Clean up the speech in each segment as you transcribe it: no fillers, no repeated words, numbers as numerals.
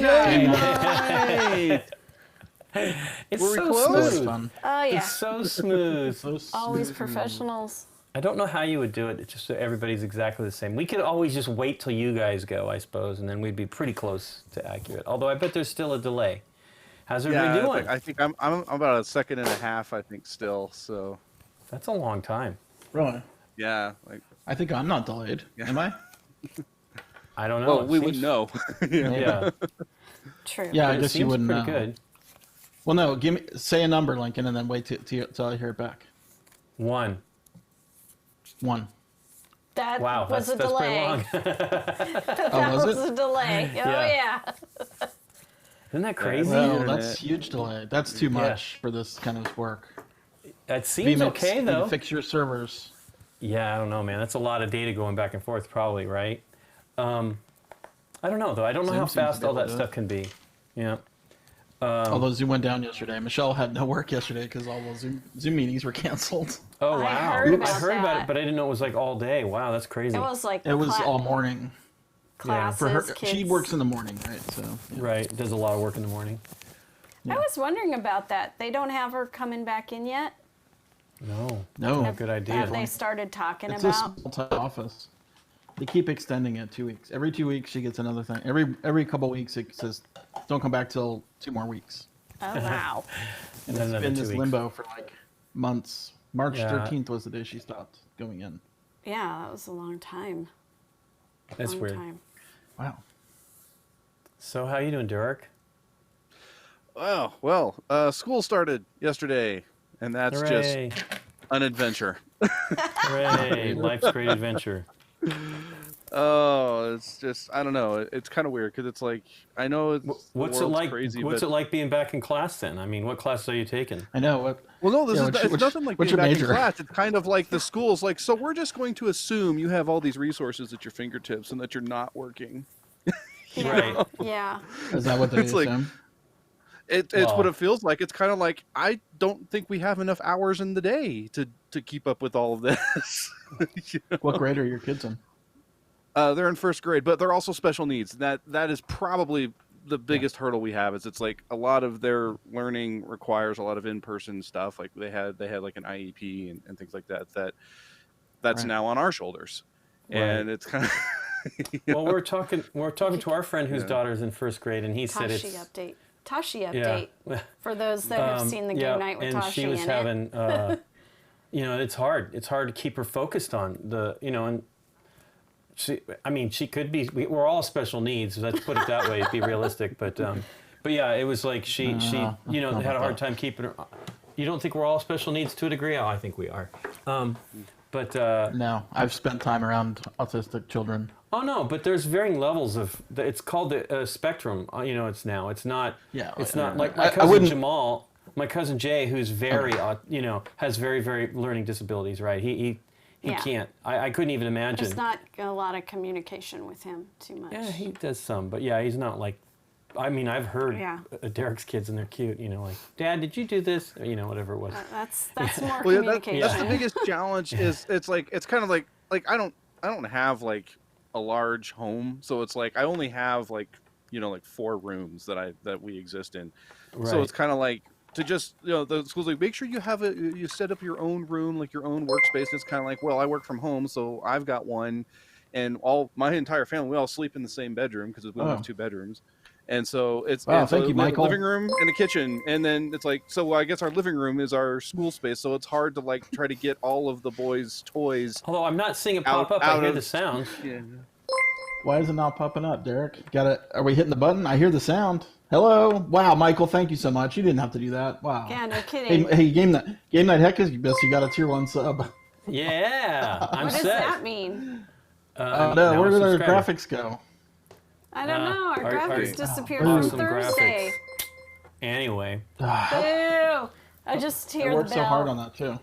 Game night. It's Were we so close? smooth. Fun. Oh yeah. It's so smooth. So Always smooth. professionals. I don't know how you would do it. It's just so everybody's exactly the same. We could always just wait till you guys go, I suppose, and then we'd be pretty close to accurate. Although I bet there's still a delay. How's everybody doing? I think I'm about a second and a half. I think still. So That's a long time. Really? yeah, like I think I'm not delayed. Yeah. Am I? I don't know. well, It we seems- wouldn't know. Yeah. True. Yeah, I It guess you seems wouldn't pretty know. good. Well, no. Say a number, Lincoln, and then wait till I hear it back. 1. 1. That Wow, was that's a pretty delay. long. That was was it? a delay. Oh Yeah. yeah. Isn't that crazy? Well, internet. that's huge delay. That's too much for this kind of work. It seems VMix, okay, you need to though. fix your servers. Yeah, I don't know, man. That's a lot of data going back and forth, probably, right? I don't know, though. I don't know Zoom how seems to fast be all able that to do stuff it. can be. Yeah. Although Zoom went down yesterday. Michelle had no work yesterday because all the Zoom meetings were canceled. Oh, I wow. heard about I heard about that. it, but I didn't know it was like all day. Wow, that's crazy. It was like It was all morning. classes. For her, kids. she works in the morning, right? So yeah. Right. Does a lot of work in the morning. I was wondering about that. They don't have her coming back in yet. No. No, Good idea. Have they started talking it's about? a small time office. They keep extending it 2 weeks. Every 2 weeks, she gets another thing. Every couple weeks, it says, "Don't come back till 2 more weeks." Oh wow. And then it's another been 2 this weeks. limbo for like months. March Yeah. 13th was the day she stopped going in. Yeah, that was a long time. That's long weird. Time. Wow. So how you doing, Derek? Oh well, school started yesterday, and that's Hooray. just an adventure. Hooray. Life's great adventure. Oh, it's just I don't know. It's kind of weird because it's like I know it's What's the it world's like? crazy, What's but it like being back in class then? I mean, what classes are you taking? I know. What? well, no, this Yeah, is it's nothing like what's being your back in major? class. It's kind of like the school's like, so we're just going to assume you have all these resources at your fingertips and that you're not working. Right. Yeah. Is that what they It's like- assume? It's Well- what it feels like. It's kind of like I don't think we have enough hours in the day to keep up with all of this. You know? What grade are your kids in? They're in first grade, but they're also special needs. That is probably the biggest hurdle we have. Is it's like a lot of their learning requires a lot of in-person stuff. Like they had like an IEP and things like that. That's Right. now on our shoulders, Right. and it's kind of Well, we're talking to our friend whose daughter's in first grade, and he said Tashi it's update. Tashi yeah. update. For those that have seen the game night with and Tashi she was in having, it. you know, it's hard. It's hard to keep her focused on the, you know, and she could be. We're all special needs. Let's put it that way. To be realistic, but yeah, it was like she you know had a hard time keeping her. You don't think we're all special needs to a degree? Oh, I think we are. But No, I've spent time around autistic children. oh no, but there's varying levels of. It's called the spectrum. You know, it's not. Yeah, It's I- not like I- my I cousin wouldn't- Jamal. My cousin Jay, who's very, you know, has very, very learning disabilities. Right? He Yeah. can't. I couldn't even imagine. There's not a lot of communication with him too much. Yeah, he does some, but yeah, he's not like. I mean, I've heard Yeah. Derek's kids and they're cute. You know, like, Dad, did you do this? Or, you know, whatever it was. That's more well, yeah, communication. that's the biggest challenge. Is it's kind of like I don't have like a large home, so it's like I only have like you know like 4 rooms that we exist in. Right. So it's kind of like to just you know the school's like make sure you set up your own room, like your own workspace. It's kind of like, well, I work from home, so I've got one, and my entire family, we all sleep in the same bedroom because we only have 2 bedrooms. And so it's Wow, and so thank you, we have a Michael. living room and a kitchen, and then it's like so. I guess our living room is our school space, so it's hard to like try to get all of the boys' toys. Although I'm not seeing it pop up, I out hear of- the sound. Yeah. Why is it not popping up, Derek? Are we hitting the button? I hear the sound. Hello. Wow, Michael, thank you so much. You didn't have to do that. Wow. Yeah, no kidding. Hey, Game Night Heck is best. You got a tier 1 sub. Yeah, I'm what does set. that mean? Oh no, now where I'm did our subscribed. graphics go? I don't know. Our graphics disappeared from awesome Thursday. Anyway, Boo! I just I hear the worked bell. so hard on that too.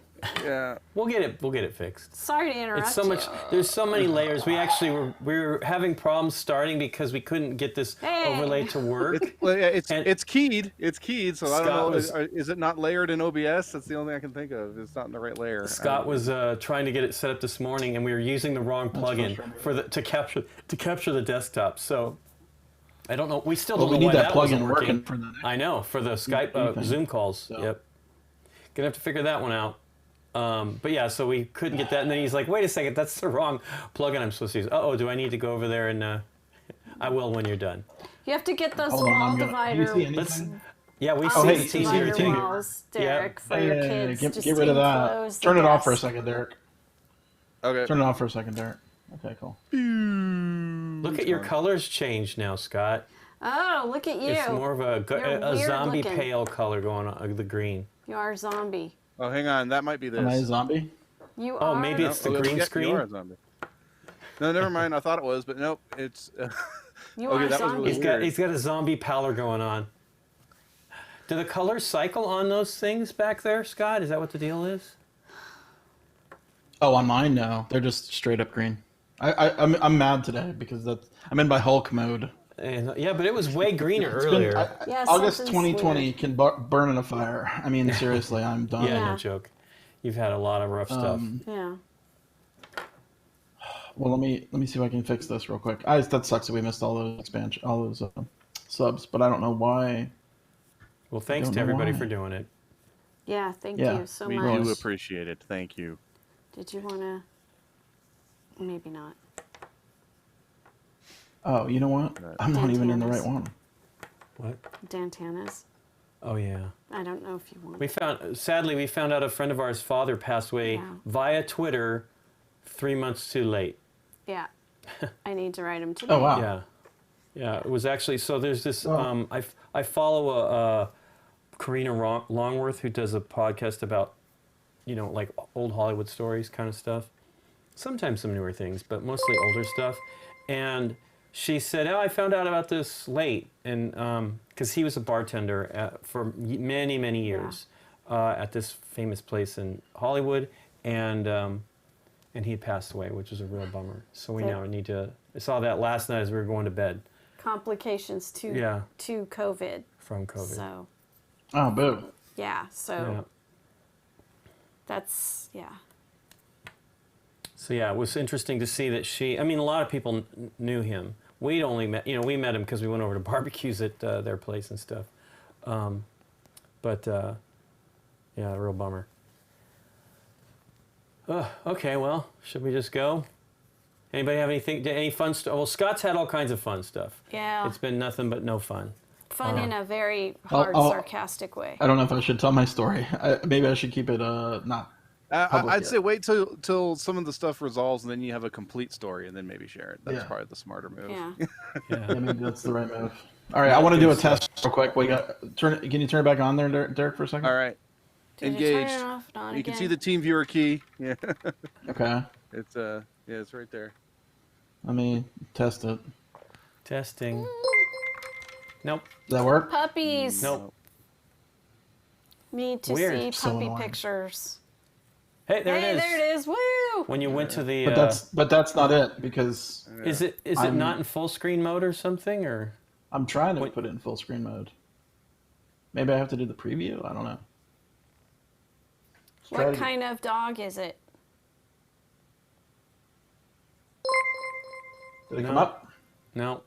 Yeah. we'll get it fixed. Sorry to interrupt. It's so much. There's so many layers. We actually were having problems starting because we couldn't get this Hey. overlay to work. Well, yeah, it's And- it's keyed. It's keyed. So I Scott don't know. was- Is it not layered in OBS? That's the only thing I can think of. It's not in the right layer. Scott was trying to get it set up this morning, and we were using the wrong plugin frustrating. to capture the desktop. So I don't know. We still Well, don't we know need why that wasn't plugin working for the next I know, for the Skype thing. Zoom calls. So. Yep. Gonna have to figure that one out. But yeah, so we couldn't get that, and then he's like, "Wait a second, that's the wrong plugin I'm supposed to use." Oh, do I need to go over there and? I will when you're done. You have to get those Hold on, wall I'm gonna. Do you divider. see Let's. anything? Yeah, we Oh, see hey, the see TV your here TV. too. Walls, Derek, for your kids. Get just rid of that. enclose the Turn it off for a desk. second, Derek. Okay. Turn it off for a second, Derek. Okay, cool. Look at your colors change now, Scott. Oh, look at you. It's more of a You're weird zombie looking. pale color going on, the green. You are a zombie. Oh, hang on. That might be this. Am I a zombie? You Oh, are. maybe it's the Oh, green yeah, screen? You are a zombie. No, never mind. I thought it was, but nope. It's. You Okay, are a that was zombie. really He's got a zombie pallor going on. Do the colors cycle on those things back there, Scott? Is that what the deal is? Oh, on mine, no. They're just straight up green. I'm mad today because I'm in my Hulk mode. And, yeah, but it was way greener It's been- earlier. Yeah, August something's 2020 weird. can burn in a fire. I mean, seriously, I'm done. Yeah, no Yeah. joke. You've had a lot of rough stuff. Yeah. Well, let me see if I can fix this real quick. That sucks that we missed all those subs, but I don't know why. Well, thanks don't to know everybody why. for doing it. Yeah, thank Yeah, you so We much. do appreciate it. Thank you. Did you want to? Maybe not. Oh, you know what? I'm not even in the right one. What? Dantana's. Oh yeah. I don't know if you want. Sadly, we found out a friend of ours' father passed away Yeah. via Twitter 3 months too late. Yeah. I need to write him today. Oh, wow. Yeah, yeah. It was actually so. There's this. Oh. I follow a Karina Longworth who does a podcast about, like old Hollywood stories kind of stuff. Sometimes some newer things, but mostly older stuff. And she said, "Oh, I found out about this late," and because he was a bartender for many, many years at this famous place in Hollywood, and he had passed away, which was a real bummer. So we now need to. I saw that last night as we were going to bed. Complications to COVID. From COVID. So Oh, boo. yeah. So Yeah. that's yeah. So yeah, it was interesting to see that she. I mean, a lot of people knew him. We'd only met. We met him because we went over to barbecues at their place and stuff. Yeah, a real bummer. Okay, well, should we just go? Anybody have anything? Any fun stuff? Well, Scott's had all kinds of fun stuff. Yeah. It's been nothing but no fun. Fun in a very hard, I'll- sarcastic way. I don't know if I should tell my story. Maybe I should keep it not. public I'd yet. say wait till some of the stuff resolves, and then you have a complete story, and then maybe share it. That's Yeah. probably the smarter move. Yeah. Yeah, maybe that's the right move. All right, I want to do a test real quick. Can you turn it back on there, Derek, for a second? All right. Did you turn Engaged. it off? Not You can again? see the team viewer key. Yeah. Okay. It's right there. Let me test it. Testing. Nope. Does that work? Puppies. Nope. Need to Weird. see So puppy annoying. pictures. Hey, there Hey, it is. there it is. Woo! When you went to the. But that's not it because Is it I'm- not in full screen mode or something or? I'm trying to Wait. put it in full screen mode. Maybe I have to do the preview. I don't know. Let's try What it kind of dog is it? Did it No. come up? No.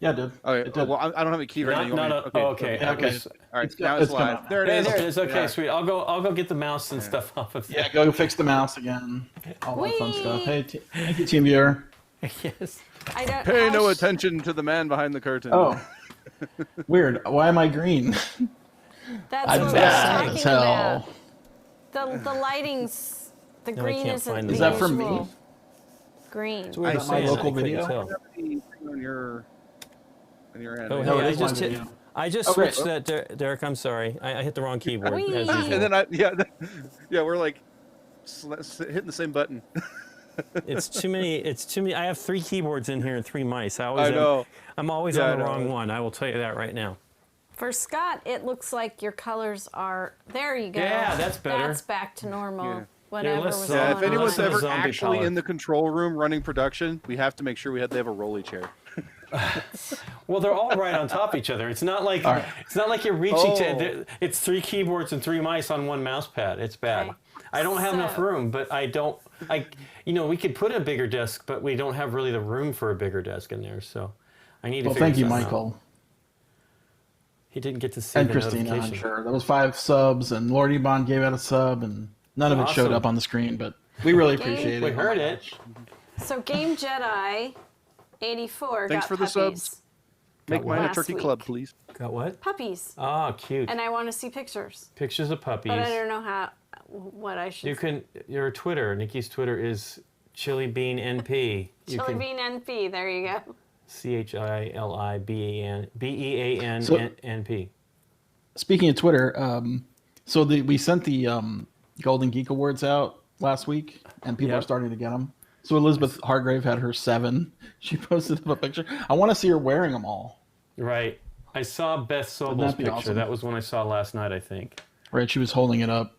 Yeah, it did. Okay. It did. Well, I don't have a key right now. You want me to- Okay. Oh, okay. Yeah, okay. All All right. It's now got- it's it's come live. up. There it Hey, is. there it is. Okay, Yeah. sweet. I'll go get the mouse and stuff off of Yeah, go fix the mouse again. All that fun Whee! stuff. Hey, thank you, team viewer. Yes. I don't. Pay how no sh- attention to the man behind the curtain. Oh, weird. Why am I green? That's I'm what bad I was as talking hell. about. The lighting's the No, I green can't isn't find the it. Is that for me? usual green. It's weird Is to that my say, local I couldn't video? tell. On your end. Oh, right? No, hey, it I is my just hit. video. I just Oh, great. switched that, Derek. I'm sorry. I hit the wrong keyboard Whee! as usual. And then we're like hitting the same button. It's too many. It's too many. I have 3 keyboards in here and 3 mice. I know. I'm always Yeah, on I the know. wrong one. I will tell you that right now. For Scott, it looks like your colors are. There you go. Yeah, that's better. That's back to normal. Yeah. Whatever less, was Yeah, Yeah, going if anyone's Unless on. it was ever zombie actually power. in the control room running production, we have to make sure they have a rolly chair. Well, they're all right on top of each other. It's not like right. it's not like you're reaching Oh. to. It's 3 keyboards and 3 mice on one mouse pad. It's bad. Okay. I don't have enough So- room, but I don't. We could put a bigger desk, but we don't have really the room for a bigger desk in there. So, I need to Well, figure thank you, something out. Michael. He didn't get to see And the Christina, I'm notification. sure. That was 5 subs, and Lord Ebon gave out a sub, and none of it showed Awesome. up on the screen, but we really appreciate it. We Oh heard my it. gosh. So Game Jedi 84 Thanks got for the puppies. subs. Make mine a Last turkey week. club, please. Got what? Puppies. Oh, cute. And I want to see pictures. Pictures of puppies. But I don't know what I should You can. Your Twitter. Nikki's Twitter is Chili Bean NP. You Chili can Bean NP, there you go. CHILIBEANNP. Speaking of Twitter, so we sent the Golden Geek Awards out last week, and people are Yep. starting to get them. So Elizabeth Hargrave had her 7. She posted up a picture. I want to see her wearing them all. Right. I saw Beth Sobel's Wouldn't that be picture. awesome? That was one I saw last night, I think. Right? She was holding it up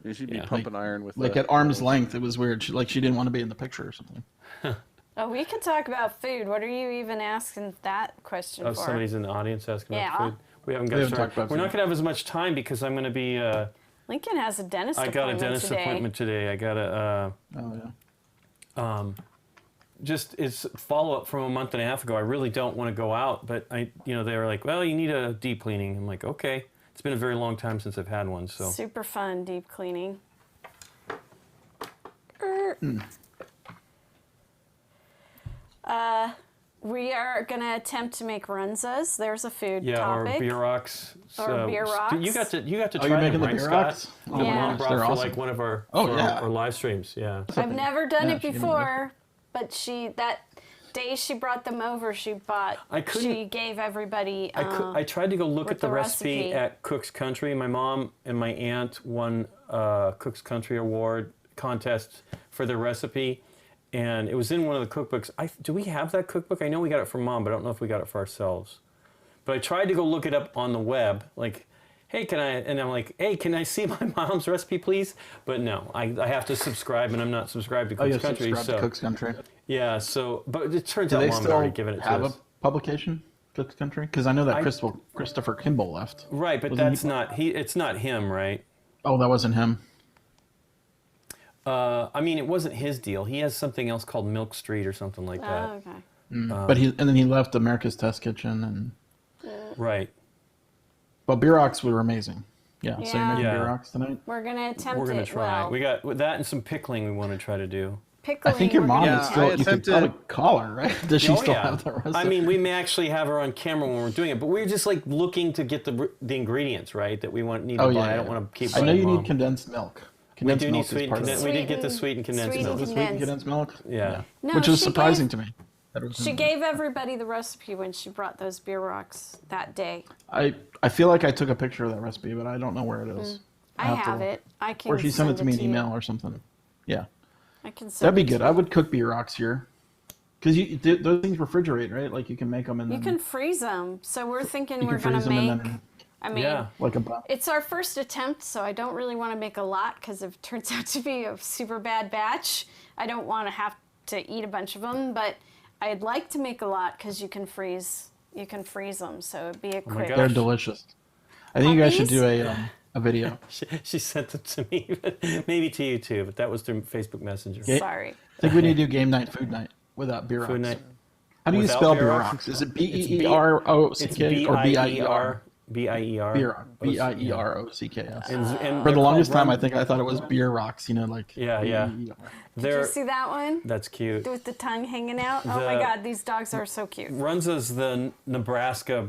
You should be Yeah. pumping iron with like the, at arm's length. It was weird. She didn't want to be in the picture or something. Oh, we could talk about food. What are you even asking that question Oh, for? somebody's in the audience asking Yeah. about food. We haven't got We haven't started. talked about We're not food. going to have as much time because I'm going to be. Lincoln has a dentist I got a appointment dentist today. appointment today. I got a. Oh yeah. Just it's follow up from a month and a half ago. I really don't want to go out, but they were like, well, you need a deep cleaning. I'm like, okay. It's been a very long time since I've had one, so. Super fun deep cleaning. We are going to attempt to make runzas. There's a food Yeah, topic. or beer rocks. Or beer rocks. You got to Oh, you're try making them, the right, beer Scott? rocks? The Oh Yeah. one my I gosh, brought they're for awesome. like one of our, Oh, for yeah. our live streams. Yeah. I've never done Yeah, it she didn't before, but that day she brought them over, she gave everybody. I tried to go look with at the the recipe recipe. at Cook's Country. My mom and my aunt won Cook's Country Award contest for their recipe, and it was in one of the cookbooks. Do we have that cookbook? I know we got it from Mom, but I don't know if we got it for ourselves. But I tried to go look it up on the web, like, hey, and I'm like, hey, can I see my mom's recipe, please? But no, I have to subscribe, and I'm not subscribed to Oh, Cook's yeah. Country. Subscribe to Cook's Country. Yeah, but it turns Do out they Mom had still already given it to have us. a publication, Cook's Country? Because I know that Christopher Kimball left. Right, but Wasn't that's not it's not him, right? Oh, that wasn't him. I mean, it wasn't his deal. He has something else called Milk Street or something like that. Oh, okay. But then he left America's Test Kitchen, and Right. but beer rocks were amazing. Yeah. So you're Yeah. making Yeah. beer rocks tonight. We're gonna attempt We're going it. to try. Well, We got with that and some pickling we want to try to do. pickling. I think your we're mom gonna Yeah, is attempt. still. I You could attempted- probably call her, right? Does she Oh, still yeah. have the recipe? I mean, we may actually have her on camera when we're doing it, but we're just like looking to get the ingredients, right? That we need to Oh, buy. yeah, I don't yeah. want to keep I know buying you Mom. need condensed milk. We Condensed do need milk is sweet part of condensed. it. We did get the sweet and condensed sweet milk. and The sweet and condensed. condensed milk. Yeah. No, Which is she surprising gave- to me. That it was She in- gave everybody the recipe when she brought those beer rocks that day. I feel like I took a picture of that recipe, but I don't know where it is. I I'll have have to- it. I can. Or she sent it to me in you. email or something. Yeah, I can send that'd be it to good. you. I would cook beer rocks here, because those things refrigerate, right? Like you can make them and You then can freeze them. So we're thinking you we're can gonna freeze them make. and then I mean, Yeah. like a. it's our first attempt, so I don't really want to make a lot because if it turns out to be a super bad batch, I don't want to have to eat a bunch of them. But I'd like to make a lot because you can freeze. You can freeze them, so it'd be a my quick. gosh. They're delicious. I think you guys should Puppies? do a video. She sent it to me, but maybe to you too. But that was through Facebook Messenger. Yeah. Sorry. I think we need to do game night, food night without beer rocks. Food night. How do you Without spell beer beer rocks? rocks? Is it It's B-E-E-R-O-C-K or B-I-E-R. B-I-E-R? B-I-E-R. B-I-E-R-O-C-K-S. And For they're the longest called time, I think I thought it was beer rocks. Like Yeah, yeah. B-E-E-R. Did They're, you see that one? that's cute. With the tongue hanging out? Oh my The- God, these dogs are so cute. Runza's the Nebraska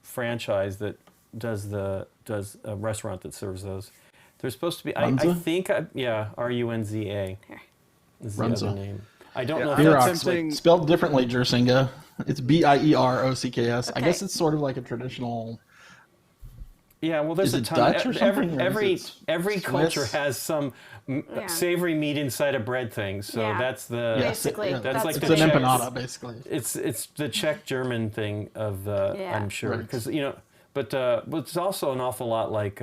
franchise that does a restaurant that serves those. They're supposed to be. I Runza? think. Runza Here. is the Runza. other name. I don't know. Yeah, If Beer I'm that's, rocks, attempting- like, spelled differently, Jersinga. It's B-I-E-R-O-C-K-S. I Okay. guess it's sort of like a traditional. yeah. Well, there's Is a it ton. Dutch or something, or is it Every Swiss? culture has some Yeah. savory meat inside a bread thing. So Yeah. that's the. Yeah, Basically, yeah, that's like it's the an Czechs. empanada, basically. It's the Czech German thing of Yeah. I'm sure Right. because but it's also an awful lot like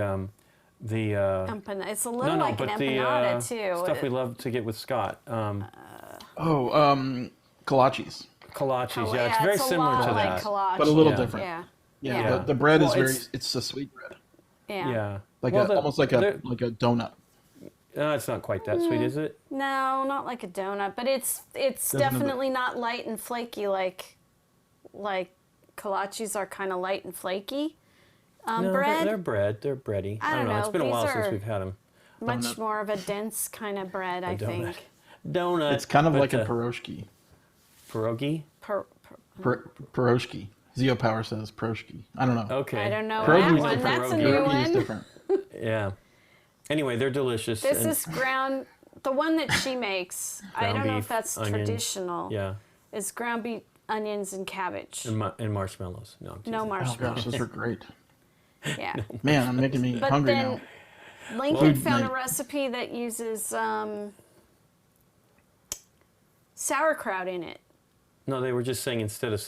the It's a little like an but the empanada too. stuff we love to get with Scott Kolaches. kolaches. Yeah, it's very a similar lot to like that. kolache. But a little Yeah. different. Yeah. Yeah, Yeah. The bread Well, is very. it's- It's a sweet bread, Yeah. Yeah, like Well, almost like a they're- donut. it's not quite that sweet, is it? No, not like a donut, but it's Doesn't it- definitely not light and flaky like like kolaches are kind of light and flaky. No, Bread. they're bread. They're bready. I don't know. It's know. been a These while since are we've had them. Much more of a dense kind of bread, I think. Donut. It's kind of but, like a pierogi. pierogi. Pierogi. Zeo Power says pierogi. I don't know. Okay. I don't know Pierogi that is one. different. That's a Pierogi. new Pierogi is one. different. Yeah. Anyway, they're delicious. This and is ground. The one that she makes. I Ground don't know beef, if that's onion. traditional. Yeah, It's ground beef, onions, and cabbage. and marshmallows. No, I'm No teasing. Oh marshmallows. gosh, those are great. Yeah. Man, I'm making me But hungry then now. Lincoln Food found a night. recipe that uses sauerkraut in it. No, they were just saying instead of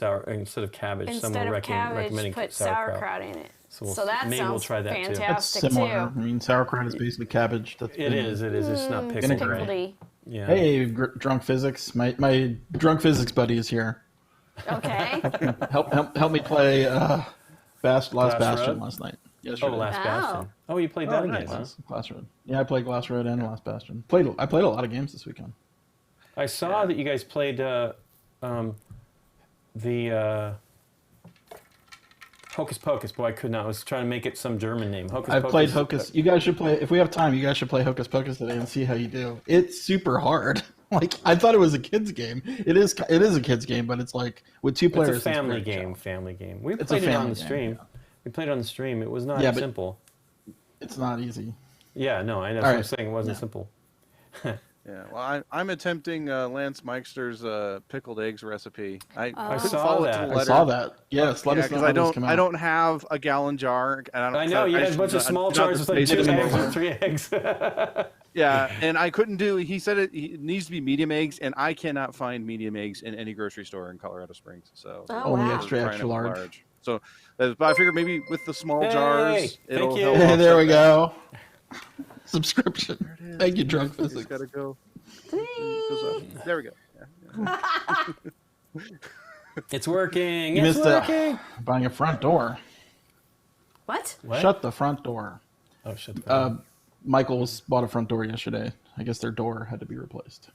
cabbage, some Instead were of cabbage, recommending put sauerkraut. sauerkraut in it. So So that maybe we'll sounds try that too. That's fantastic similar. too. I mean, sauerkraut is basically cabbage. That's It is. It's not pickled, Vinegar. right? Pickledy. Yeah. Hey, drunk physics. My drunk physics buddy is here. Okay. Help me play Last Bastion Road? last night. Oh, Yesterday. Last Oh. Bastion. Oh, you played that again, huh? Glass Road. Yeah, I played Glass Road and Last Bastion. I played a lot of games this weekend. I saw that you guys played the Hocus Pocus. Boy, I could not. I was trying to make it some German name. Hocus I've Pocus. played Hocus. You guys should play. If we have time, you guys should play Hocus Pocus today and see how you do. It's super hard. Like I thought it was a kids game. It is a kids game, but it's like with two players. It's a family great. game. Family game. We It's a played it on family the game, stream. yeah. We played it on the stream. It was not Yeah, but- simple. It's not easy. Yeah, no, I know. That's All what I'm right. saying. It wasn't Yeah. simple. Yeah, well, I'm attempting Lance Meister's pickled eggs recipe. I couldn't saw follow it to that. the I letter. saw that. Yes, let Yeah, us know because how I those come out. don't have a gallon jar, and I don't. I know you had a bunch of small jars with like 2 eggs or 3 eggs. Yeah, and I couldn't do. He said it needs to be medium eggs, and I cannot find medium eggs in any grocery store in Colorado Springs. So Oh, Only wow. extra trying to large. So, but I figured maybe with the small Hey, jars, thank it'll you. help. Hey, there we offset that. go. Subscription. Thank you, drunk It's physics. gotta go. It goes up. There we go. Yeah. It's working. You It's missed working. buying a front door. What? What? Shut the front door. Oh, shut the fuck up. Michael's bought a front door yesterday. I guess their door had to be replaced.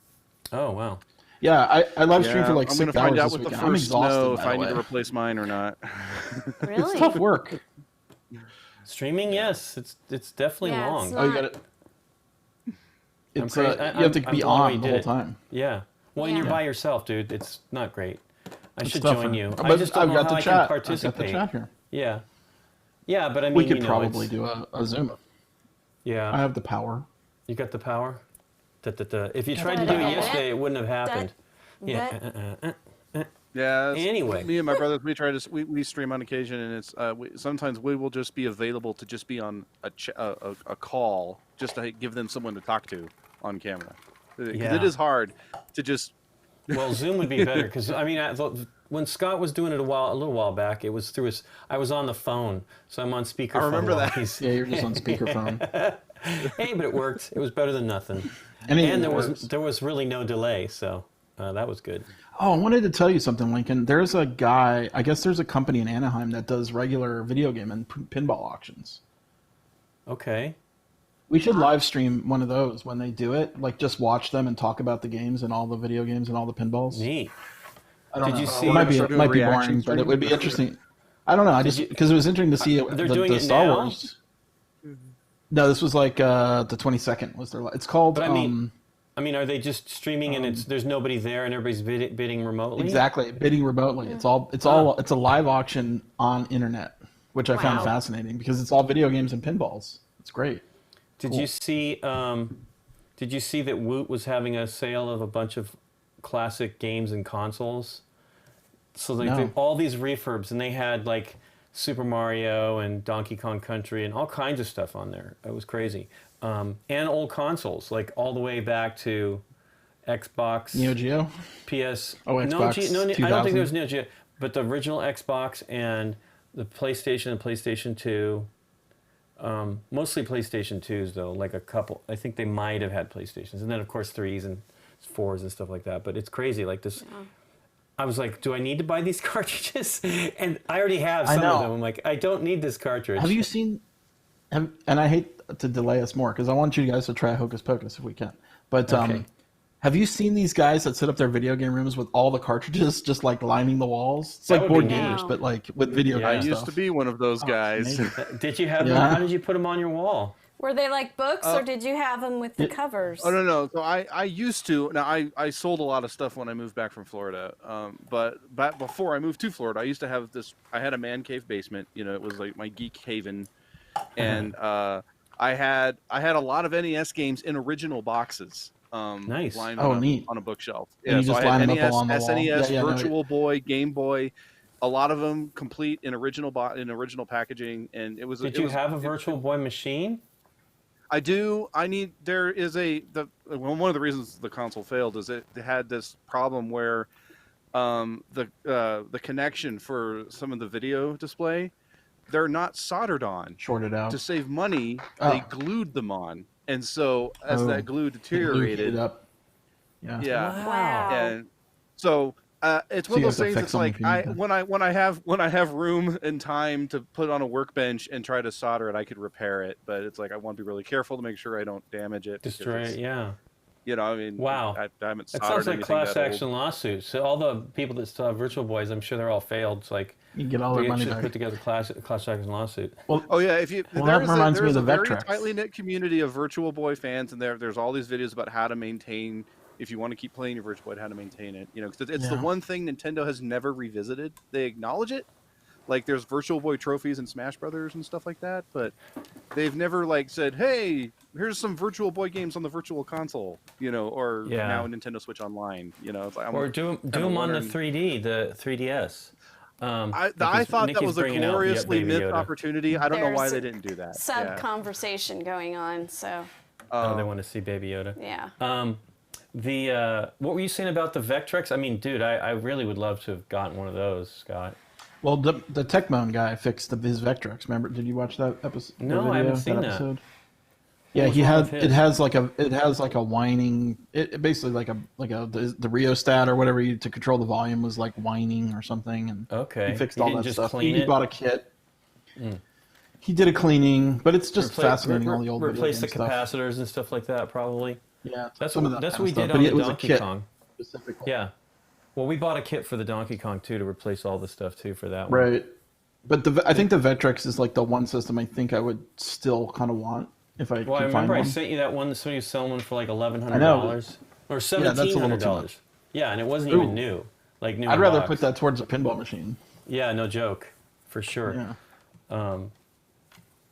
Oh, wow. Yeah, I live streamed for like I'm 6 gonna find hours out this with the weekend. I'm first exhausted, snow if by I the need to way. replace mine or not. Really? It's tough work. Streaming, yes. It's definitely Yeah, long. it's Oh, you not- got it. It's crazy. you have to I'm be blown away on you the did whole it. time. Yeah. Well, and you're Yeah. by yourself, dude. It's not great. I It's should tougher. join you. But I just don't I've know got how the I chat. can I've got the participate. chat here. Yeah. Yeah, but I mean, We could you know, probably it's- do a Zoom. Yeah. I have the power. You got the power? If you tried to do it yesterday, it wouldn't have happened. Yeah. Yeah. Anyway. Me and my brothers, we stream on occasion, and it's sometimes we will just be available to just be on a call just to give them someone to talk to on camera. Because Yeah. it is hard to just. Well, Zoom would be better because I mean, when Scott was doing it a little while back, it was through his. I was on the phone, so I'm on speakerphone. I remember while that. he's- Yeah, you're just on speakerphone. Hey, but it worked. It was better than nothing. Anything And that there works. was really no delay, so that was good. Oh, I wanted to tell you something, Lincoln. There's a guy. I guess there's a company in Anaheim that does regular video game and pinball auctions. Okay. We should live stream one of those when they do it. Like, just watch them and talk about the games and all the video games and all the pinballs. Neat. I don't Did know. you see- It might be Start doing boring, reaction but it would be streams? interesting. I don't know. I just you- because it was interesting to see They're the doing it Star now? Wars. No, this was like the 22nd was their. It's called. But I mean, are they just streaming and there's nobody there and everybody's bidding remotely? exactly bidding remotely. It's a live auction on internet, which I found Wow. fascinating because it's all video games and pinballs. It's great. Did you see? Did you see that Woot was having a sale of a bunch of classic games and consoles? So like No. all these refurbs, and they had like Super Mario and Donkey Kong Country and all kinds of stuff on there. It was crazy. And old consoles, like all the way back to Xbox, Neo Geo. PS. Oh, no, Xbox no, I don't 2000. think there was Neo Geo, but the original Xbox and the PlayStation and PlayStation 2. Mostly PlayStation 2s though, like a couple. I think they might have had PlayStations, and then of course 3s and 4s and stuff like that. But it's crazy, like this. Yeah. I was like, do I need to buy these cartridges? And I already have some know. of them. I'm like, I don't need this cartridge. Have you seen? And I hate to delay us more because I want you guys to try Hocus Pocus if we can. But Okay. Have you seen these guys that set up their video game rooms with all the cartridges just like lining the walls? It's That like would board be gamers, neat. but like with video Yeah. game I stuff. used to be one of those guys. amazing. Did you have them? Yeah. How did you put them on your wall? Were they like books, or did you have them with the covers? Oh no. So I used to. Now I sold a lot of stuff when I moved back from Florida. But back before I moved to Florida, I used to have this. I had a man cave basement. You know, it was like my geek haven, and I had a lot of NES games in original boxes. Nice. Lined Oh, on neat. on a bookshelf. And you so just I had line them up NES, along the wall. SNES, Yeah, no, Virtual Boy, Game Boy. A lot of them complete in original packaging, and it was. Did it you was, have a Virtual Boy machine? I do. There is one of the reasons the console failed is it had this problem where the connection for some of the video display, they're not soldered on. Shorted out. To save money, Oh. they glued them on, and so as Oh. that glue Glue deteriorated, heated up. Yeah. yeah, Wow. and so it's So one you of those have to things. fix It's them like if you need to. when I have room and time to put on a workbench and try to solder it, I could repair it. But it's like I want to be really careful to make sure I don't damage it. because Destroy it's- it, yeah. You know, I mean, Wow. I haven't That soldered sounds like anything class that old. action lawsuits. So all the people that still have Virtual Boys, I'm sure they're all failed. It's like You can get all their they money should back. put together class action lawsuit. Oh yeah, if you Well, that reminds me there's of a the very Vectrex. tightly knit community of Virtual Boy fans, and there's all these videos about how to maintain. If you want to keep playing your Virtual Boy, how to maintain it. You know, because it's the Yeah. one thing Nintendo has never revisited. They acknowledge it, like there's Virtual Boy trophies in Smash Brothers and stuff like that, but they've never like said, "Hey, here's some Virtual Boy games on the Virtual Console," you know, or Yeah. now Nintendo Switch Online. You know, it's like, Or do them on the 3D, the 3DS. I because thought that Nikki's was a bringing out gloriously Baby missed Yoda. opportunity. I don't know why There's they didn't do that. Sub Yeah. conversation going on, so Oh, they want to see Baby Yoda. yeah. What were you saying about the Vectrex? I mean, dude, I really would love to have gotten one of those, Scott. Well, the Tecmone guy fixed his Vectrex. Remember? Did you watch that episode? No, I haven't seen that. episode? Yeah, was he wrong had. with his? It has like a whining. It basically like the rheostat or whatever to control the volume was like whining or something, and Okay. he fixed He all didn't that just stuff. clean He it? bought a kit. He did a cleaning, but it's just fascinating. All the old video replace the game stuff. capacitors and stuff like that, probably. Yeah, That's some of what that that's kind what we of stuff, did but on it the was a Donkey kit Kong. specifically. Yeah. Well, we bought a kit for the Donkey Kong too to replace all the stuff too for that one. Right. But I think the Vectrex is like the one system I think I would still kind of want if I Well, I could find remember I one. sent you that one. Somebody was selling one for like $1,100 or a little $1,700. too much. Yeah, and it wasn't Ooh. even new. Like new. I'd in rather box. put that towards a pinball machine. Yeah, no joke, for sure. Yeah.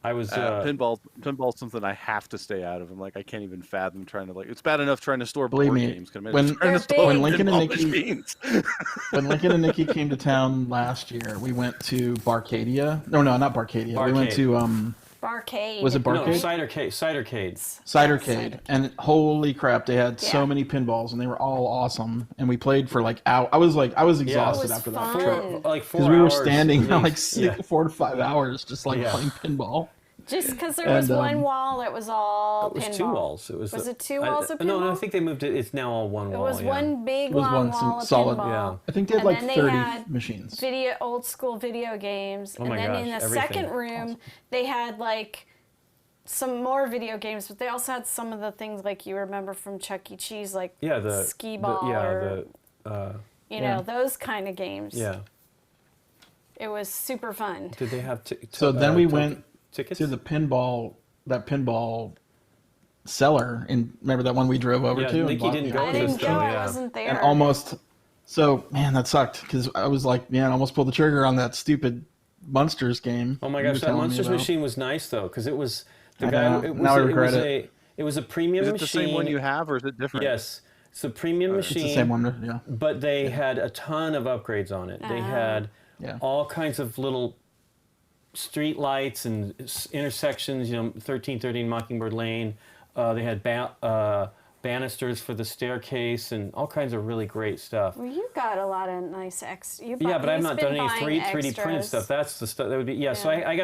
I was. Pinball's something I have to stay out of. I'm like, I can't even fathom trying to like. It's bad enough trying to store Believe board me, games. Can I when- imagine trying to They're store big. When Lincoln and pinball Nikki- machines? When Lincoln and Nikki came to town last year, we went to Barcadia. No, not Barcadia. We went Barcade. to Barcade. was it no, Barcade? Cidercades. Cidercade, and holy crap, they had so Yeah. many pinballs, and they were all awesome. And we played for like hours. I was exhausted It was after that fun. trip Like 4 because hours. we were standing at like least. Yeah. 4 to 5 hours just like Yeah. playing pinball. Just because there was And, one wall that was all It was pinball. 2 walls. It was. Was it 2 walls of No, I pinball? think they moved it. It's now all one It wall. was yeah. one big It was long one wall of solid- pinball. Yeah. I think they had And like then they 30 had machines. Old school video games. Oh and my then gosh, in the everything. second room, they had like some more video games, but they also had some of the things like you remember from Chuck E. Cheese, like Yeah, the skee ball or you know, those kind of games. yeah. It was super fun. Did they have? So then we went tickets to the pinball cellar, and remember that one we drove over Yeah, to? and Nikki bought didn't the go I with arcade us didn't though, go. I yeah. wasn't there. and almost. So man, that sucked because I was like, man, I almost pulled the trigger on that stupid Monsters game. Oh my you were gosh, that telling me Monsters about. machine was nice though, because it was the I guy. know. It was, Now I it regret was it. it was a premium Is it the machine. same one you have, or is it different? Yes, it's a premium It's machine. the same one, yeah. But they had a ton of upgrades on it. They had Yeah. all kinds of little street lights and intersections. You know, 1313 Mockingbird Lane. They had banisters for the staircase and all kinds of really great stuff. Well, you got a lot of nice Yeah, but I've not done any 3D printed extras. stuff. That's the stuff that would be. Yeah, so Yeah. I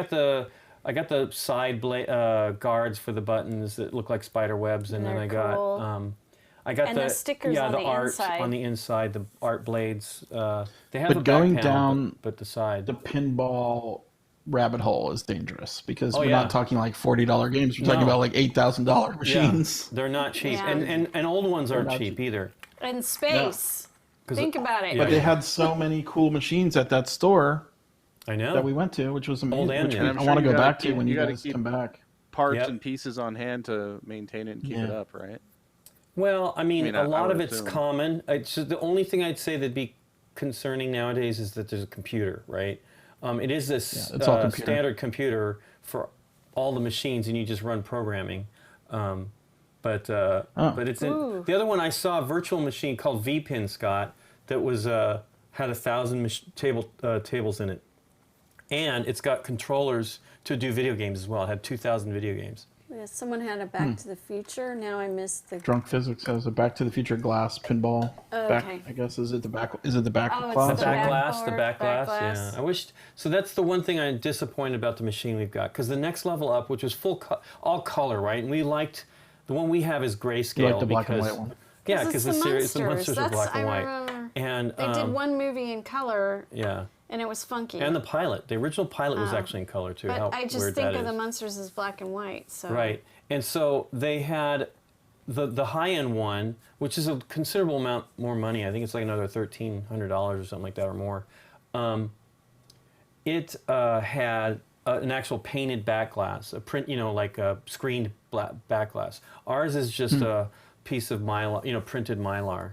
got the side guards for the buttons that look like spider webs, and then They're I got cool. I got And the stickers yeah on the the art inside. on the inside, the art blades. They have But a going back panel, down but the side. The pinball rabbit hole is dangerous because Oh, we're yeah. not talking like $40 games. We're talking No. about like $8,000 machines. They're not cheap, Yeah. and old ones aren't not cheap cheap. either. And space. 'Cause Think about it. yeah. But they had so many cool machines at that store I know. that we went to, which was amazing. Old and Which new. I I'm want sure to you go gotta back to keep- when you you gotta guys keep- come back. Parts Yep. and pieces on hand to maintain it and keep it Yeah. up, right? Well, I mean, I a lot would of it's assume. common. It's just the only thing I'd say that'd be concerning nowadays is that there's a computer, right? It is this it's all computer. standard computer for all the machines, and you just run programming. But it's Ooh. the other one I saw a virtual machine called VPin, Scott, that was had 1,000 tables in it, and it's got controllers to do video games as well. It had 2,000 video games. Yeah, someone had a Back to the Future. Now I missed the. Drunk Physics has a Back to the Future glass pinball. Oh, Back, okay. I guess is it the back? Is it the back Oh, it's glass? The back glass, backboard, the back glass, glass. yeah. I wish. So that's the one thing I'm disappointed about the machine we've got, because the next level up, which was all color, right? And we liked the one we have is grayscale. You like the black because, and white one? Yeah, Because because it's the the series, the Munsters. monsters are black and I white. remember. And They did one movie in color, yeah, and it was funky. and the pilot, the original pilot was Oh. actually in color too. but How I just weird think that of the is. Munsters as black and white. So. Right. And so they had the high end one, which is a considerable amount more money. I think it's like another $1,300 or something like that or more. It had an actual painted back glass, a print, like a screened back glass. Ours is just a piece of mylar, printed mylar.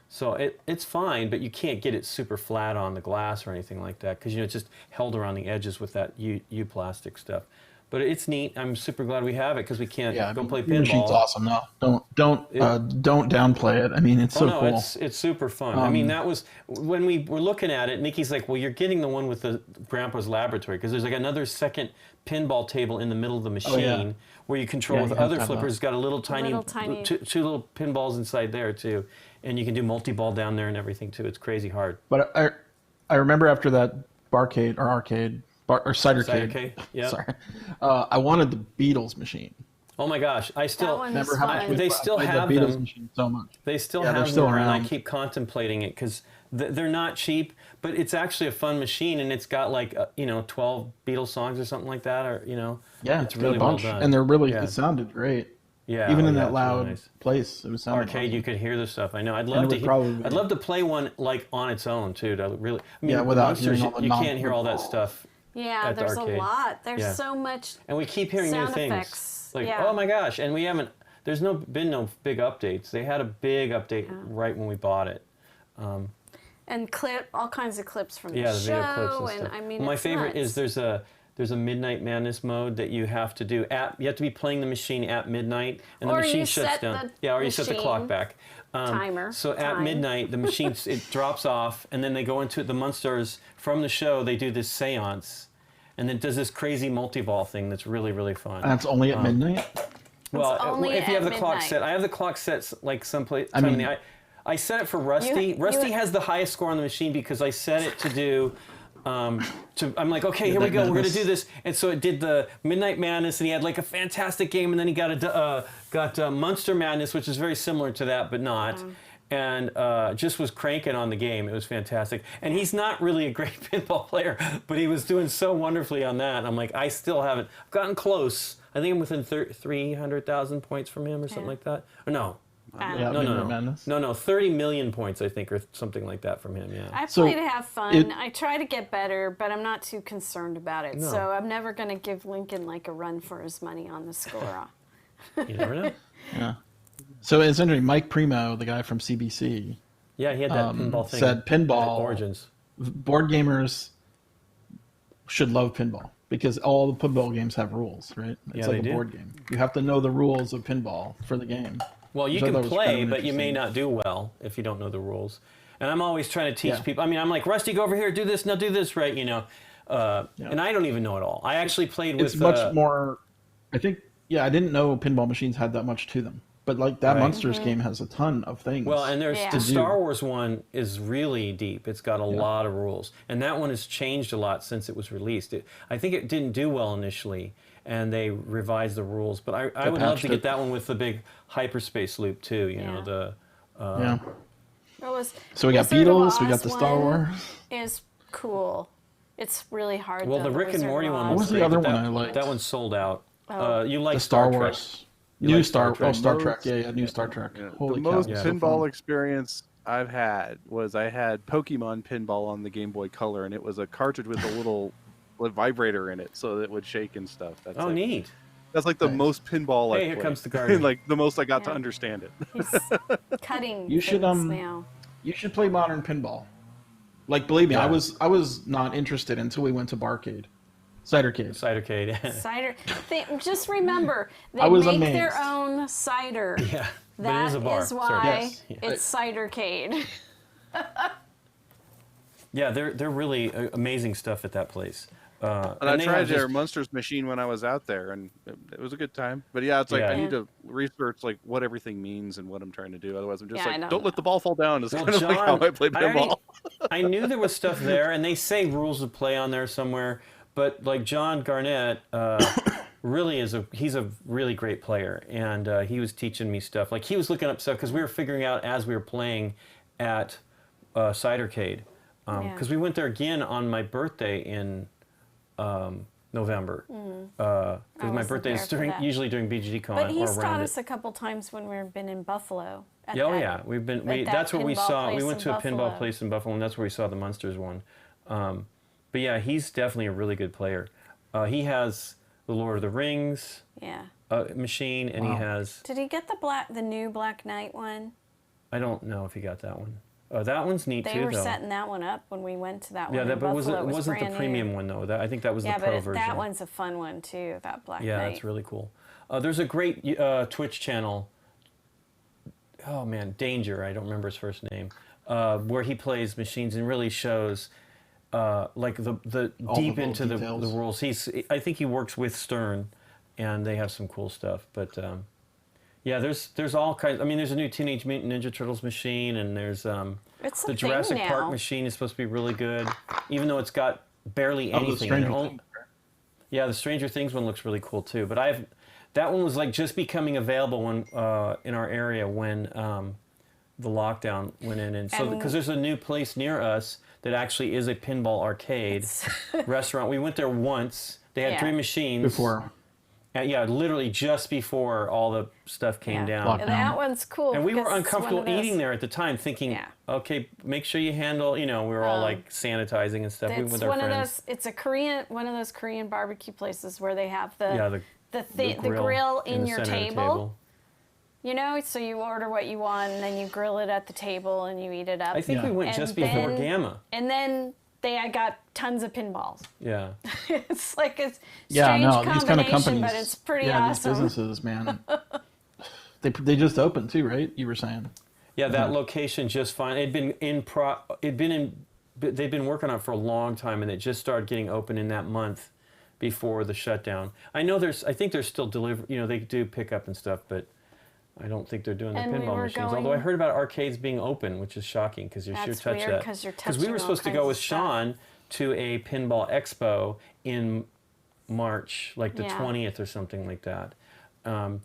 So it's fine, but you can't get it super flat on the glass or anything like that because it's just held around the edges with that U plastic stuff. But it's neat. I'm super glad we have it because we can't go play Your machine's pinball. awesome. No, don't downplay it. I mean, it's so no, cool. it's super fun. I mean, that was when we were looking at it. Nikki's like, "Well, you're getting the one with the Grandpa's laboratory because there's like another second pinball table in the middle of the machine where you control with you have other to have flippers. It's got a little tiny, two little pinballs inside there too, and you can do multi-ball down there and everything too. It's crazy hard. But I remember after that barcade or arcade or cidercade. Cidercade, yeah. Sorry, I wanted the Beatles machine. Oh my gosh, I still one Remember was how fun. much They I still played have the Beatles them. machine so much. They still Yeah, they're have still them, and I around. keep contemplating it because they're not cheap, but it's actually a fun machine, and it's got like 12 Beatles songs or something like that, or Yeah, it's got really a well bunch, done. and they're really Yeah. it sounded great. Yeah, Even in yeah, that it's loud really nice. place, it was sounding Arcade, you awesome. could hear the stuff. I know. I'd it love to. would probably be- I'd love to play one like on its own too. To really, I mean, Yeah, without Monsters, hearing all the you can't hear all that stuff. Yeah, At the there's a arcade. lot. There's Yeah. so much. And we keep hearing new Sound things. effects, Like, yeah. oh my gosh, and we haven't. There's been no big updates. They had a big update right when we bought it. And all kinds of clips from Yeah, the the show, video clips and stuff. I mean, Well, my it's favorite nuts. is there's a Midnight Madness mode that you have to do you have to be playing the machine at midnight, and Or the machine you shuts set down. the Or you set the clock machine back. timer So at time. midnight, the machine it drops off, and then they go into the Munsters from the show. They do this séance, and then it does this crazy multi-ball thing that's really really fun. And it's only at midnight. Well, only if you at have the clock midnight. set, I have the clock set like someplace. I mean- I set it for Rusty. You- Rusty you- has the highest score on the machine because I set it to do. I'm like, okay, here we go. We're gonna Madness. do this, and so it did the Midnight Madness, and he had like a fantastic game, and then he got Monster Madness, which is very similar to that, but not. And just was cranking on the game. It was fantastic. And he's not really a great pinball player, but he was doing so wonderfully on that. And I'm like, I still haven't I've gotten close. I think I'm within 300,000 points from him or something like that. Or no. Yeah, No, Midnight Madness. No, 30 million points, I think, or something like that from him, yeah. I So play to have fun. it- I try to get better, but I'm not too concerned about it. No. So I'm never going to give Lincoln like a run for his money on the score. You never know. Yeah. So it's interesting. Mike Primo, the guy from CBC, Yeah, he had that pinball thing. said pinball Origins. board gamers should love pinball because all the pinball games have rules, right? It's Yeah, like they a do. board game. You have to know the rules of pinball for the game. Well, you Which I can thought was play, kind of but you may interesting. not do well if you don't know the rules. And I'm always trying to teach Yeah. people. I mean, I'm like, Rusty, go over here, do this, now do this, right? And I don't even know it all. I actually played with. It's much more. I think. Yeah, I didn't know pinball machines had that much to them. But like that Right. Monsters game has a ton of things. Well, and there's Yeah. the To Star do. Wars one is really deep. It's got a lot of rules, and that one has changed a lot since it was released. I think it didn't do well initially, and they revised the rules. But I would love patched to get it. that one with the big hyperspace loop too. You know Yeah. yeah. It was, So we got Wizard of Beatles. We got Oz the Star one Wars. Is cool. It's really hard. Well, though, the Rick and Wizard Morty of one Oz. What was the great, other but one I liked? That one's sold out. Oh. You like The Star Trek. Wars. You New like Star Trek. Star Trek. Yeah, New Star Trek. Yeah. Holy The cow, most it's so pinball fun. experience I've had was I had Pokemon pinball on the Game Boy Color, and it was a cartridge with a little vibrator in it, so that it would shake and stuff. That's Oh, like, neat. That's like the Nice. most pinball Hey, I've here played. comes the garden. Like the most I got to Yeah. understand it. He's cutting You should, things now. You should play modern pinball. Like, believe me, Yeah. I was not interested until we went to Barcade, Cidercade. Cidercade. Cider. Just remember, they I was make amazed. their own cider. Yeah. But it That is a bar. is why Yes. Yeah. it's Cidercade. Yeah, they're really amazing stuff at that place. And I they tried have their just- Monsters machine when I was out there, and it was a good time. But yeah, it's like Yeah. I need to research like what everything means and what I'm trying to do. Otherwise, I'm just Yeah, I like, know. don't let the ball fall down. It's Well, kind of like how I play pinball. I knew there was stuff there, and they say rules of play on there somewhere. But like John Garnett, really he's a really great player, and he was teaching me stuff. Like he was looking up stuff because we were figuring out as we were playing at Cidercade, because we went there again on my birthday in November. Because my wasn't birthday is there for that. usually during BGG Con But or he's around taught it. us a couple times when we've been in Buffalo. At Oh that- yeah, we've been. at that That's what we pinball saw. We place went in to a pinball Buffalo. place in Buffalo, and that's where we saw the Munsters one. But yeah, he's definitely a really good player. He has the Lord of the Rings Yeah. machine, and he Wow. has. Did he get the new Black Knight one? I don't know if he got that one. That one's neat They too, were though. setting that one up when we went to that one. Yeah, in that, but Buffalo. it wasn't the brand premium new. one though. I think that was Yeah, the pro but version. that one's a fun one too. That Black Yeah, Knight. that's really cool. There's a great Twitch channel. Oh man, Danger. I don't remember his first name. Where he plays machines and really shows like the All the deep little into the details. rules. I think he works with Stern, and they have some cool stuff. But yeah, there's all kinds. I mean, there's a new Teenage Mutant Ninja Turtles machine, and there's It's a the thing Jurassic now. Park machine is supposed to be really good, even though it's got barely Oh, the anything in it. Stranger Things. Yeah, the Stranger Things one looks really cool too. But that one was like just becoming available when in our area when the lockdown went in, and so And- because there's a new place near us that actually is a pinball arcade restaurant. We went there once. They had Yeah. 3 machines Before. Yeah, literally just before all the stuff came Yeah. down. Lockdown. That one's cool. And we were because it's one uncomfortable of those- eating there at the time, thinking, Yeah. okay, make sure you handle. We were all like sanitizing and stuff. We went It's with our one of friends. those. It's one of those Korean barbecue places where they have the Yeah, the grill in the your center of the table. So you order what you want and then you grill it at the table and you eat it up. I think Yeah. we went And just before then- Gamma. And then I got tons of pinballs. Yeah. It's like a strange Yeah, no, these kind of combination, companies. but it's pretty yeah, awesome. these businesses, man. they just opened too, right? You were saying. Yeah, that location just fine. They'd been working on it for a long time, and it just started getting open in that month before the shutdown. I think there's still they do pickup and stuff, but I don't think they're doing the And we pinball were machines. going- Although I heard about arcades being open, which is shocking because you should That's touch weird, that. 'cause you're we touching were all supposed to kinds go of with stuff. Sean to a pinball expo in March, like the Yeah. 20th or something like that. I'm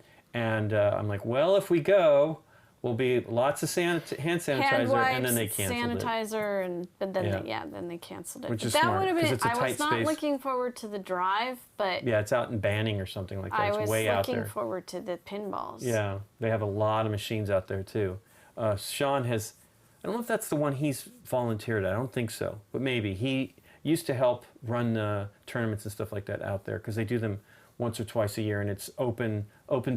like, well, if we go, will be lots of hand sanitizer, Hand wipes, and then they canceled it. sanitizer, but then Yeah. then they canceled it. Which But is that smart, would have 'cause been. it's a I tight was not space. looking forward to the drive, but Yeah, it's out in Banning or something like that. I It's was way out looking there. forward to the pinballs. Yeah, they have a lot of machines out there too. Sean has, I don't know if that's the one he's volunteered at. I don't think so, but maybe he used to help run the tournaments and stuff like that out there because they do them once or twice a year, and it's open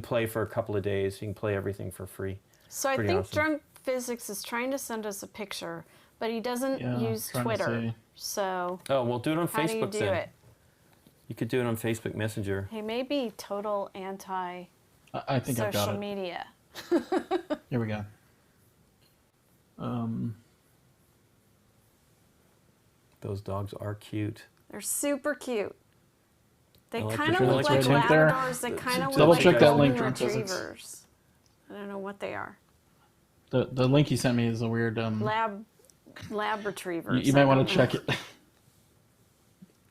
play for a couple of days. You can play everything for free. So I Pretty think awesome. Drunk Physics is trying to send us a picture, but he doesn't Yeah, use trying to Twitter. see. So Oh, well, do it on how do you Facebook do then. it? You could do it on Facebook Messenger. He may be total anti I think I've got social it. media. Here we go. Those dogs are cute. They're super cute. They I like kind of the look link like there. Labradors. They kind of look Double like check that golden link, Drunk Physics. retrievers. I don't know what they are. The link you sent me is a weird. Lab retrievers. You I might want don't to know. check it.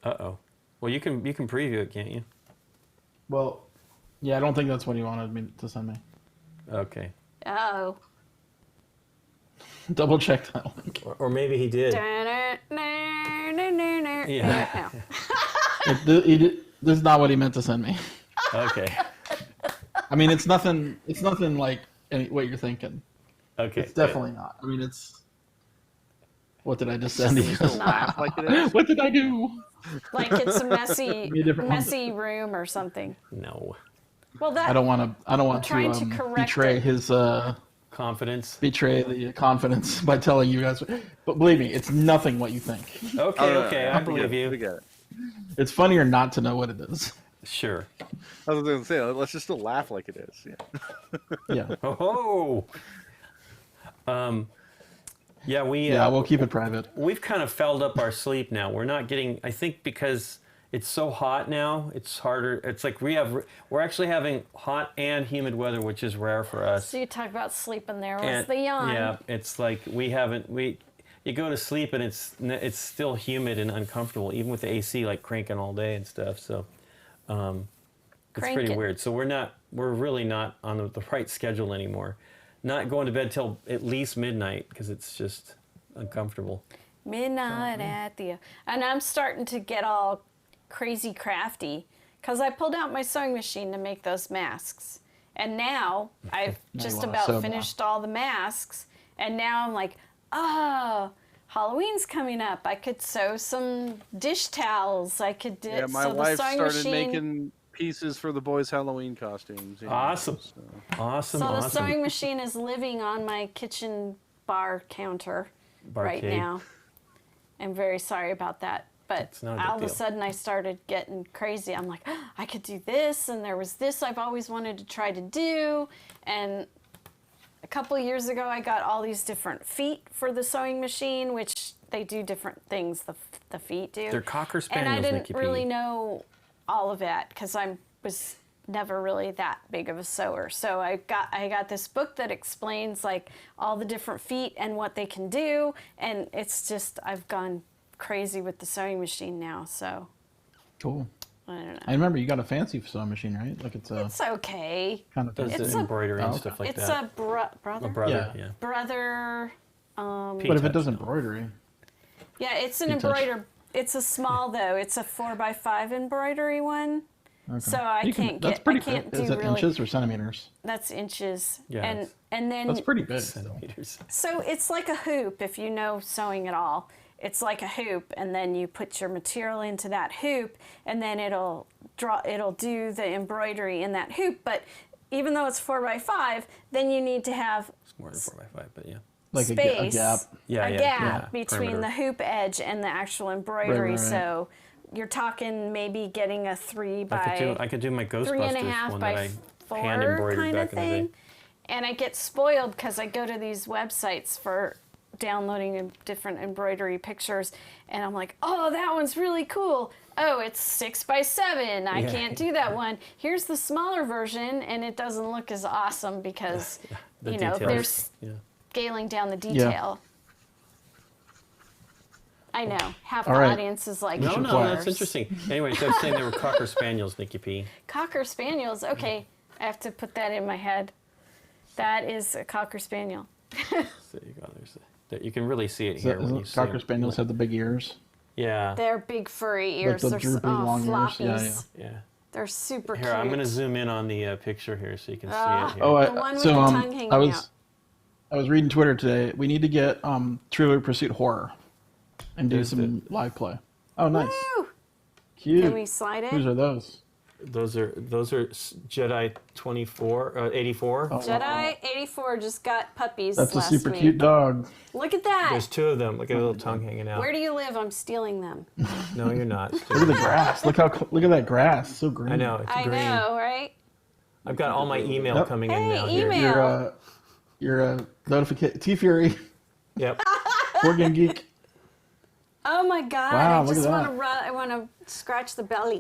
Uh-oh. Well, you can preview it, can't you? Well, yeah, I don't think that's what he wanted me to send me. Okay. Oh. Double check that link. Or maybe he did. Yeah. No. This is not what he meant to send me. Okay. I mean, it's nothing. It's nothing like what you're thinking. Okay. It's definitely not. I mean, it's. What did I just send you? Just laugh like it is. What did I do? Like it's a Me a different one. messy room or something. No. Well, that I don't want to. I don't want trying to to correct betray it. his Confidence. betray the confidence by telling you guys. But believe me, it's nothing what you think. Okay. Okay. I We believe get you. it. It's funnier not to know what it is. Sure. I was going to say, let's just still laugh like it is. Yeah. Yeah. Oh. Yeah. Yeah, we'll keep it private. We've kind of fouled up our sleep now. We're not getting. I think because it's so hot now, it's harder. It's like we're actually having hot and humid weather, which is rare for us. So you talk about sleeping there was And, the yawn. yeah, it's like you go to sleep and it's still humid and uncomfortable, even with the AC like cranking all day and stuff. So it's pretty Cranking. weird. So we're really not on the right schedule anymore. Not going to bed till at least midnight because it's just uncomfortable. Midnight at the... And I'm starting to get all crazy crafty because I pulled out my sewing machine to make those masks. And now I've Now you just wanna about sew finished all the masks. And now I'm like, oh, Halloween's coming up. I could sew some dish towels. I could do Yeah, my so the wife sewing started machine. making pieces for the boys' Halloween costumes. Awesome. Awesome. So the Awesome. sewing machine is living on my kitchen bar counter right Barcade. now. I'm very sorry about that. But It's not a big all of a deal. sudden I started getting crazy. I'm like, oh, I could do this, and there was this I've always wanted to try to do. And a couple of years ago, I got all these different feet for the sewing machine, which they do different things, the feet do. They're Cocker And Spaniels, I didn't Nikki P. really know all of that because I was never really that big of a sewer. So I got this book that explains like all the different feet and what they can do, and it's just I've gone crazy with the sewing machine now. So Cool. I don't know. I remember you got a fancy sewing machine, right? Like it's a It's okay. kind of. Does It's the a- embroidery and Oh, stuff like It's that. a brother. A brother, Yeah. yeah. Brother. But if it does embroidery, Yeah, it's an P-touch. embroider. It's a small though. It's a 4x5 embroidery one. okay. So I You can- can't That's get. pretty I can't big. do Is it really. inches or centimeters? That's inches. Yeah, it's- And then That's pretty big. Still. Centimeters. so it's like a hoop if you know sewing at all. It's like a hoop, and then you put your material into that hoop, and then it'll do the embroidery in that hoop. But even though it's 4x5, then you need to have It's more than 4x5, but yeah. Like a space, gap. Yeah, a yeah, gap yeah. between Perimeter. the hoop edge and the actual embroidery. right. So you're talking maybe getting a 3 by I could do my 3.5 Ghostbusters one by that I 4 hand embroidered kind of back in the day. thing. And I get spoiled because I go to these websites for downloading different embroidery pictures, and I'm like, oh, that one's really cool. Oh, it's 6x7. I Yeah. can't do that one. Here's the smaller version, and it doesn't look as awesome because The you know they're details. Yeah. scaling down the detail. I know half All the right. audience is like, No, should no, play. that's interesting. Anyway, so I was saying they were Cocker Spaniels, Nikki P. Cocker Spaniels. Okay, I have to put that in my head. That is a Cocker Spaniel. So there you go. You can really see it Is here that, when you see Cocker them. Spaniels have the big ears. Yeah, They're big furry ears. the They're droopy, long ears. floppies. Yeah, yeah. They're super Here, cute. I'm going to zoom in on the picture here so you can see Ah. it here. Oh, The one with the tongue hanging out. I was reading Twitter today. We need to get Trivial Pursuit Horror and do There's some live play. Oh, nice. Woo! Cute. Can we slide Whose it? are those? Those are Jedi 84. Oh, Jedi 84 just got puppies That's a last super week. cute dog. Look at that. There's two of them. Look at a little tongue hanging out. Where do you live? I'm stealing them. No, you're not. Look at the grass. Look at that grass. So green. I know, it's I green. know, right? I've got all my email Yep. coming in Hey, now here. email. You're a notification. T Fury. Yep. Board Game Geek. Oh my God! Wow, I look just at want to that. run. I want to scratch the belly.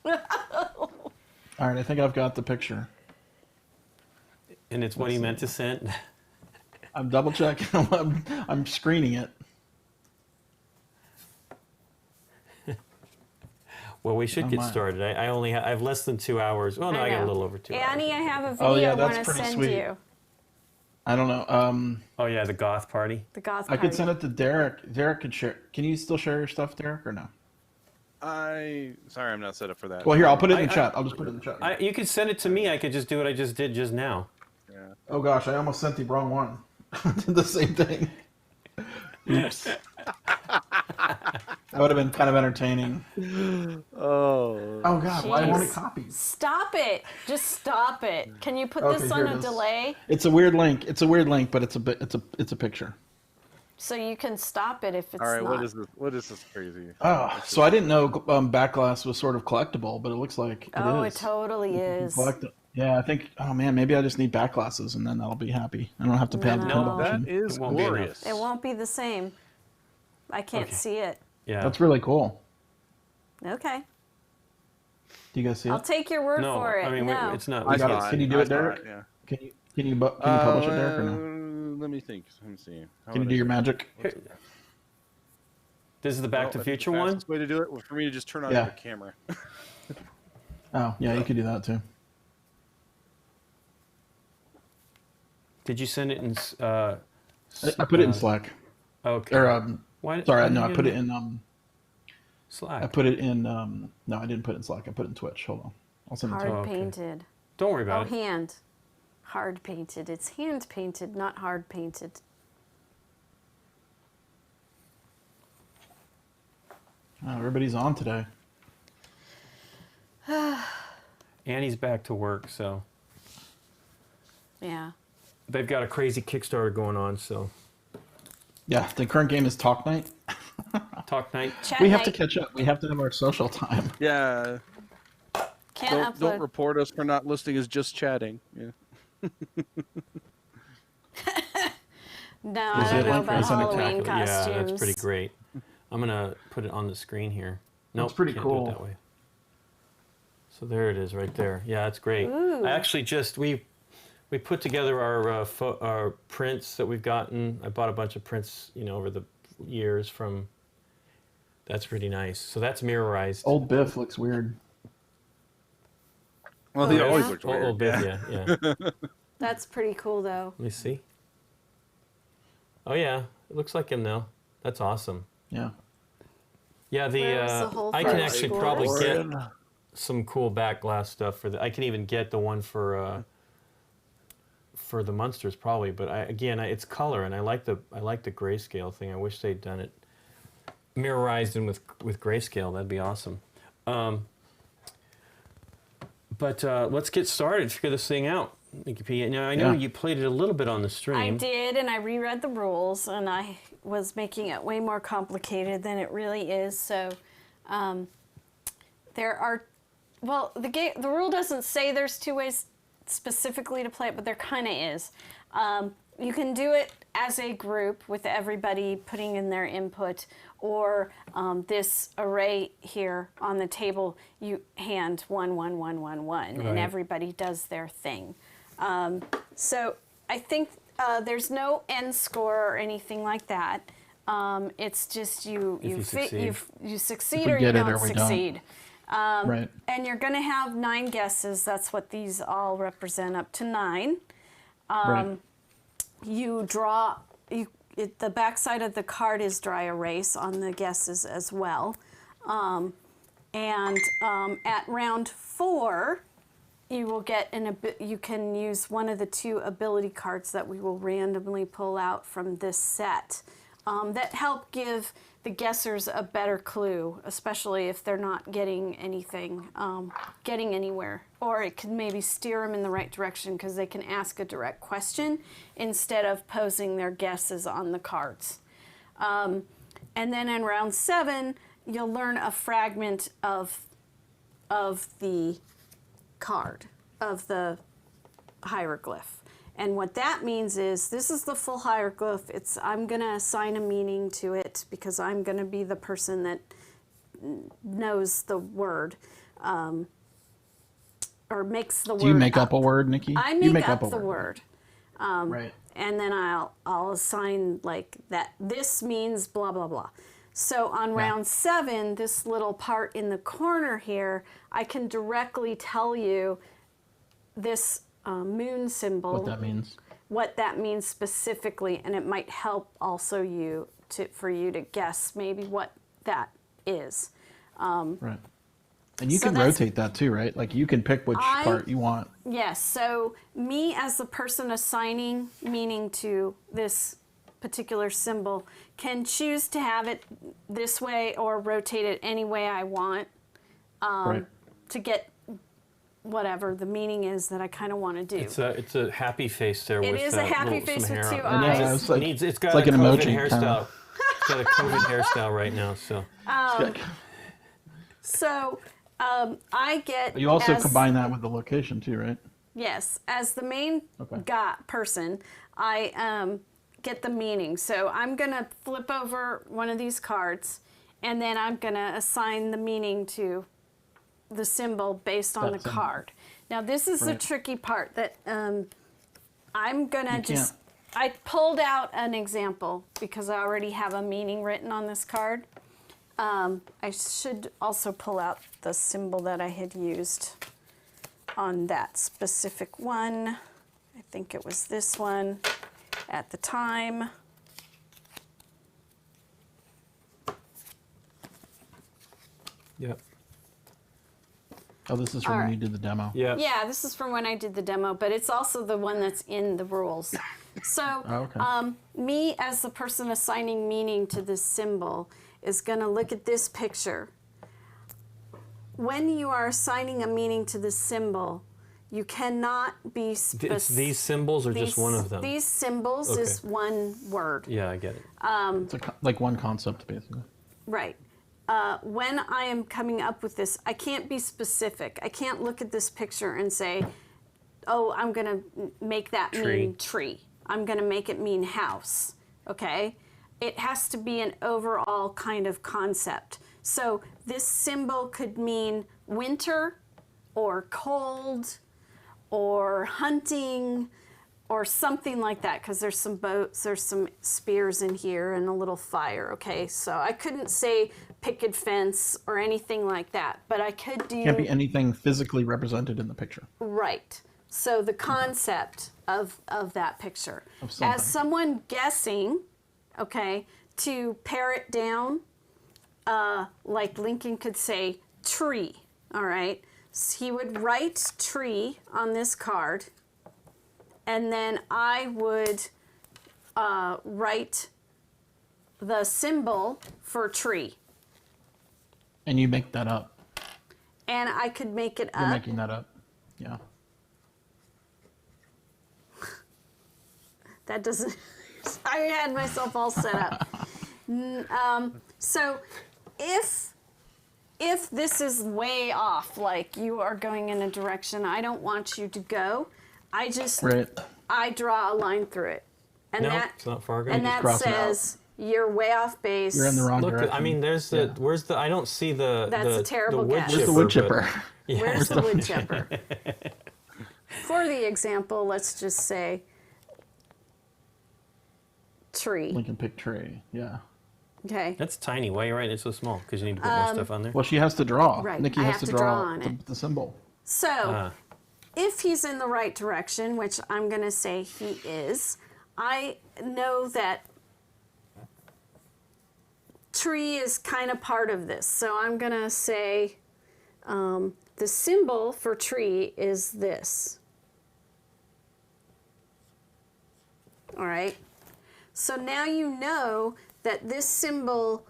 All right, I think I've got the picture. And it's what he meant to send. I'm double checking. I'm screening it. Well, we should get my. started. I have less than 2 hours. Well, no, I got a know. little over 2 Annie, hours. I have a video Oh, yeah, I want that's to pretty send sweet. you. I don't know. Oh, yeah, the goth party. The goth I party. could send it to Derek. Derek could share. Can you still share your stuff, Derek, or no? Sorry, I'm not set up for that. Well, here, I'll put it in the chat. I'll just put it in the chat. You could send it to me. I could just do what I just did just now. Yeah. Oh gosh, I almost sent the wrong one. Did the same thing. Oops. That would have been kind of entertaining. Oh. Oh god, why won't it Jeez. copy? Stop it! Just stop it. Can you put Okay, this here on it a is. delay It's a weird link. It's a weird link, but it's a picture. so you can stop it if it's All right. not? What is this? What is this crazy? Oh, so I didn't know backglass was sort of collectible, but it looks like it Oh, is. it totally is. Collect it. Yeah, I think. Oh man, maybe I just need back glasses, and then I'll be happy. I don't have to pay the No. $10 That option. is It won't be enough. glorious. It won't be the same. I can't Okay. see it. Yeah. That's really cool. Okay. Do you guys see I'll it? take your word No, for it. I mean, no. it's not. I got it. saw Can you do I it, saw Derek? Yeah. Can you publish it, Derek, or no? Let me think. Let me see. How Can you would do I your it? magic? This is the Back Well, to that's Future the one. fastest way to do it was for me to just turn on Yeah. the camera. Oh, yeah, you could do that too. Did you send it in? I put it in Slack. Okay. Or Why, sorry, why no, did I you put do it in Slack. I put it in no, I didn't put it in Slack. I put it in Twitch. Hold on. I'll send it to you. Hard okay. painted. Don't worry Oh, about it. hand. Hard painted. It's hand painted, not hard painted. Oh, everybody's on today. Annie's back to work, so Yeah. they've got a crazy Kickstarter going on. So Yeah, the current game is Talk Night. Talk Night. Chat We have to night. catch up. We have to have our social time. Yeah. Can't Don't upload. report us for not listing as just chatting. Yeah. No, Is I it don't know like about Spectacular? Halloween costumes. Yeah, that's pretty great. I'm gonna put it on the screen here. No, That's pretty can't cool. Do it that way. So there it is, right there. Yeah, it's great. Ooh. I actually just we put together our prints that we've gotten. I bought a bunch of prints, over the years from. That's pretty nice. So that's mirrorized. Old Biff looks weird. Well, Oh, he yeah? always looked weird. Old Biff, yeah. That's pretty cool, though. Let me see. Oh yeah, it looks like him now. That's awesome. Yeah. Yeah, Where was the whole I can first actually scores? probably get some cool back glass stuff for the. I can even get the one for the Munsters probably, but it's color and I like the grayscale thing. I wish they'd done it mirrorized and with grayscale. That'd be awesome. But let's get started. Figure this thing out. Now I know Yeah. you played it a little bit on the stream. I did, and I reread the rules, and I was making it way more complicated than it really is. So, there are, the rule doesn't say there's two ways specifically to play it, but there kind of is. You can do it as a group with everybody putting in their input, or this array here on the table, you hand 1, 1, 1, 1, 1, and Right. everybody does their thing. So I think there's no end score or anything like that. It's just you succeed we or you get it don't or we don't. succeed. Right. And you're going to have 9 guesses. That's what these all represent, up to 9. Right. You draw. The backside of the card is dry erase on the guesses as well. At round 4. You will get you can use one of the 2 ability cards that we will randomly pull out from this set that help give the guessers a better clue, especially if they're not getting anything, getting anywhere. Or it can maybe steer them in the right direction because they can ask a direct question instead of posing their guesses on the cards. And then in round 7, you'll learn a fragment of the card, of the hieroglyph. And what that means is, this is the full hieroglyph. I'm going to assign a meaning to it because I'm going to be the person that knows the word, or makes the word. Do you make up a word, Nikki? I You make up a the word. Right. And then I'll assign like that. This means blah blah blah. So on round 7, this little part in the corner here, I can directly tell you this moon symbol. What that means. Specifically, and it might help also for you to guess maybe what that is. Right. And you So can that's- rotate that too, right? Like you can pick which part you want. Yes, so me as the person assigning meaning to this particular symbol can choose to have it this way or rotate it any way I want Right. to get whatever the meaning is that I kind of want to do. It's a happy face there. It with is a happy some face with hair 2 on it. eyes. Yeah, it's like, It's got like a an COVID emoji hairstyle. kinda. It's got a COVID hairstyle right now. So So I get You also as, combine that with the location too, right? Yes, as the main Okay. person, I get the meaning. So I'm going to flip over one of these cards, and then I'm going to assign the meaning to the symbol based on That the symbol. card. Now this is the Right. tricky part that I'm going to You just... I pulled out an example because I already have a meaning written on this card. I should also pull out the symbol that I had used on that specific one. I think it was this one at the time. yep, Oh, this is from All when right. you did the demo. yeah. Yeah, this is from when I did the demo, but it's also the one that's in the rules. So, Oh, okay. me as the person assigning meaning to this symbol is going to look at this picture. When you are assigning a meaning to this symbol, you cannot be It's specific. these symbols or just one of them? These symbols Okay. is one word. Yeah, I get it. It's like one concept, basically. Right. When I am coming up with this, I can't be specific. I can't look at this picture and say, oh, I'm going to make that mean tree. I'm going to make it mean house. Okay? It has to be an overall kind of concept. So this symbol could mean winter or cold or hunting or something like that, because there's some boats, there's some spears in here and a little fire, okay? So I couldn't say picket fence or anything like that, but I could do... Can't be anything physically represented in the picture. Right. So the concept of that picture. Of something. As someone guessing, okay, to pare it down, like Lincoln could say tree, all right? So he would write tree on this card, and then I would write the symbol for tree. And you make that up. And I could make it You're up. making that up. Yeah. That doesn't... I had myself all set up. So if this is way off, like you are going in a direction I don't want you to go, I just Right. I draw a line through it, and No, that it's not Fargo. and You that cross it out. says you're way off base. You're in the wrong Look, direction. I mean, there's the Yeah. where's the? I don't see the. That's a terrible wood guess. Where's the chipper, wood but- chipper? Yeah. Where's the wood chipper? For the example, let's just say tree. Lincoln pick tree. Yeah. Okay. That's tiny. Why are you writing it so small? Because you need to put more stuff on there. Well, she has to draw. Right, Nikki I has have to to draw, draw on the, it. the symbol. So. Ah, If he's in the right direction, which I'm going to say he is, I know that tree is kind of part of this. So I'm going to say the symbol for tree is this. All right. So now you know that this symbol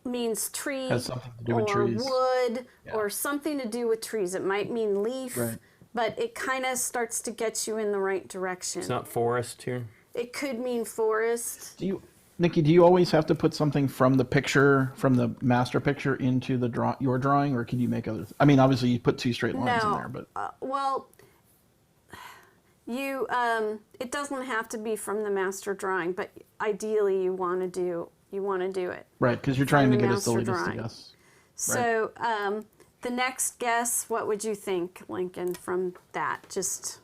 means tree Has something to do or with trees. wood Yeah. or something to do with trees. It might mean leaf, Right. but it kind of starts to get you in the right direction. it's not forest here. It could mean forest. Nikki, do you always have to put something from the picture, from the master picture, into the your drawing, or can you make other? I mean, obviously you put two straight lines in there, but Well, you it doesn't have to be from the master drawing, but ideally you want to do it. right, because you're trying to the get us the master latest to drawing. guess. So the next guess, what would you think, Lincoln, from that? Just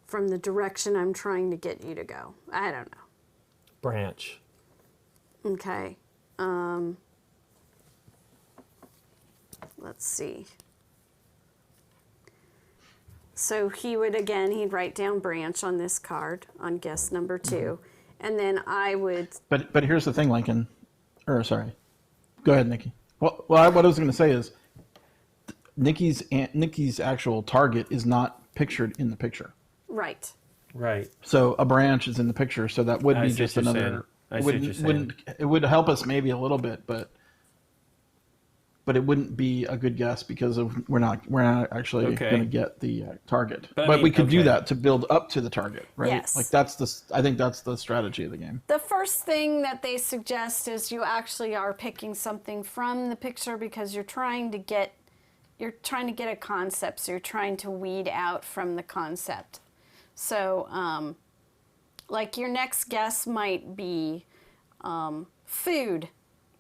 from the direction I'm trying to get you to go. I don't know. Branch. Okay. Let's see. So he'd write down branch on this card on guess number 2. And then I would, But here's the thing, Lincoln, or sorry, Go ahead, Nikki. Well, what I was going to say is Nikki's actual target is not pictured in the picture. Right. Right. So a branch is in the picture, so that would I be see just what you're another. saying. I see what you're saying. It would help us maybe a little bit, but it wouldn't be a good guess because we're not actually Okay. going to get the target. But I But mean, we could do okay. that to build up to the target, right? Yes. Like I think that's the strategy of the game. The first thing that they suggest is you actually are picking something from the picture because you're trying to get a concept, so you're trying to weed out from the concept. So, like your next guess might be food.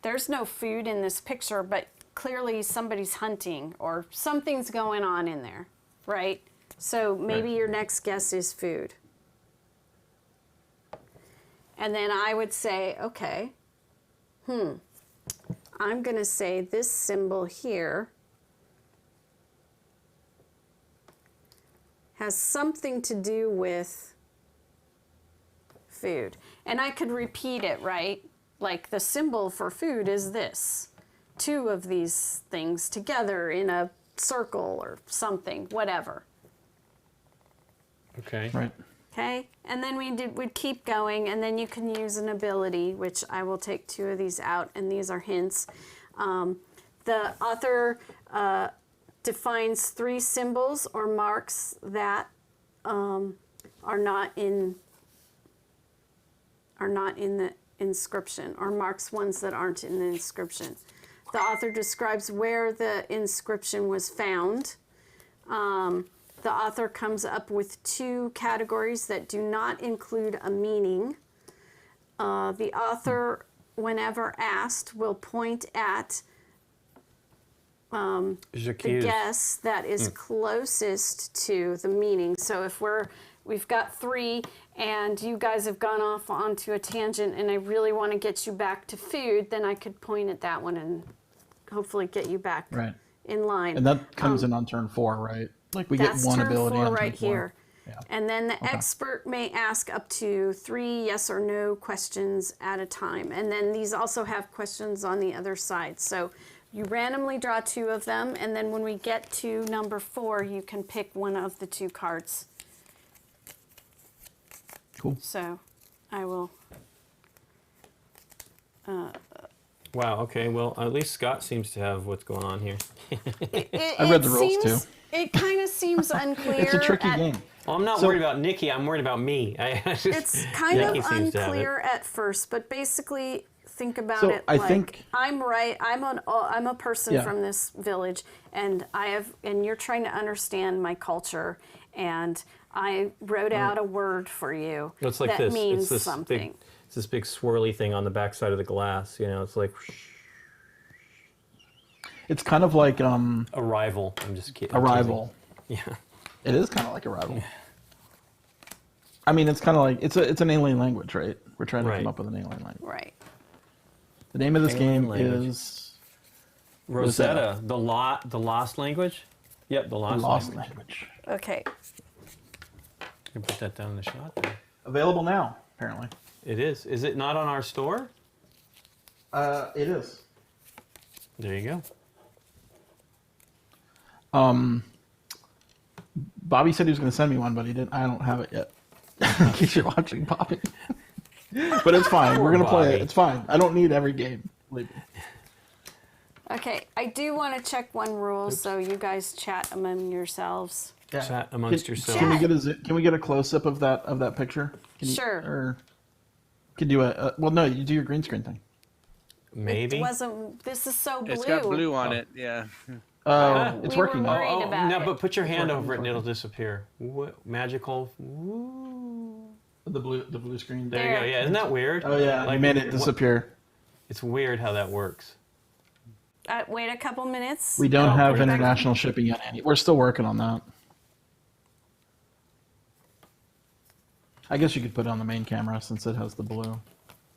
There's no food in this picture, but clearly somebody's hunting or something's going on in there, right? So maybe your next guess is food. And then I would say, okay, I'm going to say this symbol here has something to do with food. And I could repeat it, right? Like the symbol for food is this. Two of these things together in a circle or something, whatever. Okay. Right. Okay, and then we'd keep going, and then you can use an ability, which I will take 2 of these out, and these are hints. The author defines 3 symbols or marks that are not in the inscription, or marks ones that aren't in the inscription. The author describes where the inscription was found. The author comes up with 2 categories that do not include a meaning. The author, whenever asked, will point at the guess that is closest to the meaning. So if we've got 3 and you guys have gone off onto a tangent and I really want to get you back to food, then I could point at that one and hopefully get you back in line. And that comes in on turn 4, right? Like we get one ability on turn 4. Right here. Yeah. And then the expert may ask up to 3 yes or no questions at a time. And then these also have questions on the other side. So you randomly draw 2 of them, and then when we get to number 4, you can pick one of the 2 cards. Cool. So I will... Wow. Okay. Well, at least Scott seems to have what's going on here. I read the rules too. It kind of seems unclear. It's a tricky game. Well, I'm not worried about Nikki. I'm worried about me. It's kind of unclear at first, but basically think about it I like think I'm right. I'm a person from this village, and you're trying to understand my culture, and I wrote out a word for you It's like that this. means It's this something. It's this big swirly thing on the backside of the glass. You know, it's like it's kind of like Arrival. I'm just kidding. Arrival. Yeah. It is kind of like Arrival. Yeah. I mean, it's kind of like it's an alien language, right? We're trying to come up with an alien language. Right. The name of this Alien game language. is Rosetta. The lost language. Yep, the lost language. Okay. You can put that down in the shot there. Available now, apparently. It is. Is it not on our store? It is. There you go. Bobby said he was going to send me one, but he didn't. I don't have it yet. In case you're watching, Bobby. But it's fine. We're going to play it. It's fine. I don't need every game. Believe me. Okay. I do want to check one rule, so you guys chat among yourselves. Yeah. Chat amongst yourselves. Can we get a close up of that picture? Sure. Or can do you do your green screen thing. Maybe. It wasn't. This is so blue. It's got blue on it. Yeah. It's working now. Worried about no, it. but put your hand over it and it'll disappear. What magical? Woo. The blue screen. There you go. Yeah, isn't that weird? Oh yeah, I made it disappear. It's weird how that works. Wait a couple minutes. We don't have international shipping yet. We're still working on that. I guess you could put it on the main camera since it has the blue.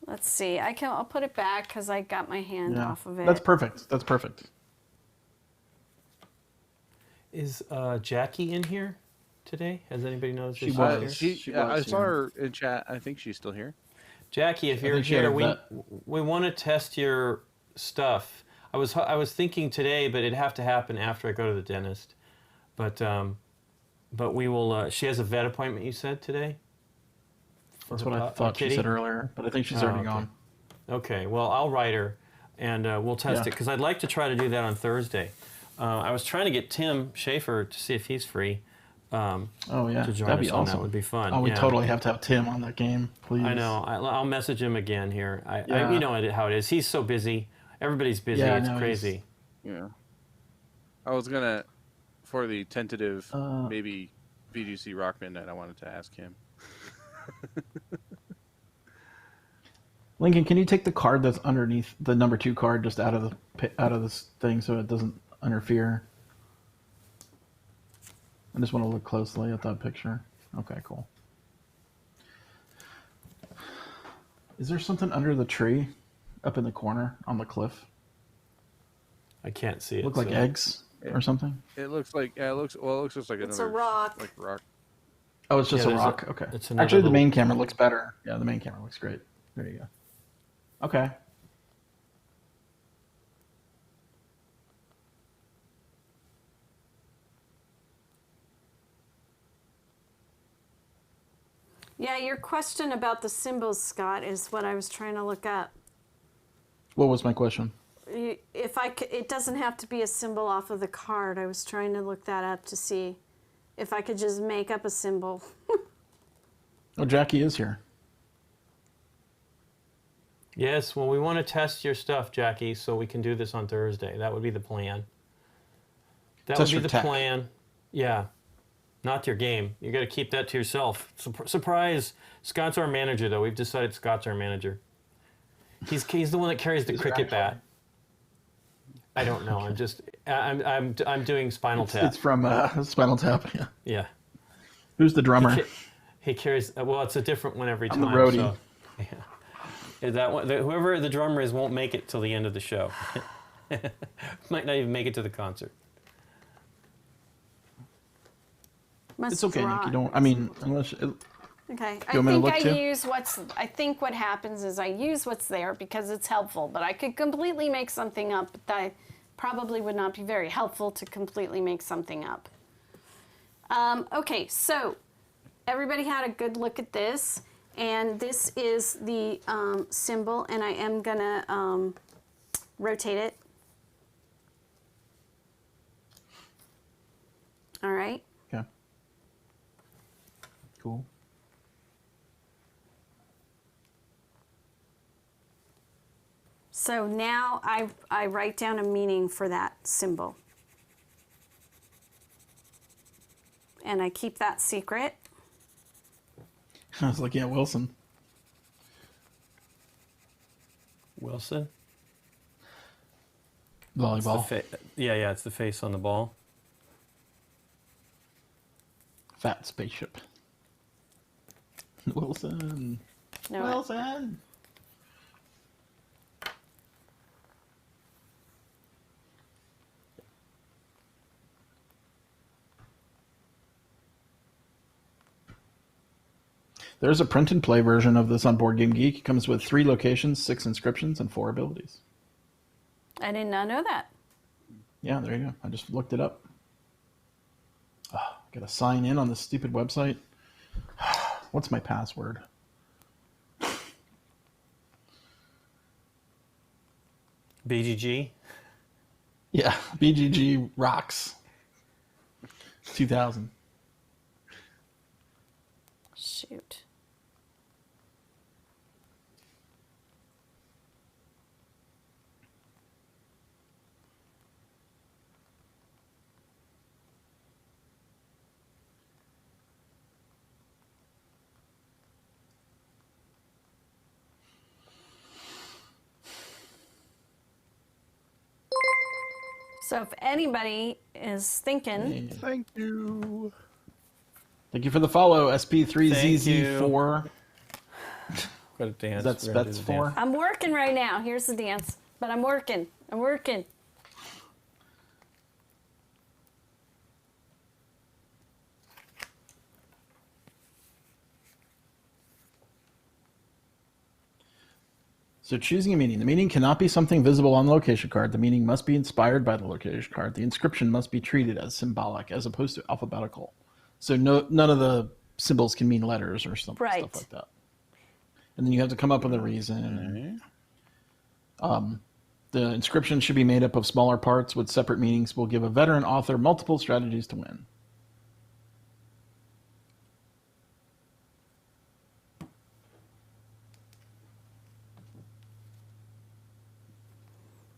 Let's see. I'll put it back because I got my hand off of it. That's perfect. That's perfect. Is Jackie in here today? Has anybody noticed? She was. I saw her in chat. I think she's still here. Jackie, if you're here, we want to test your stuff. I was thinking today, but it'd have to happen after I go to the dentist. But we will. She has a vet appointment. You said today. That's what I thought she said earlier, but I think she's already gone. Okay. Well, I'll write her, and we'll test it because I'd like to try to do that on Thursday. I was trying to get Tim Schaefer to see if he's free. Oh yeah, to join that'd be us on awesome. that would be fun. Oh, we totally have to have Tim on that game, please. I know. I'll message him again here. You know how it is. He's so busy. Everybody's busy. Yeah, it's crazy. Yeah. I was gonna, for the tentative maybe VGC Rock Midnight, I wanted to ask him. Lincoln, can you take the card that's underneath the number 2 card just out of this thing so it doesn't interfere? I just want to look closely at that picture. Okay, cool. Is there something under the tree up in the corner on the cliff? I can't see it. Look like eggs or something? It looks like it looks just like It's another a rock. like rock. Oh, it's just a there's rock. Okay. it's another Actually, the little- main camera looks better. Yeah, the main camera looks great. There you go. Okay. Yeah, your question about the symbols, Scott, is what I was trying to look up. What was my question? It doesn't have to be a symbol off of the card. I was trying to look that up to see if I could just make up a symbol. Oh, Jackie is here. Yes. Well, we want to test your stuff, Jackie, so we can do this on Thursday. That would be the plan. That Test would be your the tech. plan. Yeah. Not your game. You got to keep that to yourself. Surprise! Scott's our manager, though. We've decided Scott's our manager. He's the one that carries the cricket bat. I don't know. I'm doing Spinal Tap. It's from Spinal Tap. Yeah. Yeah. Who's the drummer? He carries. Well, it's a different one every time. I'm the roadie. So, yeah. That one, whoever the drummer is won't make it till the end of the show. Might not even make it to the concert. It's okay, Nick. You don't. I mean, unless. Okay, You want me to look too? I think what happens is I use what's there because it's helpful, but I could completely make something up, but that probably would not be very helpful to completely make something up. Okay, so everybody had a good look at this, and this is the symbol, and I am gonna rotate it. All right. Okay. Cool. So now I write down a meaning for that symbol. And I keep that secret. I was looking at Wilson. Wilson. Volleyball. Yeah, it's the face on the ball. Fat spaceship. Wilson. No, Wilson. There's a print and play version of this on Board Game Geek. It comes with 3 locations, 6 inscriptions, and 4 abilities. I did not know that. Yeah, there you go. I just looked it up. Oh, gotta sign in on this stupid website. What's my password? BGG. Yeah, BGG rocks. 2000. Shoot. So if anybody is thinking, Thank you. Thank you for the follow, SP3ZZ4. Got to dance. That's We're gonna do Spets the dance. 4. I'm working right now. Here's the dance. But I'm working. I'm working. So choosing a meaning. The meaning cannot be something visible on the location card. The meaning must be inspired by the location card. The inscription must be treated as symbolic as opposed to alphabetical. So none of the symbols can mean letters or stuff like that. And then you have to come up with a reason. The inscription should be made up of smaller parts with separate meanings. Will give a veteran author multiple strategies to win.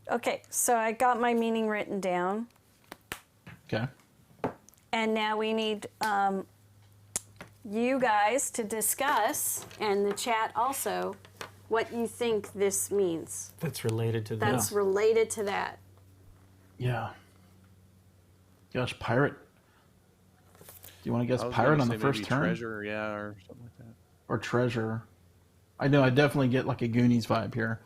Okay, so I got my meaning written down. Okay. And now we need you guys to discuss, and the chat also, what you think this means. That's related to that. That's related to that. Yeah. Gosh, pirate. Do you want to guess I was pirate gonna on say the first maybe turn? treasure, yeah, or something like that. Or treasure. I know, I definitely get like a Goonies vibe here.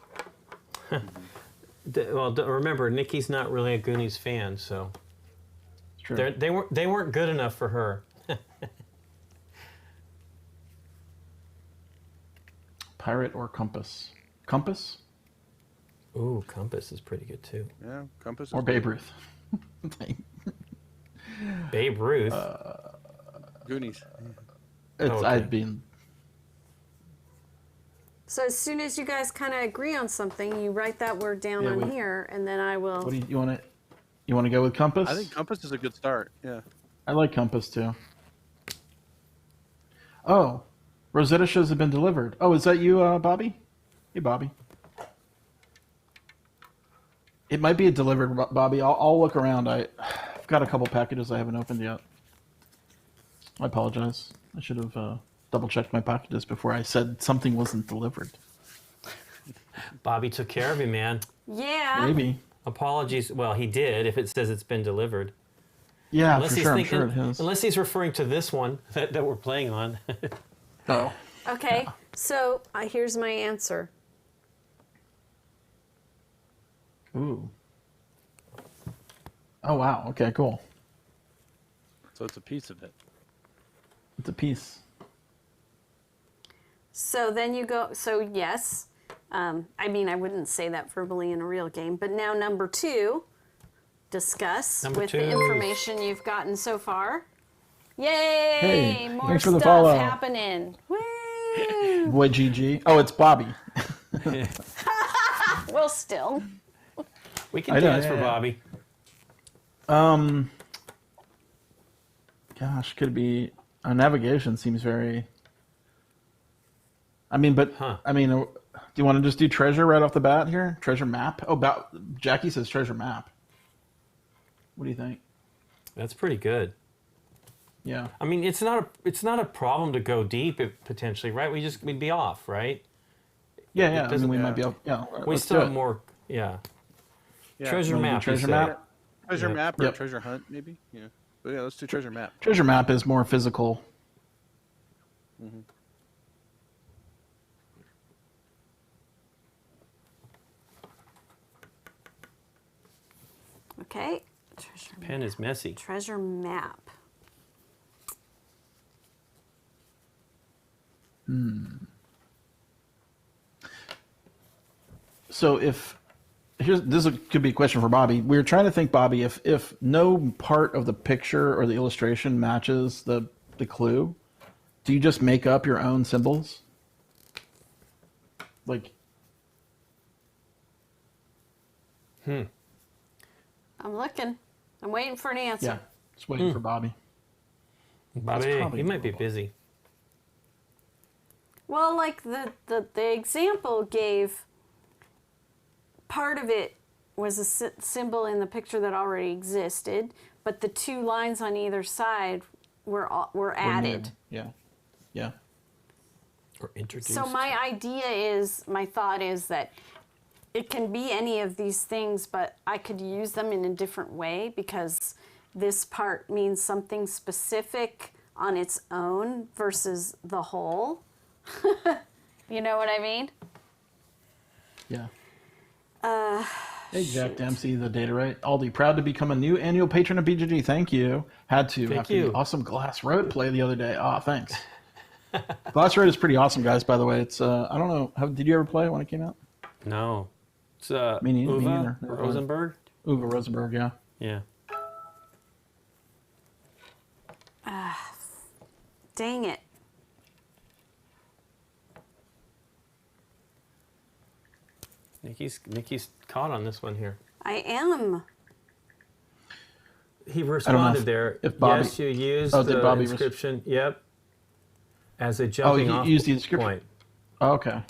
Well, remember, Nikki's not really a Goonies fan, so It's true. they weren't good enough for her. Pirate or compass? Compass? Ooh, compass is pretty good too. Yeah, compass. Or is Babe good. Ruth? Babe Ruth. Goonies. It's, Okay. I'd be... So as soon as you guys kind of agree on something, you write that word down Yeah, on here, and then I will. What do you want to... You want to go with compass? I think compass is a good start. Yeah. I like compass too. Oh, Rosetta shows have been delivered. Oh, is that you, Bobby? Hey, Bobby. It might be a delivered, Bobby. I'll look around. I've got a couple packages I haven't opened yet. I apologize. I should have double-checked my packages before I said something wasn't delivered. Bobby took care of you, man. Yeah. Maybe. Apologies. Well, he did if it says it's been delivered. Yeah, Unless for he's sure. I'm thinking, sure it has. unless he's referring to this one that we're playing on. Oh. Okay. So here's my answer. Ooh. Oh, wow. Okay, cool. So it's a piece of it. It's a piece. So then you go. So yes. I mean, I wouldn't say that verbally in a real game, but now number 2, discuss Number with 2. the information you've gotten so far. Yay! Hey, More thanks for the stuff follow. happening. Woo! Boy, GG. Oh, it's Bobby. Well, still. We can I know, dance for yeah. Bobby. Gosh, could it be... navigation seems very... I mean, but... Huh. I mean, do you want to just do treasure right off the bat here? Treasure map? Oh, Jackie says treasure map. What do you think? That's pretty good. Yeah. I mean, it's not a problem to go deep potentially, right? We'd be off, right? Yeah, yeah. I mean, doesn't- we yeah. might be able... Yeah, We let's still do have it. more. Yeah. Yeah. Treasure Wanna do map. you treasure say. map? Treasure Yep. map or Yep. treasure hunt, maybe. Yeah. But yeah, let's do treasure map. Treasure map is more physical. Okay. Treasure Pen is messy. Treasure map. So this could be a question for Bobby. We were trying to think, Bobby, if no part of the picture or the illustration matches the clue, do you just make up your own symbols? Like, I'm looking. I'm waiting for an answer. yeah, just waiting for Bobby. Bobby, probably you might be doable. busy. Well, like the example gave, part of it was a symbol in the picture that already existed, but the 2 lines on either side were added. Yeah, yeah. Or introduced. So my thought is that it can be any of these things, but I could use them in a different way because this part means something specific on its own versus the whole. You know what I mean? Yeah. Hey, Jack Dempsey, the data right. Aldi, proud to become a new annual patron of BGG. Thank you. Had to Thank after you. the awesome Glass Road play the other day. Thanks. Glass Road is pretty awesome, guys. By the way, it's I don't know. Did you ever play it when it came out? No. It's Me neither. Uwe Never heard. Rosenberg. Uwe Rosenberg, yeah. Yeah. Dang it. Nikki's caught on this one here. I am. He responded there. if Bobby- Yes, you used Oh, did the Bobby inscription. Yep. As a jumping off used the inscription. point, Oh, okay.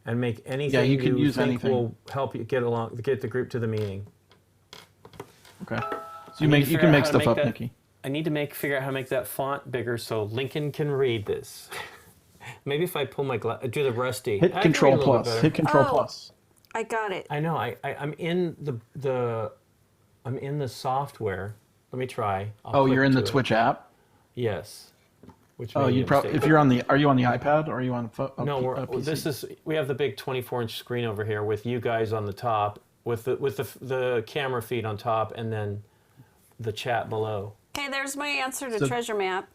and make anything you can use think anything. will help you get the group to the meeting. Okay. So I need to you figure can out make how to stuff up, that- Nikki. I need to figure out how to make that font bigger so Lincoln can read this. Maybe if I pull my do the Rusty. Hit I can Control read a little bit plus. better. Hit Control Oh. plus. I got it. I know. I'm in I'm in the software. Let me try. Oh, you're in the Twitch app. Yes. Which Oh, may be you a probably mistake. if you're on the are you on the iPad or are you on No, PC? we have the big 24-inch screen over here with you guys on the top, with the camera feed on top, and then the chat below. Okay, there's my answer to So- treasure map.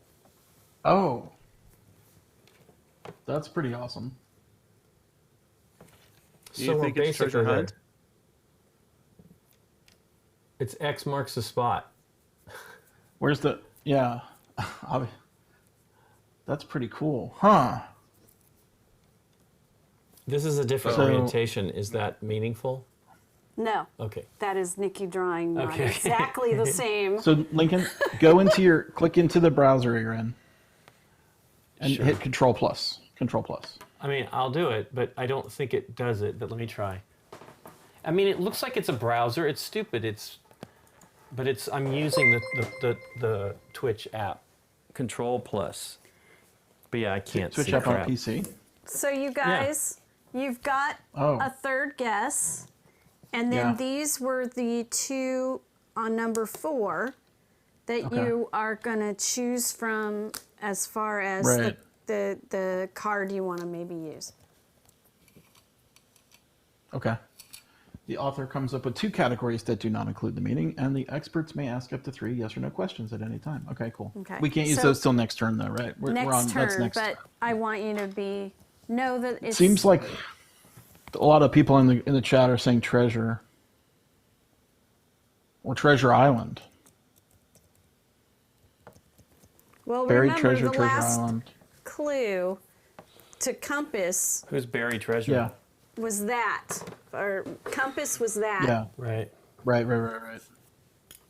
Oh, that's pretty awesome. Do you think it's treasure there. hunt? It's X marks the spot. Where's the yeah? That's pretty cool, huh? This is a different So- orientation. Is that meaningful? No, Okay. that is Nikki drawing not Okay. exactly the same. So Lincoln, click into the browser you're in, and Sure. hit Control plus. Control plus. I mean, I'll do it, but I don't think it does it. But let me try. I mean, it looks like it's a browser. It's stupid. I'm using the Twitch app. Control plus. But yeah, I can't Switch see up on crap. PC. So you guys, you've got Oh. a third guess, and then Yeah. these were the two on number 4 that Okay. you are gonna choose from as far as Right. the card you want to maybe use. Okay. The author comes up with 2 categories that do not include the meaning, and the experts may ask up to 3 yes or no questions at any time. Okay, cool. Okay. We can't use So- those till next turn, though, right? Next turn, that's next but turn. I want you to know that it's Seems like a lot of people in the chat are saying treasure or Treasure Island. well. Buried Remember treasure, the Treasure last Island. clue to compass Who's buried treasure? Yeah. was that, or compass was that. Yeah. Right. Right.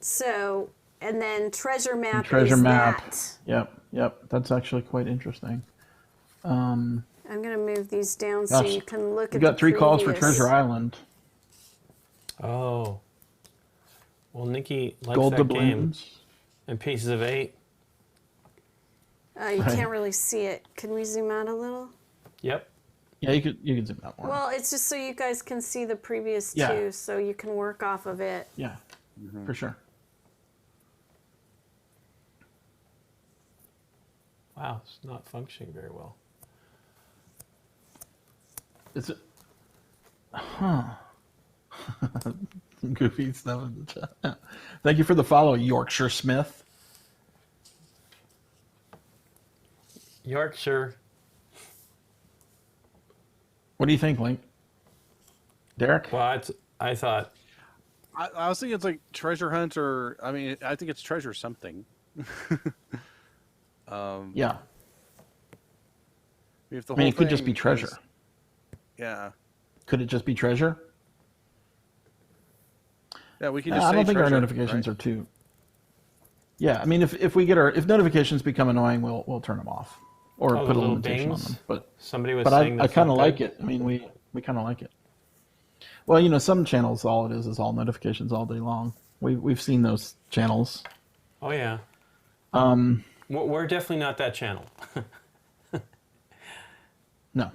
So, and then treasure map Treasure is map. that. Yep. That's actually quite interesting. I'm going to move these down so Gosh, you can look You at got the 3 calls for previous. Treasure Island. Oh. Well, Nikki likes Gold that game. doubloons. And Pieces of 8. You Right. can't really see it. Can we zoom out a little? Yep. Yeah, you could zoom out more. Well, it's just so you guys can see the previous Yeah. 2, so you can work off of it. Yeah, for sure. Wow, it's not functioning very well. Is it? Huh. Some goofy stuff in the chat. Thank you for the follow, Yorkshire Smith. Yorkshire. What do you think, Link? Derek? Well, I thought, I was thinking it's like treasure hunt, or I mean, I think it's treasure something. Yeah. If the I mean, whole it could just be thing treasure. is- yeah, Could it just be treasure? yeah, we can just. I say don't think our treasure, notifications right? are too. Yeah, I mean, if notifications become annoying, we'll turn them off or Oh, put a the little limitation on dings? them. But somebody was but saying I that's kind of not like good. it. I mean, we kind of like it. Well, you know, some channels, all it is all notifications all day long. We've seen those channels. Oh, yeah. We're definitely not that channel. No.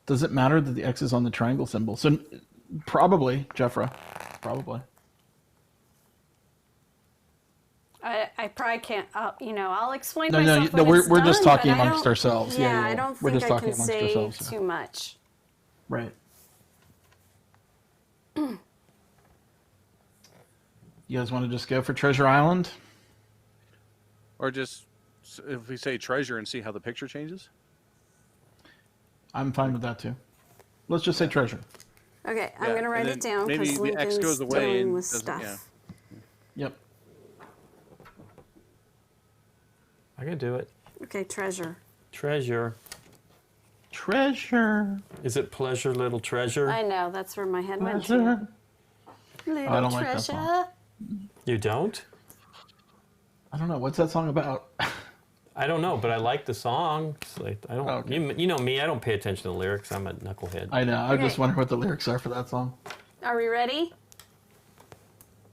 Does it matter that the X is on the triangle symbol? So probably, Jeffra, probably. I probably can't. I'll explain No, myself. no, when it's we're just done, talking but I amongst don't- ourselves. Yeah, Yeah, I don't we're think just I talking can amongst say ourselves, yeah. too much. Right. You guys want to just go for Treasure Island? Or just if we say treasure and see how the picture changes. I'm fine with that too. Let's just say treasure. Okay, I'm gonna write it down Maybe because the X Lincoln's goes away dealing and with doesn't- stuff. yeah. Yep. I can do it. Okay, treasure. Treasure. Treasure. Is it pleasure, little treasure? I know, that's where my head went to. Treasure. Little I don't like that treasure. song. You don't? I don't know. What's that song about? I don't know, but I like the song. It's like, I don't. Okay. You know me. I don't pay attention to the lyrics. I'm a knucklehead. I know. I just Okay. wonder what the lyrics are for that song. Are we ready?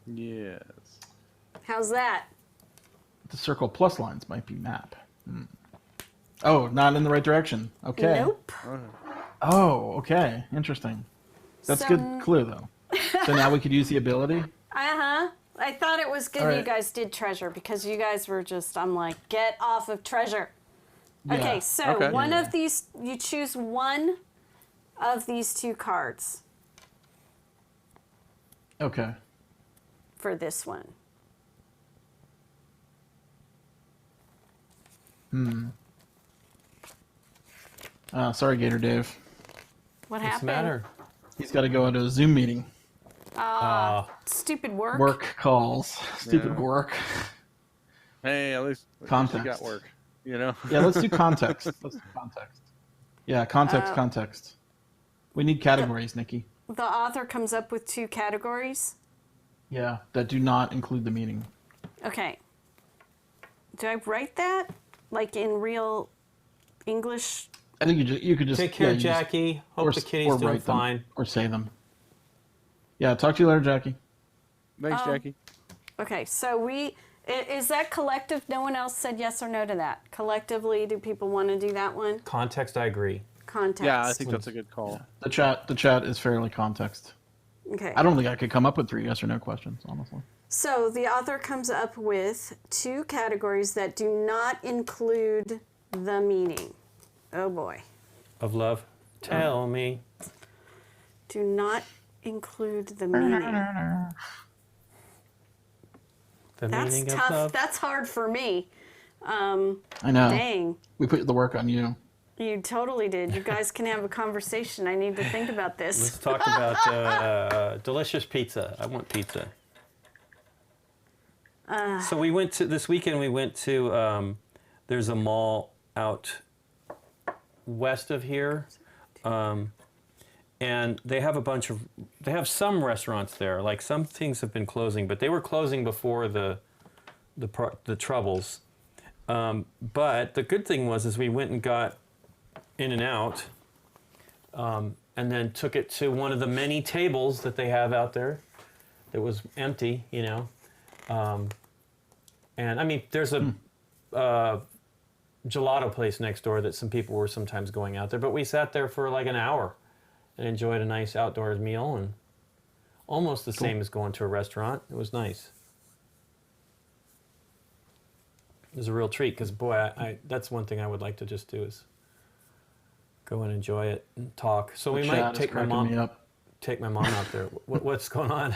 Yes. How's that? The circle plus lines might be map. Oh, not in the right direction. Okay. Nope. Oh, okay. Interesting. That's So- good clue though. So now we could use the ability. Uh-huh. I thought it was good All you right. guys did treasure because you guys were just, I'm like, get off of treasure. Yeah. Okay, so Okay. one Yeah. of these, you choose one of these two cards Okay. for this one. Sorry, Gator Dave. What What's happened? the matter? He's got to go into a Zoom meeting. Stupid work. Work calls. Stupid Yeah. work. Hey, at least you Context. got work. You know. Yeah, let's do context. Let's do context. Yeah, context. We need categories, Nikki. The author comes up with two categories. Yeah, that do not include the meaning. Okay. Do I write that like in real English? I think you could just Take care, yeah, you just- Jackie. Hope the kitty's doing write them, fine. or say them. Yeah, talk to you later, Jackie. Thanks, Jackie. Okay, so is that collective? No one else said yes or no to that. Collectively, do people want to do that one? Context, I agree. Context. Yeah, I think that's a good call. The chat is fairly context. Okay. I don't think I could come up with 3 yes or no questions, honestly. So the author comes up with two categories that do not include the meaning. Oh boy. Of love. Tell me. Do not include the meaning. The That's meaning of tough. love. That's hard for me. I know. Dang. We put the work on you. You totally did. You guys can have a conversation. I need to think about Let's this. talk about delicious pizza. I want pizza. So we went to this weekend. We went to there's a mall out west of here, and they have some restaurants there. Like some things have been closing, but they were closing before the troubles. But the good thing was we went and got In and Out, and then took it to one of the many tables that they have out there that was empty, you know. And I mean, there's a gelato place next door that some people were sometimes going out there, but we sat there for like an hour and enjoyed a nice outdoors meal, and almost the same as going to a restaurant. It was nice. It was a real treat because, boy, I that's one thing I would like to just do is go and enjoy it and talk. So we The might chat is take my cracking me mom. up. Take my mom out there. What's going on?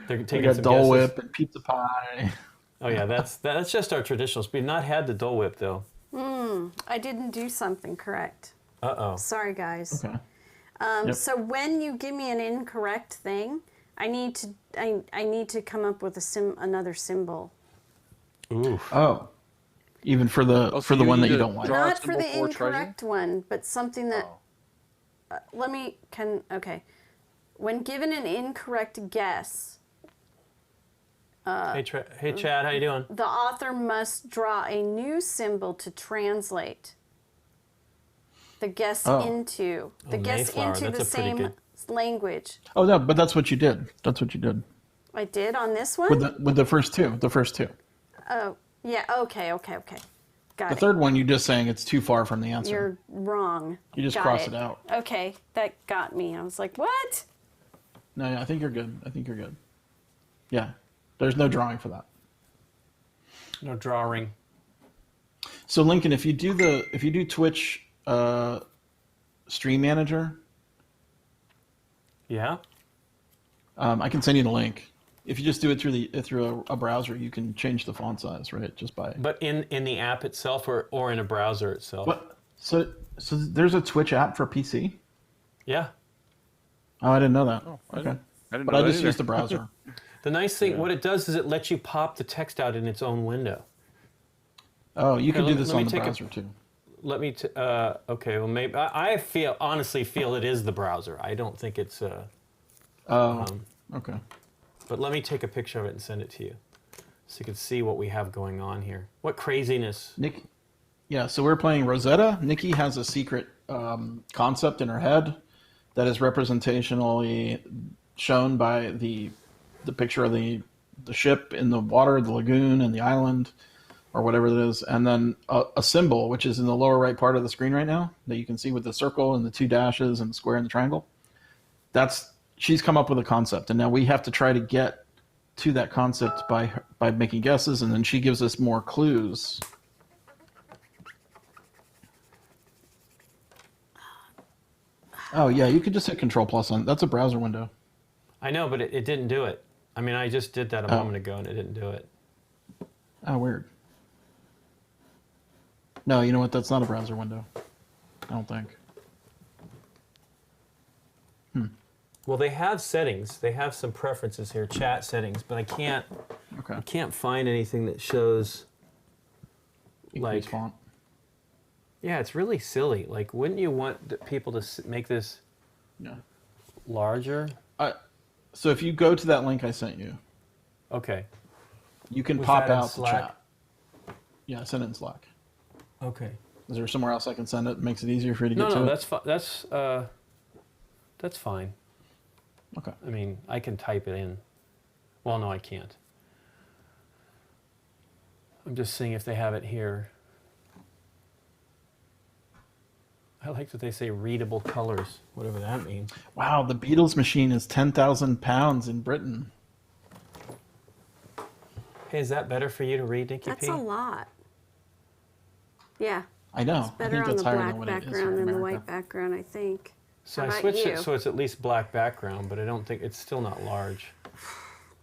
They're We taking got some Dole guesses. Whip and pizza pie. Oh yeah, that's just our traditionals. We've not had the Dole Whip though. I didn't do something correct. Uh-oh. Sorry, guys. Okay. Yep. So when you give me an incorrect thing, I need to come up with another symbol. Oof. Oh, even for the Oh, so for the you one that need you to don't like. draw- Not for symbol the for treasure? incorrect one, but something that. Oh. Okay. When given an incorrect guess, Hey Chad, how you doing? the author must draw a new symbol to translate the guess Oh. into the Oh, guess Mayflower, into the that's a pretty same good- language. Oh no, but that's what you did. That's what you did I did on this one. with the first two. The first two. Oh, yeah. Okay. Got The it. third one, you're just saying it's too far from the answer. You're wrong. You just Got cross it out. Okay, that got me. I was like, what? No, I think you're good. I think you're good. Yeah, there's no drawing for that. No drawing. So Lincoln, if you do Twitch Stream Manager, Yeah. I can send you the link. If you just do it through a browser, you can change the font size, right? Just by. But in the app itself or in a browser itself. What? So there's a Twitch app for PC. Yeah. Oh, I didn't know that. Oh, Okay. I didn't But know I that just either. used the browser. The nice thing, what it does is it lets you pop the text out in its own window. Oh, you can do this let me on the take a- browser too. Let me. Okay. Well, maybe I honestly feel it is the browser. I don't think it's. Oh, okay. But let me take a picture of it and send it to you, so you can see what we have going on here. What craziness! Nick, yeah. So we're playing Rosetta. Nikki has a secret concept in her head that is representationally shown by the picture of the ship in the water, the lagoon, and the island, or whatever it is, and then a symbol which is in the lower right part of the screen right now that you can see with the circle and the two dashes and the square and the triangle. She's come up with a concept, and now we have to try to get to that concept by making guesses, and then she gives us more clues. Oh yeah, you could just hit Control Plus on. That's a browser window. I know, but it didn't do it. I mean, I just did that a moment ago, and it didn't do it. Oh, weird. No, you know what? That's not a browser window. I don't think. Well, they have settings. They have some preferences here, chat settings, but I can't Okay. find anything that shows. Increase Like, font. yeah, it's really silly. Like, wouldn't you want people to make this Yeah. larger? So if you go to that link I sent you, Okay. you can Was pop that in out the Slack? chat. Yeah, send it in Slack. Okay. Is there somewhere else I can send it? Makes it easier for you to get No, to no, it? that's fine. Okay. I mean, I can type it in. Well, no, I can't. I'm just seeing if they have it here. I like that they say readable colors, whatever that means. Wow, the Beatles machine is 10,000 pounds in Britain. Hey, is that better for you to read, Nikki That's P? a lot. Yeah. I know. It's I better think on that's the higher black than what it is background in than the America. white background, I think. So How I about switched you? it so it's at least black background, but I don't think it's still not large.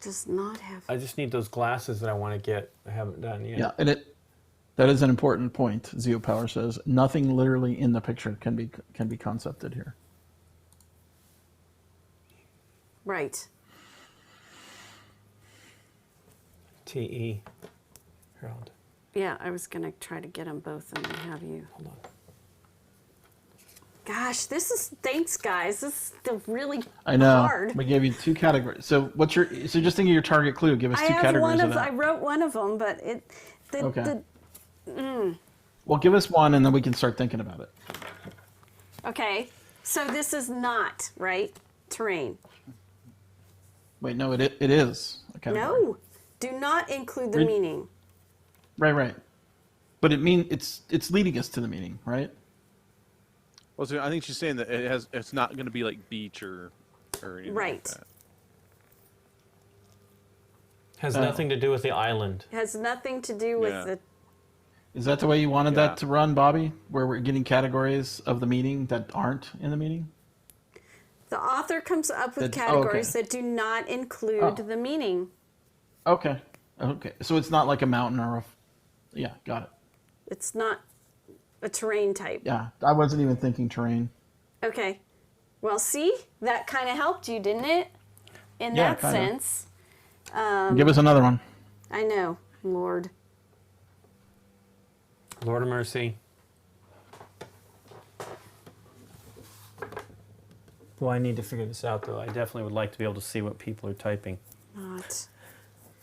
Does not have. I just need those glasses that I want to get. I haven't done yet. Yeah, and that is an important point. Zeo Power says nothing literally in the picture can be concepted here. Right. TE. Harold. Yeah, I was gonna try to get them both and then have you. Hold on. Gosh, thanks guys. This is really I know. hard. We gave you two categories. So so just think of your target clue. Give us I two have categories one of of. I that. wrote one of them, but Okay. Well, give us one, and then we can start thinking about it. Okay, so this is not right terrain. Wait, no, it is a category. No, do not include the Read- meaning. Right. But it's leading us to the meaning, right? Well, so I think she's saying that it's not going to be like beach or anything Right. like that. Has nothing to do with the island. It has nothing to do with Yeah. the. Is that the way you wanted Yeah. that to run, Bobby? Where we're getting categories of the meaning that aren't in the meaning? The author comes up with Okay. categories that do not include Oh. the meaning. Okay. So it's not like a mountain or yeah, got it. It's not a terrain type. Yeah, I wasn't even thinking terrain. Okay. Well, see, that kind of helped you, didn't it? In Yeah, that kinda. sense. Give us another one. I know, Lord. Lord of Mercy. Well, I need to figure this out, though. I definitely would like to be able to see what people are typing. Not. It's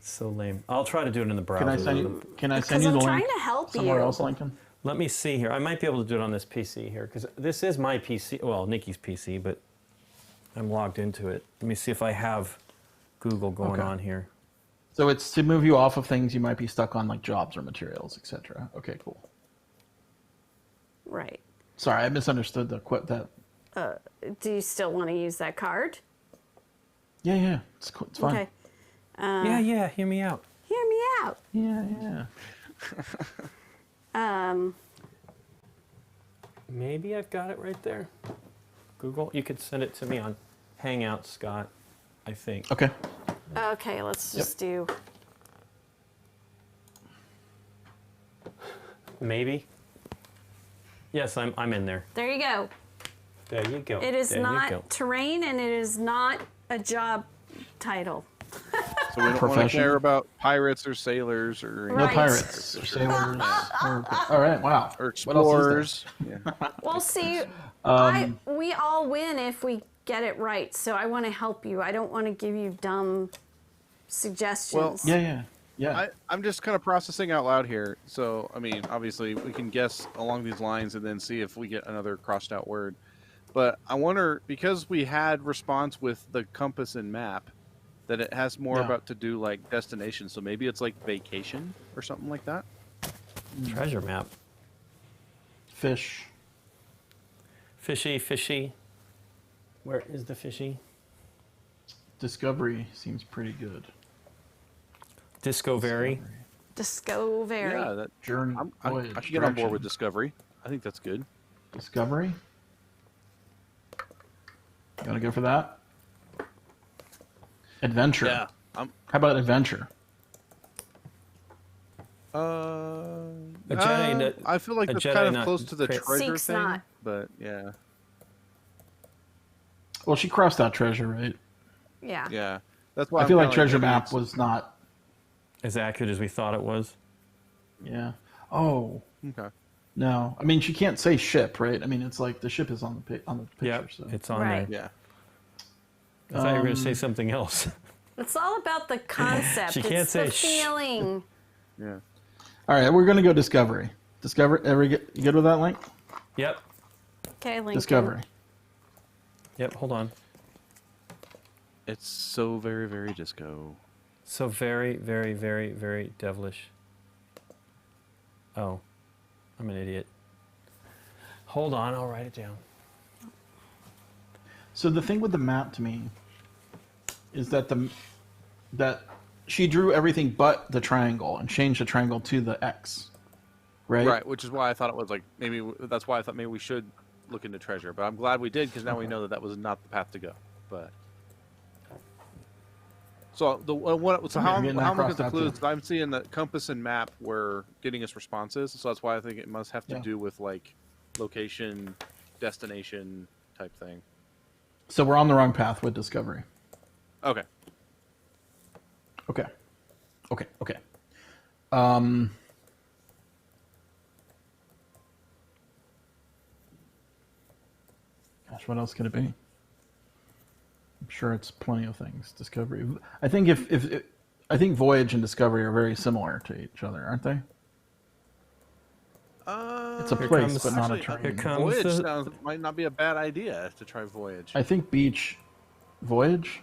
so lame. I'll try to do it in the browser. Can I send you? Can I send Because you I'm the trying link to help somewhere you. else, Lincoln? Let me see here. I might be able to do it on this PC here, because this is my PC. Well, Nikki's PC, but I'm logged into it. Let me see if I have Google going Okay. on here. So it's to move you off of things you might be stuck on, like jobs or materials, etc. Okay, cool. Right. Sorry, I misunderstood that. Do you still want to use that card? Yeah, it's cool. It's fine. Okay. Yeah, hear me out. Hear me out. Yeah. Maybe I've got it right there. Google, you could send it to me on Hangout, Scott, I think. Okay. Okay, let's just do. Maybe. Yes, I'm in there. There you go. There you go. It is there you go. not terrain, and it is not a job title. So we don't want to Profession. care about pirates or sailors or No Right. pirates or sailors. All right, wow. or What else is explorers. Yeah. Well, see, Um, we all win if we get it right. So I want to help you. I don't want to give you dumb suggestions. there? Yeah. I'm just kind of processing out loud here. So, I mean, obviously, we can guess along these lines and then see if we get another crossed out word. But I wonder, because we had response with the compass and map, that it has more Yeah. about to do like destination. So maybe it's like vacation or something like that. Treasure map. Fish. Fishy, fishy. Where is the fishy? Discovery seems pretty good. Discovery. Discovery. Yeah, that Journey. I voyage, can get on board direction. with Discovery. I think that's good. Discovery. You want to go for that? Adventure. Yeah. I'm, How about adventure? Jedi I feel like a that's Jedi kind of not close to the cra- treasure Seeks thing, not. but yeah, Well, she crossed out treasure, right? Yeah. yeah. That's why I feel I'm like kinda treasure maybe map it's- was not. As accurate as we thought it was. Yeah. Oh Okay. no. I mean, she can't say ship, right? I mean, it's like the ship is on the picture. Yeah, So. it's on Right. there. Yeah. I thought you were going to say something else. It's all about the concept. She it's can't say the shh. feeling. Yeah. All right, we're gonna go discovery. Discover. You good with that, Link? Yep. Okay, Lincoln. Discovery. Yep, hold on. It's so very, very disco. So very, very, very, very devilish. Oh, I'm an idiot. Hold on, I'll write it down. So the thing with the map to me is that that she drew everything but the triangle and changed the triangle to the X, right? Right, which is why I thought it was like that's why I thought maybe we should look into treasure. But I'm glad we did because now we know that that was not the path to go. But so how I'm getting that I'm looking at crossed the out, clues? too. I'm seeing that compass and map were getting us responses. So that's why I think it must have to Yeah. do with like location, destination type thing. So we're on the wrong path with discovery. Okay. Okay. Gosh, what else could it be? I'm sure it's plenty of things. Discovery. I think I think Voyage and Discovery are very similar to each other, aren't they? It's a Here place, comes- but not a actually, train. Here comes Voyage the- might not be a bad idea to try Voyage. I think beach, Voyage.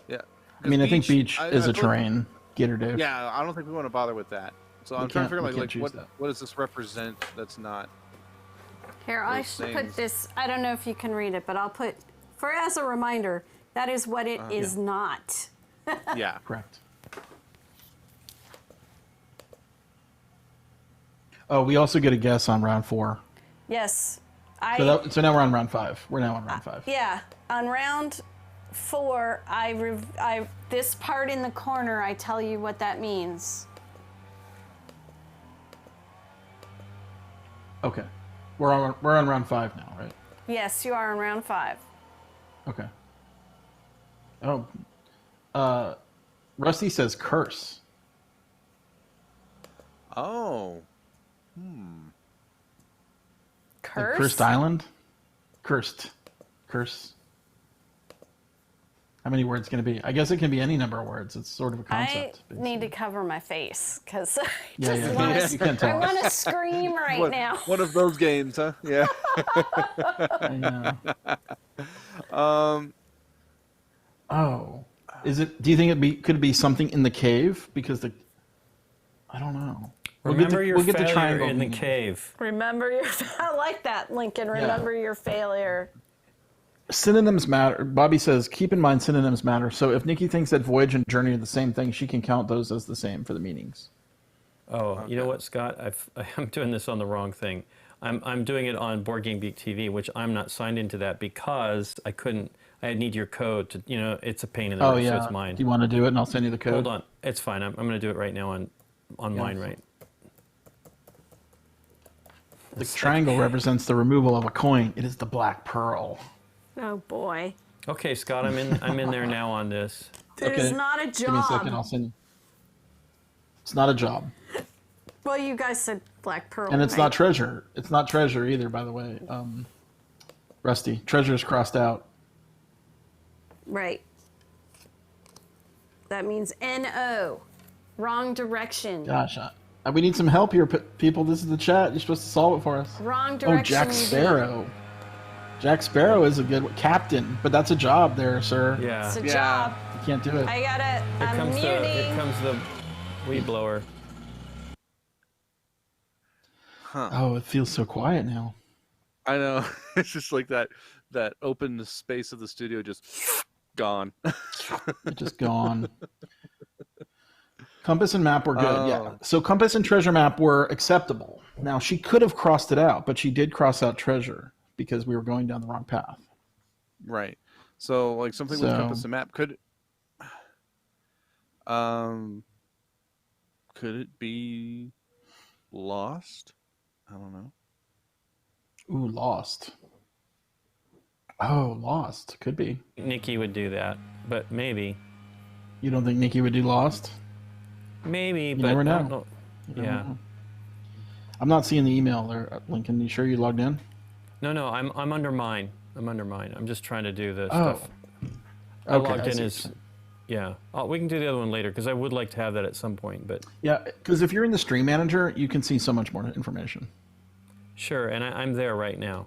Yeah. I mean, I think beach is a feel like- terrain. Gator Dave. Yeah, I don't think we want to bother with that. So I'm trying to figure we like can't choose that. what does this represent that's not Here, I those should things. put this. I don't know if you can read it, but I'll put for as a reminder. That is what it is not. yeah. Correct. Oh, we also get a guess on round 4. Yes, So now we're on round 5. We're now on round 5. yeah. On round 4, this part in the corner. I tell you what that means. Okay. We're on round 5 now, right? Yes, you are on round 5. Okay. Oh. Rusty says curse. Oh. Curse. Like Cursed Island? Cursed. Curse. How many words can it be? I guess it can be any number of words. It's sort of a I concept. need to cover my face because I Yeah, just yeah. want You can't to. I tell us. want to scream right One, now. one of those games, huh? Yeah. I know. Oh. Is it? Do you think could it be something in the cave? Because I don't know. Remember your we'll get the failure triangle in the meaning. cave. Remember your. I like that, Lincoln. Remember your failure. Synonyms matter. Bobby says, keep in mind synonyms matter. So if Nikki thinks that voyage and journey are the same thing, she can count those as the same for the meanings. Oh, you know what, Scott? I'm doing this on the wrong thing. I'm doing it on Board Game Geek TV, which I'm not signed into that because I couldn't. I need your code to. It's a pain in the Oh rear, yeah. so it's mine. Do you want to do it, and I'll send you the code? Hold on, it's fine. I'm going to do it right now on mine, right? The triangle represents the removal of a coin. It is the black pearl. Oh boy. Okay, Scott, I'm in there now on this. It is not a Give me a second. job. I'll send you. It's not a job, Well, you guys said black pearl. and it's right? not treasure. It's not treasure either, by the way. Rusty, treasure's crossed out. Right. That means N-O. Wrong direction. Gosh, we need some help here, people. This is the chat. You're supposed to solve it for us. Wrong direction. Oh, Jack you Sparrow. Jack Sparrow is a good captain, but that's a job there, sir. Yeah. It's a Yeah. job. You can't do it. I gotta. Here I'm comes muting. the weed blower. Oh, it feels so quiet now. I know. It's just like that open space of the studio just gone. It's just gone. Compass and map were good, yeah. Oh. So compass and treasure map were acceptable. Now, she could have crossed it out, but she did cross out treasure because we were going down the wrong path. Right. So like something with compass and map could it be lost? I don't know. Ooh, lost. Oh, lost. Could be. Nikki would do that, but maybe. You don't think Nikki would do lost? Maybe, but never I know. don't know. You Yeah. don't know. I'm not seeing the email there, Lincoln. You sure you logged in? No, I'm under mine. I'm just trying to do the Oh. stuff. I Okay, logged I in see what as you're saying. yeah. Oh, we can do the other one later because I would like to have that at some point. But Yeah, because if you're in the stream manager, you can see so much more information. sure, and I'm there right now.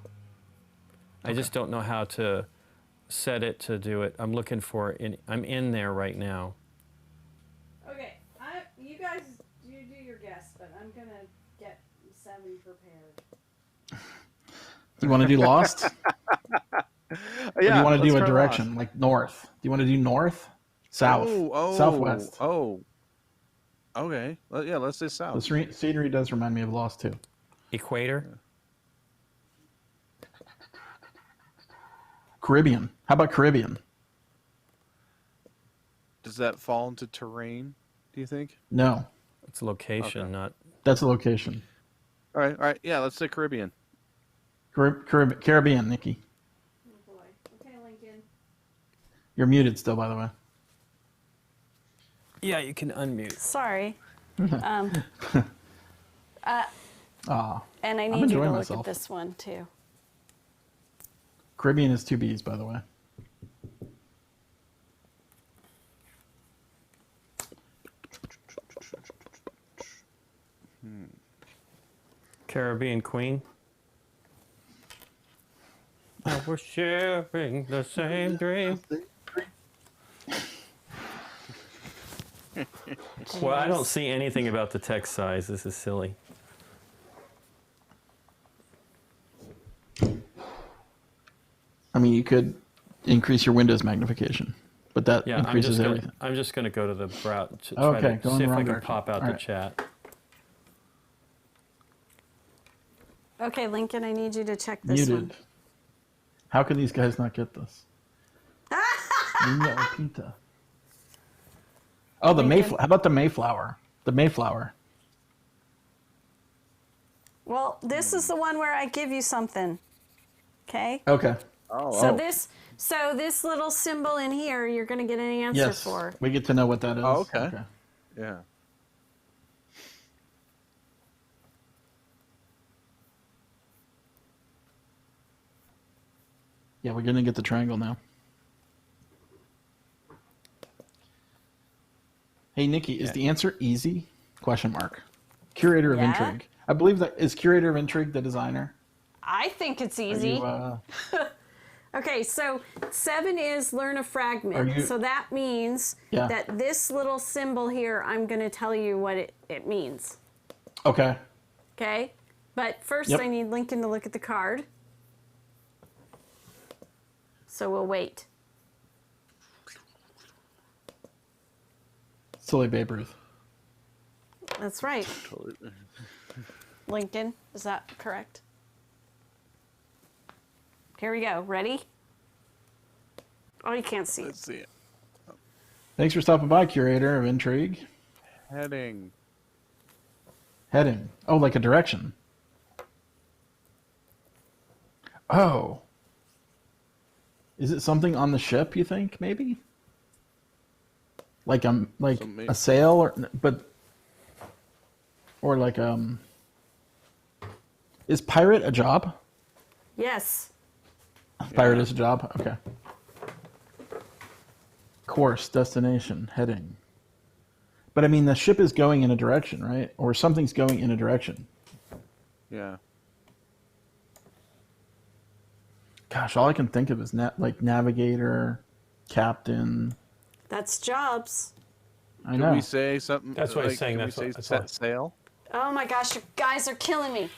I just don't know how to set it to do it. I'm looking for I'm in there right now. Okay, you guys do your guess, but I'm gonna get 7 prepared. You want to do lost? Or do Yeah. you want to let's do a try direction, lost. like north? Do you want to do north? South? Southwest? Oh. Okay. Yeah, let's say The south. scenery does remind me of Lost, too. Equator. Caribbean. How about Caribbean? Does that fall into terrain, do you think? No. It's a location, Okay. not. That's a location. All right. Yeah, let's say Caribbean. Caribbean, Nikki. Oh boy. Okay, Lincoln. You're muted still, by the way. Yeah, you can unmute. Sorry. Ah, And I I'm need you to enjoying look myself. at this one too. Caribbean is 2 B's, by the way. Caribbean Queen. We're sharing the same dream. Well, I don't see anything about the text size. This is silly. I mean, you could increase your Windows magnification, but that Yeah, increases everything. I'm just gonna go to the browser to try Okay, to go in see the if I wrong can direction. pop out All the right. chat. Okay, Lincoln, I need you to check this Muted. one. How can these guys not get this? Niña or Pinta? Oh, the Mayflower. How about the Mayflower? The Mayflower. Well, this is the one where I give you something. Okay? Okay. Oh. So this little symbol in here, you're going to get an answer Yes. for. We get to know what that is. Oh, okay. Yeah. Yeah, we're going to get the triangle now. Hey, Nikki, is the answer easy? Question mark. Curator of Yeah? Intrigue. I believe that is Curator of Intrigue the designer. I think it's Are easy. you, Okay, so 7 is learn a fragment. Are you- So that means Yeah. that this little symbol here, I'm going to tell you what it means. okay. Okay? But first, Yep. I need Lincoln to look at the card. So we'll wait. Silly Babe Ruth. That's right. Totally. Lincoln, is that correct? Here we go. Ready? Oh, you can't see it. Let's see it. Thanks for stopping by, Curator of Intrigue. Heading. Heading. Oh, like a direction. Oh. Is it something on the ship, you think, maybe? Like So a sail or like is pirate a job? Yes. Pirate is a job? Okay. Course, destination, heading. But I mean the ship is going in a direction, right? Or something's going in a direction. Yeah. Gosh, all I can think of is like navigator, captain. That's jobs. I Can know. we say something? That's what I was saying, Can we that's what- say that's set why. sail? Oh my gosh, you guys are killing me.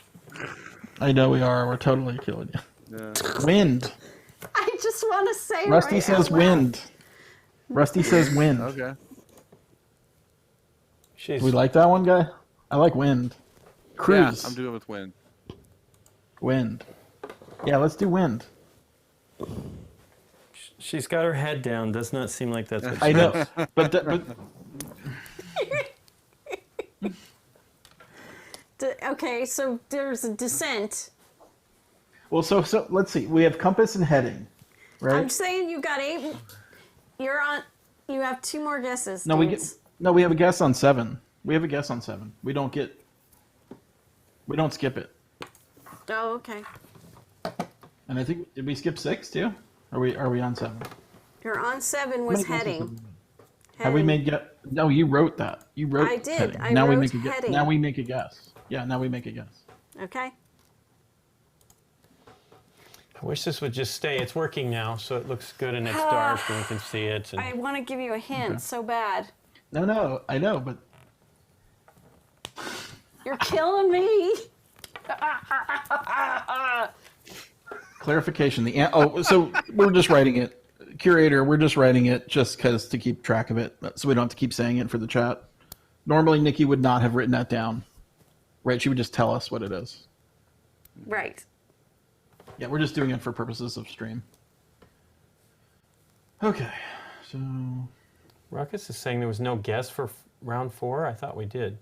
I know we are. We're totally killing you. Yeah. Wind. I just want to say Rusty right says out loud. wind. Rusty says wind. Okay. She's, We like that one, guy? I like wind. Cruise. Yeah, I'm doing with wind. Wind. Yeah, let's do wind. she's got her head down. Does not seem like that's what I she know, does. but Okay, so there's a descent. well, so let's see. We have compass and heading, right? I'm saying you got 8. You're on. You have 2 more guesses. No, we dudes. we have a guess on 7. We have a guess on 7. We don't skip it. Oh, okay. And I think did we skip 6 too? Are we on 7? You're on 7 How was many guesses heading. have we made? Have we made No, you wrote that. You wrote. I did. Heading. I now we wrote make a guess. heading. Now we make a guess. Yeah, now we make a guess. Okay. I wish this would just stay. It's working now, so it looks good and it's dark and we can see it. And I want to give you a hint so bad. No, I know, but You're killing me. clarification. So we're just writing it. Curator, we're just writing it just because to keep track of it, so we don't have to keep saying it for the chat. Normally, Nikki would not have written that down, right? She would just tell us what it is. Right. Yeah, we're just doing it for purposes of stream. Okay, so Ruckus is saying there was no guess for round 4. I thought we did.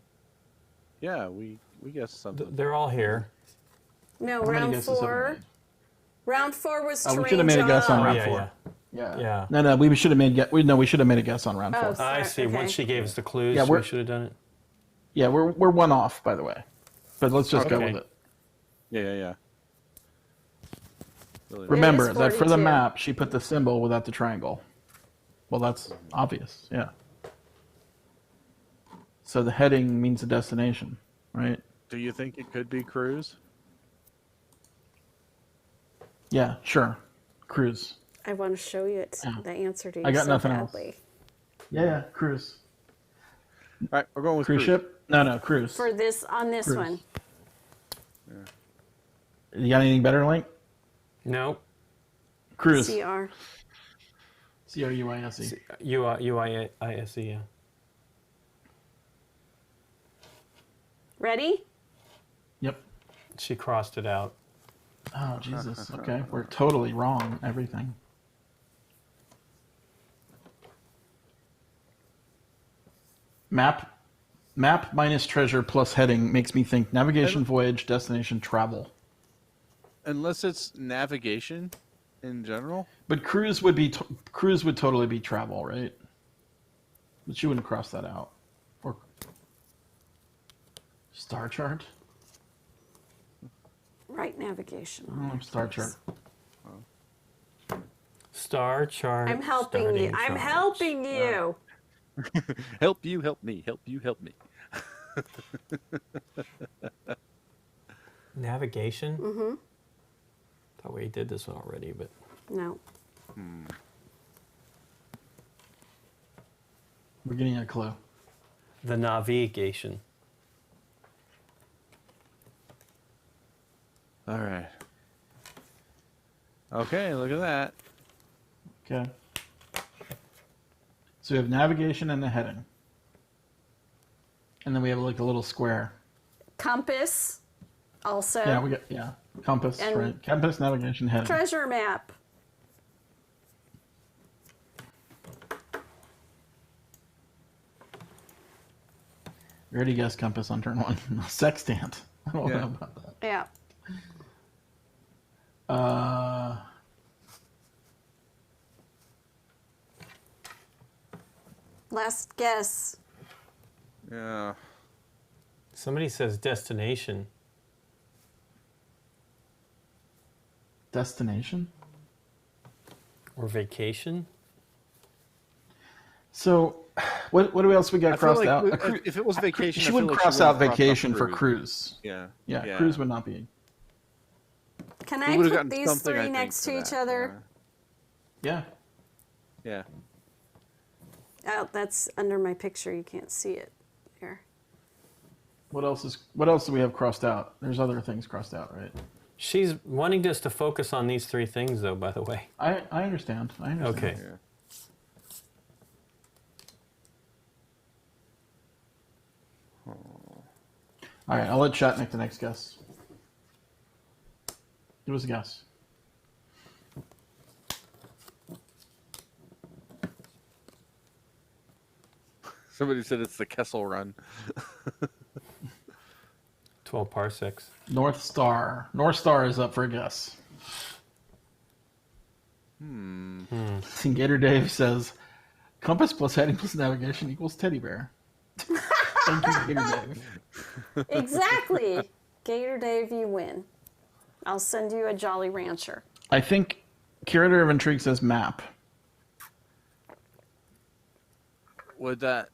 Yeah, we guessed something. They're all here. No, how many round guesses have we 4. made? Round 4 was Oh, we terrain should have made a guess on Oh, round yeah, 4. yeah. Yeah. Yeah. No, we should have made we should have made a guess on round 4. Oh, I sorry, see. okay. Once she gave us the clues, Yeah, we we're- should have done it. Yeah, we're one off, by the way, but let's just go Okay. with it. Yeah. Really Remember is that for the 42. map, she put the symbol without the triangle. Well, that's obvious, yeah. So the heading means the destination, right? Do you think it could be cruise? Yeah, sure. Cruise. I want to show you Yeah. the answer to you I got so nothing else. badly. Yeah, cruise. All right, we're going with Cruise ship? No, cruise. For this, on this Cruise. one. You got anything better, Link? No. Cruise. CR. CRUISE. UISE, yeah. Ready? Yep. She crossed it out. Oh, Jesus. Okay, we're totally wrong. Everything. Map minus treasure plus heading makes me think navigation, voyage, destination, travel. Unless it's navigation in general. But cruise would totally be travel, right? But you wouldn't cross that out. Or star chart? Right navigation. Star chart. Star chart. I'm helping you. starting I'm charge. helping you. Help you, help me. Help you, help me. Navigation? Mm-hmm. Thought we did this one already, but No. We're getting a clue. the navigation. All right. Okay, look at that. Okay. So we have navigation and the heading. And then we have like a little square. Compass. Also. Yeah, compass, And right? Compass, navigation, heading. Treasure map. You already guessed compass on turn 1. Sextant. I don't Yeah. know about that. Yeah. Last guess. Yeah. Somebody says destination. Destination? Or vacation? So, what else we got I feel crossed like out? if it was vacation, She I feel would like cross wouldn't out have crossed vacation for cruise. cruise. Yeah. Yeah, cruise would not be. Can We I would've put gotten these something, I three think, next for to each that, other? Yeah. Yeah. Oh, that's under my picture. You can't see it. Here. What else do we have crossed out? There's other things crossed out, right? She's wanting us to focus on these three things, though, by the way. I understand. Okay. Yeah. All right, I'll let chat make the next guess. Give us a guess. Somebody said it's the Kessel Run. 12 parsecs. North Star. North Star is up for a guess. Gator Dave says, compass plus heading plus navigation equals teddy bear. Thank you, Gator Dave. Exactly. Gator Dave, you win. I'll send you a Jolly Rancher. I think Curator of Intrigue says map. Would that?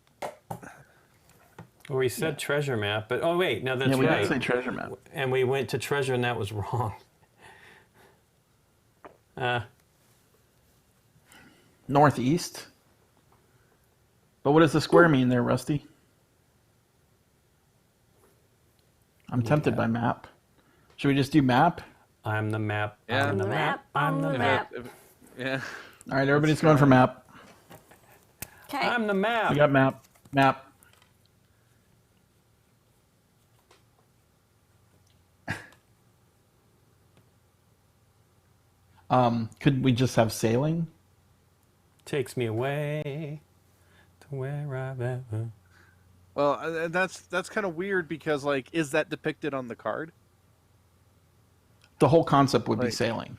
Well, we said treasure map, but oh wait, no, that's Yeah, we right. did say treasure map. And we went to treasure, and that was wrong. Northeast. But what does the square mean there, Rusty? I'm tempted by map. Should we just do map? I'm the map. Yeah. I'm the map. I'm the If map. yeah. All right, everybody's going for map. Okay. I'm the map. We got map. Map. Could we just have sailing? Takes me away to where I've ever. Well, that's kind of weird because like, is that depicted on the card? The whole concept would be Like- sailing.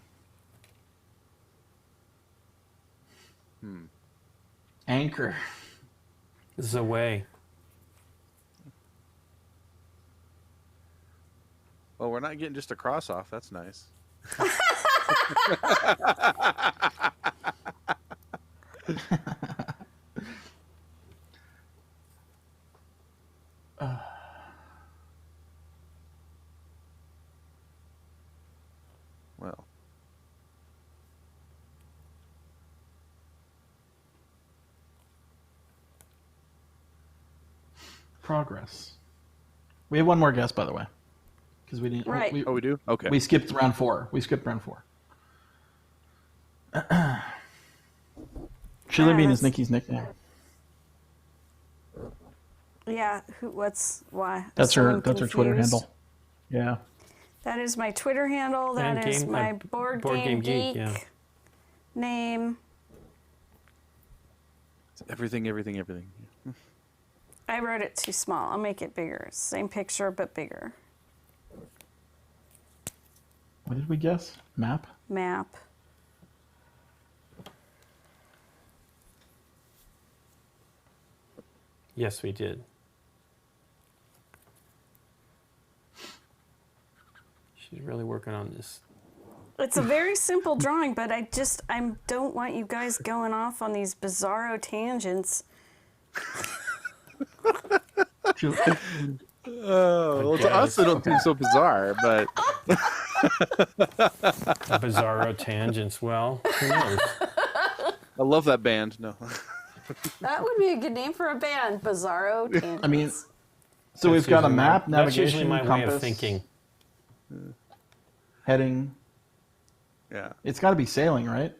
Anchor. This is away. Well, we're not getting just a cross off. That's nice. Well, Progress. We have one more guess, by the way, because we didn't. Right. oh, we do. Okay. We skipped round 4. Chili Bean is that's- Nikki's nickname. Yeah, why? That's So her. I'm That's her Twitter confused. handle. Yeah. That is my Twitter handle. That And is game- my Board Board Game Game Geek Geek, yeah. name. Everything. I wrote it too small. I'll make it bigger. Same picture, but bigger. What did we guess? Map. Map. Yes, we did. She's really working on this. It's a very simple drawing, but I don't want you guys going off on these bizarro tangents. Chili- Well, to us, it don't seem so bizarre, but Bizarro tangents. Well, who knows? I love that band. No. That would be a good name for a band, Bizarro Tangents. I mean, so we've got a usually map, my, That's navigation, usually my compass, way of thinking. heading. Yeah. It's got to be sailing, right?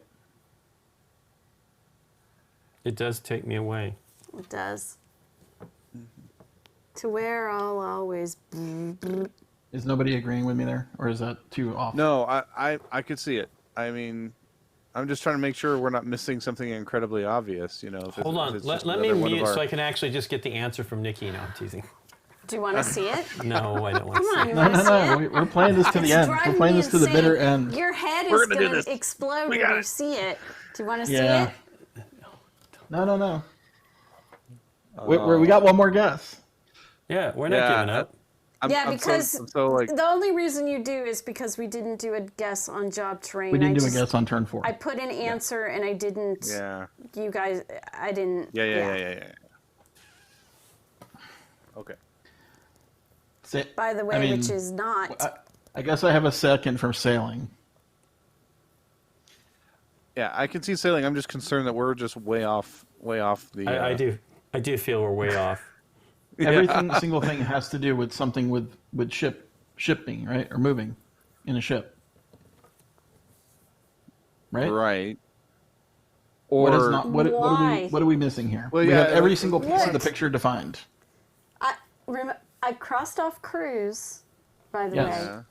It does take me away. It does. To where I'll always. Is nobody agreeing with me there, or is that too off? No, I could see it. I mean, I'm just trying to make sure we're not missing something incredibly obvious. You know. If Hold if on. it's Let just me another one of mute our- so I can actually just get the answer from Nikki. No, I'm teasing. Do you want to see it? No, I don't want to Come on, see you it. No, want to no, see no. it? We're playing this to the It's end. We're driving playing me this to the insane. bitter end. Your head We're is gonna do going this. to explode We when got you it. see it. Do you want to see Yeah. it? No, no, no. We got one more guess. Yeah, we're not giving up. Because so like the only reason you do is because we didn't do a guess on job terrain. We didn't do a guess on turn 4. I put an answer and I didn't. Yeah. You guys, I didn't. Yeah. Okay. By the way, which is not. I guess I have a second for sailing. Yeah, I can see sailing. I'm just concerned that we're just way off the. I do feel we're way off. Single thing has to do with something with shipping, right, or moving in a ship, right? Right. Or Why? what are we missing here? Well, we have yeah, every single piece of the What? picture defined. I crossed off cruise, by the Yes. way.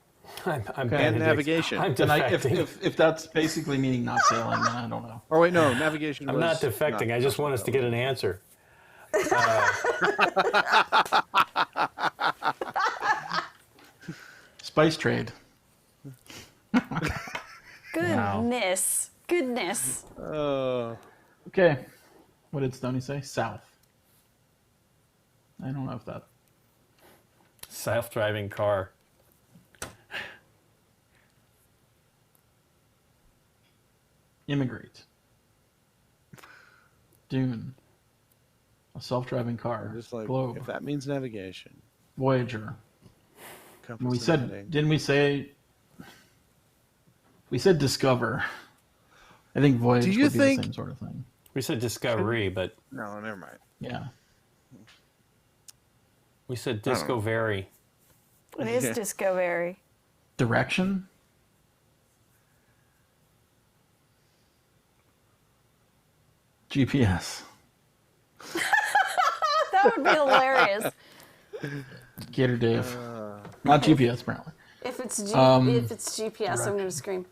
I'm Okay. bad And at navigation. I'm Then defecting. if that's basically meaning not sailing, then I don't know. Or wait, no, navigation. I'm not defecting. I just want us to get an answer. Spice trade. Goodness. Okay. What did Stoney say? South. I don't know if that. Self-driving car. Immigrate. Dune. A self-driving car. Just like Globe. if that means navigation. Voyager. Compass We and said, heading. didn't we say? We said discover. I think voyage Do you would be think- the same sort of thing. We said discovery, but No, never mind. Yeah. we said discovery. It is Yeah. Discovery. Direction. GPS. That would be hilarious. Gator Dave. Not GPS, apparently. If it's GPS, I'm going to scream.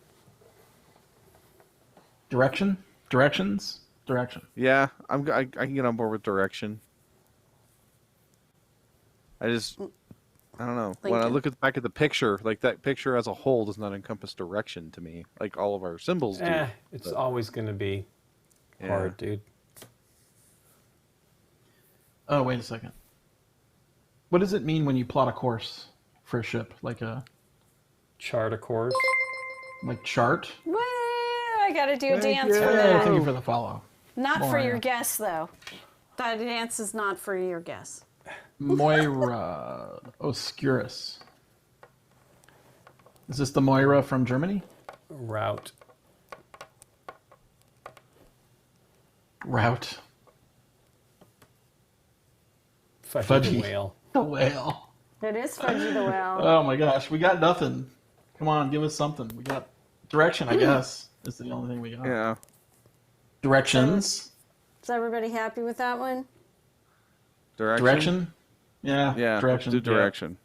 Direction. Directions. Direction. Yeah, I can get on board with direction. I don't know. When I Lincoln. look back at the picture, like that picture as a whole does not encompass direction to me, like all of our symbols do. It's always going to be hard, dude. Oh, wait a second. What does it mean when you plot a course for a ship? Like Chart a course. chart? Woo! I got to do a dance for Yeah, that. thank you for the follow. Not for Moira. your guess, though. That dance is not for your guess. Moira Oscurus. Is this the Moira from Germany? Route. Route. Fudgy Fudgy. the whale. The whale. It is Fudgy the Whale. Oh my gosh, we got nothing. Come on, give us something. We got direction, I guess. Is the only thing we got. Yeah. Directions. Is everybody happy with that one? Direction. Yeah. Yeah. Direction. Do direction.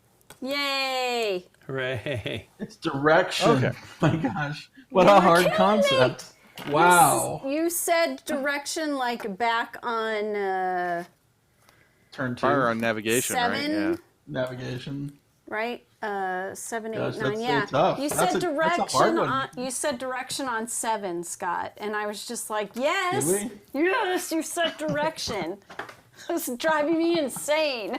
Yay! Hooray. It's direction. Okay. My gosh, what You a were hard killing me. concept. Wow. You said direction like back on Turn 2. Fire on navigation, 7, right? Yeah. Navigation. right? 7, 8, Gosh, 9. that's so Yeah. tough. You That's said a hard direction one. on. You said direction on 7, Scott, and I was just like, yes, Did yes. You said direction. This is driving me insane.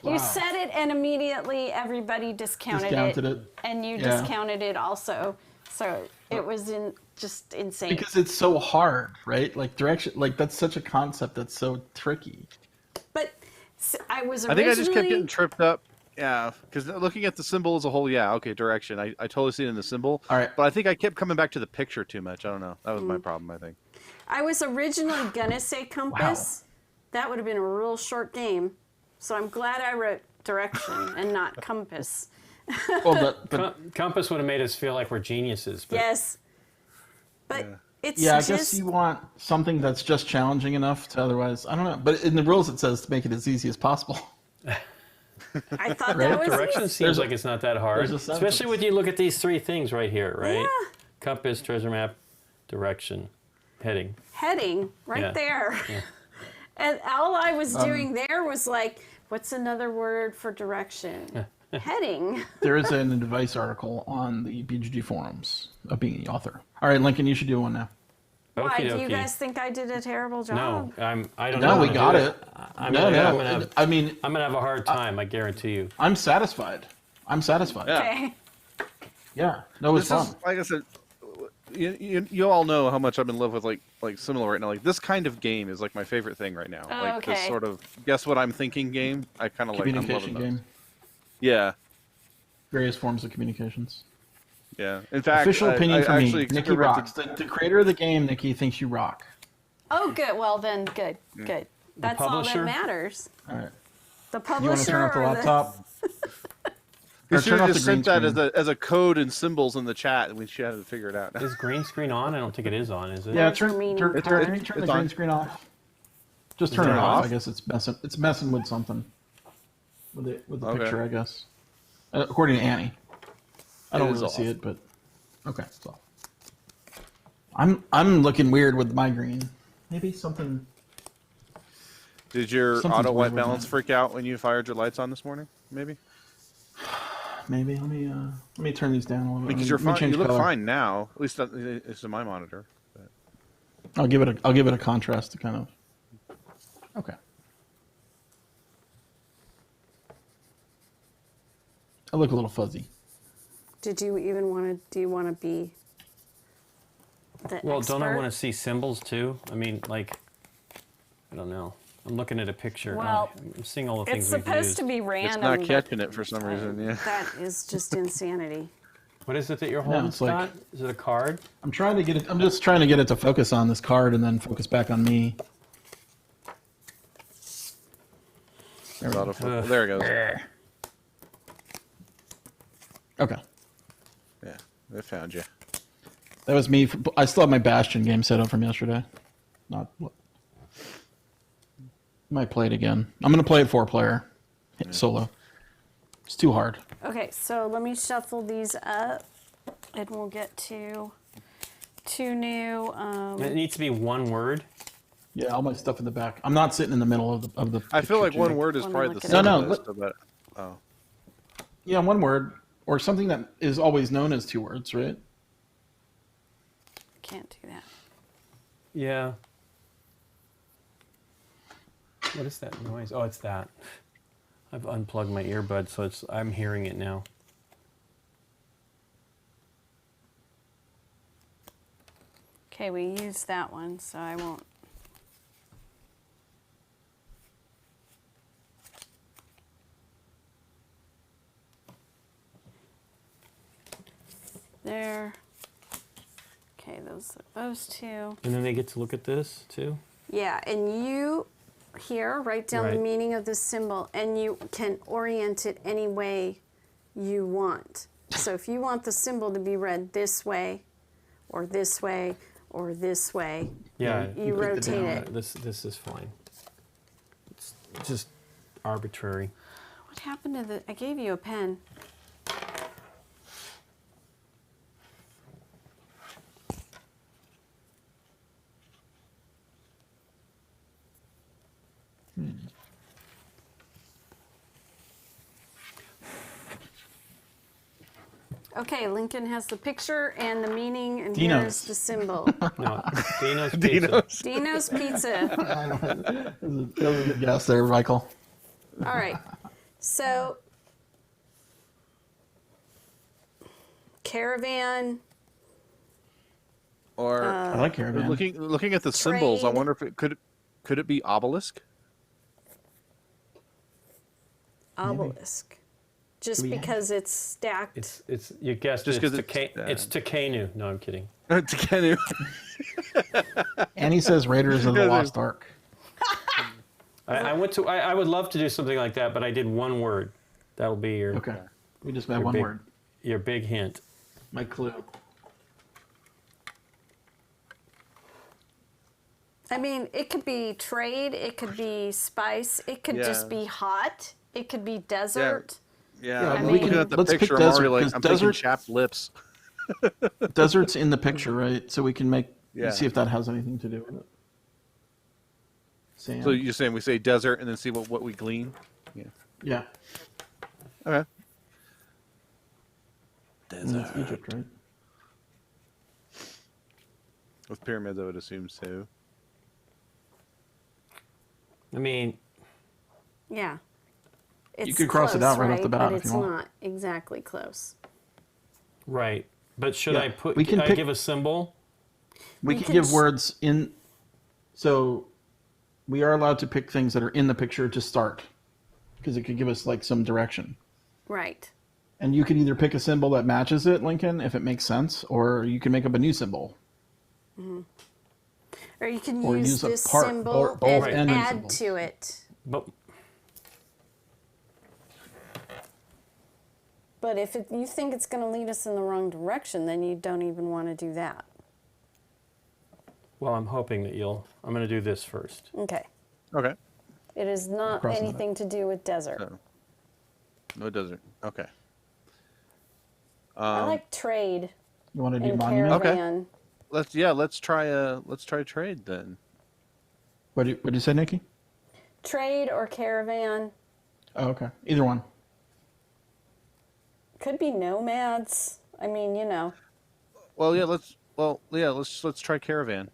Wow. You said it, and immediately everybody discounted Discounted it. and you Yeah. discounted it also. So it was just insane. Because it's so hard, right? Like direction, like that's such a concept that's so tricky. But I was I originally. think I just kept getting tripped up. Yeah, because looking at the symbol as a whole, yeah, okay, direction. I totally see it in the symbol. All right. But I think I kept coming back to the picture too much. I don't know. That was my problem, I think. I was originally gonna say compass. That would have been a real short game. So I'm glad I wrote direction and not compass. Well, but Compass would have made us feel like we're geniuses. But Yes. But it's yeah, I just guess you want something that's just challenging enough to otherwise. I don't know, but in the rules it says to make it as easy as possible. I thought Right? that was direction easy. seems like it's not that hard. there's a sentence. Especially when you look at these 3 things right here, right? Yeah. Compass, treasure map, direction, heading. Heading right Yeah. there. And all I was doing there was like, what's another word for direction? Heading. There is an advice article on the BGG forums of being the author. All right, Lincoln, you should do one now. Why? Okie Do you dokie. guys think I did a terrible job? No, I don't No, know. we how to got do it. I'm No, gonna, I'm no. gonna have, I mean, I'm gonna have a hard time. I guarantee you. I'm satisfied. I'm satisfied. Yeah. Okay. Yeah. No, it's This fun. is like I said. You all know how much I'm in love with like similar right now. Like this kind of game is like my favorite thing right now. Oh, Like this okay. sort of guess what I'm thinking game. I kind of like. I'm Communication loving those. game. Yeah, Various forms of communications. yeah. In fact, Official opinion I from me. actually Nikki experimented- rocks. The creator of the game, Nikki, thinks you rock. Oh, good. Well, then, good. Good. That's all that publisher? matters. All right. The You want to publisher turn off the or laptop? We Or should turn have off just the green sent that screen. as a code and symbols in the chat, and we should have to figure it out. Is green screen on? I don't think it is on. Is it? Yeah, There's your turn meaning turn card. turn the It's green on. screen off. Just Is turn it it off. off? I guess it's messing. It's messing with something. With the Okay. picture, I guess. According to Annie, I don't It is really see off. it, but okay. So I'm looking weird with my green. Maybe something. Did your Something's auto white weird with balance that. freak out when you fired your lights on this morning? Maybe Maybe let me turn these down a little bit. because Let you're me fine. change You look color. fine now. At least it's in my monitor. But I'll give it a contrast to kind of. Okay. I look a little fuzzy. Did you even want to? Do you want to be the Well, expert? don't I want to see symbols too? I mean, like, I don't know. I'm looking at a picture. Well, I'm seeing all the It's things we've supposed used. to be it's random. not but catching it for some reason. Yeah. That is just insanity. What is it that you're holding, it's like- Scott? Is it a card? I'm trying to get it. I'm just trying to get it to focus on this card and then focus back on me. There, we go. There it goes. Okay, Yeah, I found you. that was me. I still have my Bastion game set up from yesterday. Not. Might play it again. I'm gonna play it 4-player, solo. It's too hard. Okay, so let me shuffle these up, and we'll get to two new. It needs to be one word. Yeah, all my stuff in the back. I'm not sitting in the middle of the. I feel like picture, one Jay. word is Let me probably look the it up. No, simplest. But oh, Yeah, one word or something that is always known as 2 words, right? Can't do that. Yeah. What is that noise? Oh, it's that. I've unplugged my earbud, so I'm hearing it now. Okay, we used that one, so I won't. There. Okay, those two. And then they get to look at this too. Yeah, and you here write down the Right. meaning of the symbol, and you can orient it any way you want. So if you want the symbol to be read this way, or this way, or this way, Yeah. you click the rotate down. it. This is fine. It's just arbitrary. What happened to the? I gave you a pen. Okay, Lincoln has the picture and the meaning, and Dino's. here's the symbol. No, Dino's Pizza. Dino's. Dino's Pizza. That was a good guess there, Michael. All right. So, caravan. Or I like Caravan. looking at the symbols, I Trade. wonder if it could it be obelisk? Obelisk. Just Do we have- because it's stacked. It's you guessed Just it, 'cause it's Takenu. No, I'm kidding. Takenu. Annie says Raiders of the Yeah, Lost Ark. I went to. I would love to do something like that, but I did one word. That'll be your Okay, we just have Your one big- word. your big hint. My clue. I mean, it could be trade, it could be spice, it could just Yeah. be hot, it could be desert. Yeah, Yeah, I'm we looking can- at the let's pick picture. I'm desert, already like 'cause I'm thinking desert- chapped lips. Desert's in the picture, right? So we can Yeah. see if that has anything to do with it. Sand. So you're saying we say desert and then see what we glean? Yeah. yeah, Okay. and that's Egypt, right? With pyramids, I would assume so. I mean, Yeah. It's could cross it close, out right off the bat but if you it's want. not exactly close. right. But should Yeah, I put? we can I pick- give a symbol? We You can can give words in. So we are allowed to pick things that are in the picture to start, because it could give us like some direction. Right. And you can either pick a symbol that matches it, Lincoln, if it makes sense, or you can make up a new symbol. Or you can Or use use a this part- symbol or both and and new add symbols. to it. But if you think it's going to lead us in the wrong direction, then you don't even want to do that. Well, I'm hoping that you'll. I'm going to do this first. Okay. Okay. It is not Crossing it anything to do with desert. So, no, it doesn't. Okay. I like trade You want to do and monument? caravan. Let's try trade then. What'd you say, Nikki? Trade or caravan. Oh, okay. Either one. Could be nomads. I mean, you know. Well, yeah, let's try caravan.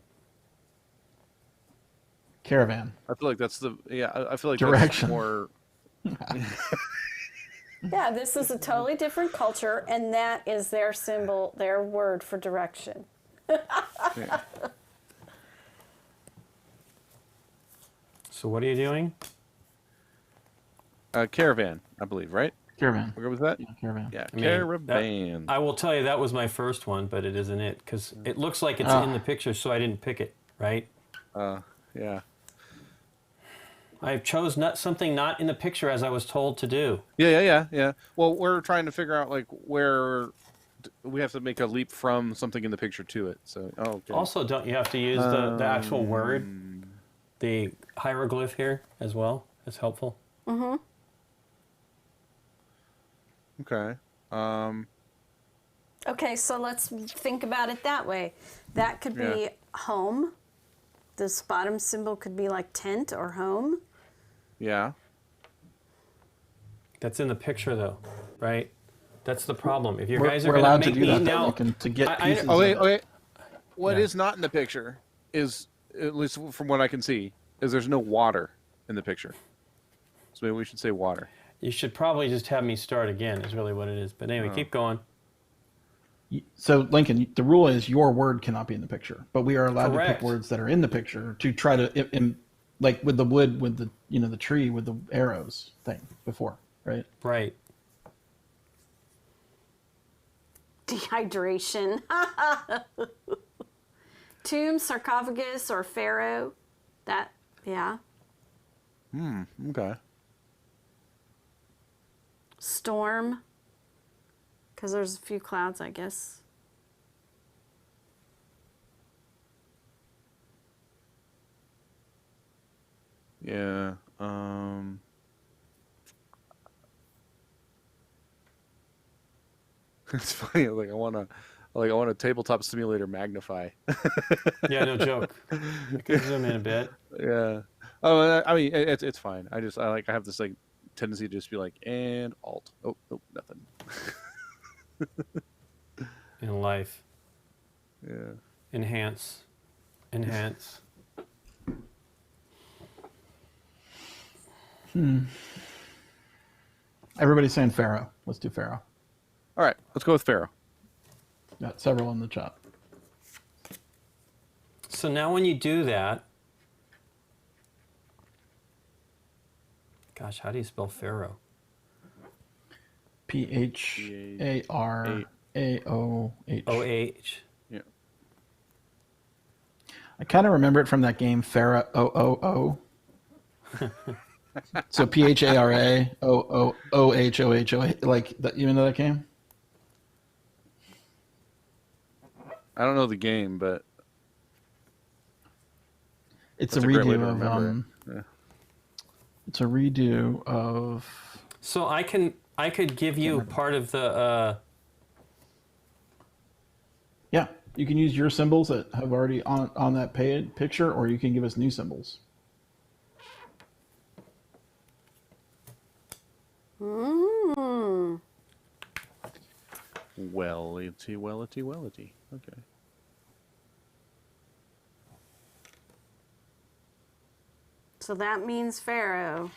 Caravan. I feel like that's the I feel like Direction. that's more. Yeah, this is a totally different culture, and that is their symbol, their word for direction. Yeah. So what are you doing? Caravan, I believe, right? Caravan. We're good with that? Yeah, caravan. Yeah, I mean, caravan. I will tell you that was my first one, but it isn't it because it looks like it's in the picture, so I didn't pick it. Right? Yeah. I chose something not in the picture as I was told to do. Yeah. Well, we're trying to figure out like where we have to make a leap from something in the picture to it. So, okay. Also, don't you have to use the actual word, the hieroglyph here as well? That's helpful. Mm-hmm. Okay. Okay, so let's think about it that way. That could be Yeah. home. This bottom symbol could be like tent or home. Yeah. That's in the picture, though, right? That's the problem. If you We're, guys are we're going allowed to to make do me that, though, now, Lincoln, to get I- pieces Oh wait, of it. wait. What Yeah. is not in the picture is, at least from what I can see, is there's no water in the picture. So maybe we should say water. you should probably just have me start again. Is really what it is. But anyway, keep going. So, Lincoln, the rule is your word cannot be in the picture, but we are allowed to Correct. pick words that are in the picture to try to, like with the wood, with the the tree, with the arrows thing before, right? Right. Dehydration. Tomb, sarcophagus, or pharaoh. That, yeah. Okay. Storm. Because there's a few clouds, I guess. Yeah. It's funny. Like I want a tabletop simulator magnify. Yeah, no joke. You can zoom in a bit. Yeah. Oh, I mean, it's fine. I have this like tendency to just be like, and alt. Oh, nothing. In life. Yeah. Enhance. Everybody's saying Pharaoh. Let's do Pharaoh. All right, let's go with Pharaoh. Got several in the chat. So now when you do that, gosh, how do you spell Pharaoh? Pharaoh. O-H. Yeah. I kind of remember it from that game Pharaoh. So Pharaoh. Like that. You know that game? I don't know the game, but It's that's a a great way redo to of remember it. Yeah. It's a redo of. So I could give you part of the Yeah, you can use your symbols that have already on that picture, or you can give us new symbols. Mm. Wellity. Okay. So that means Pharaoh.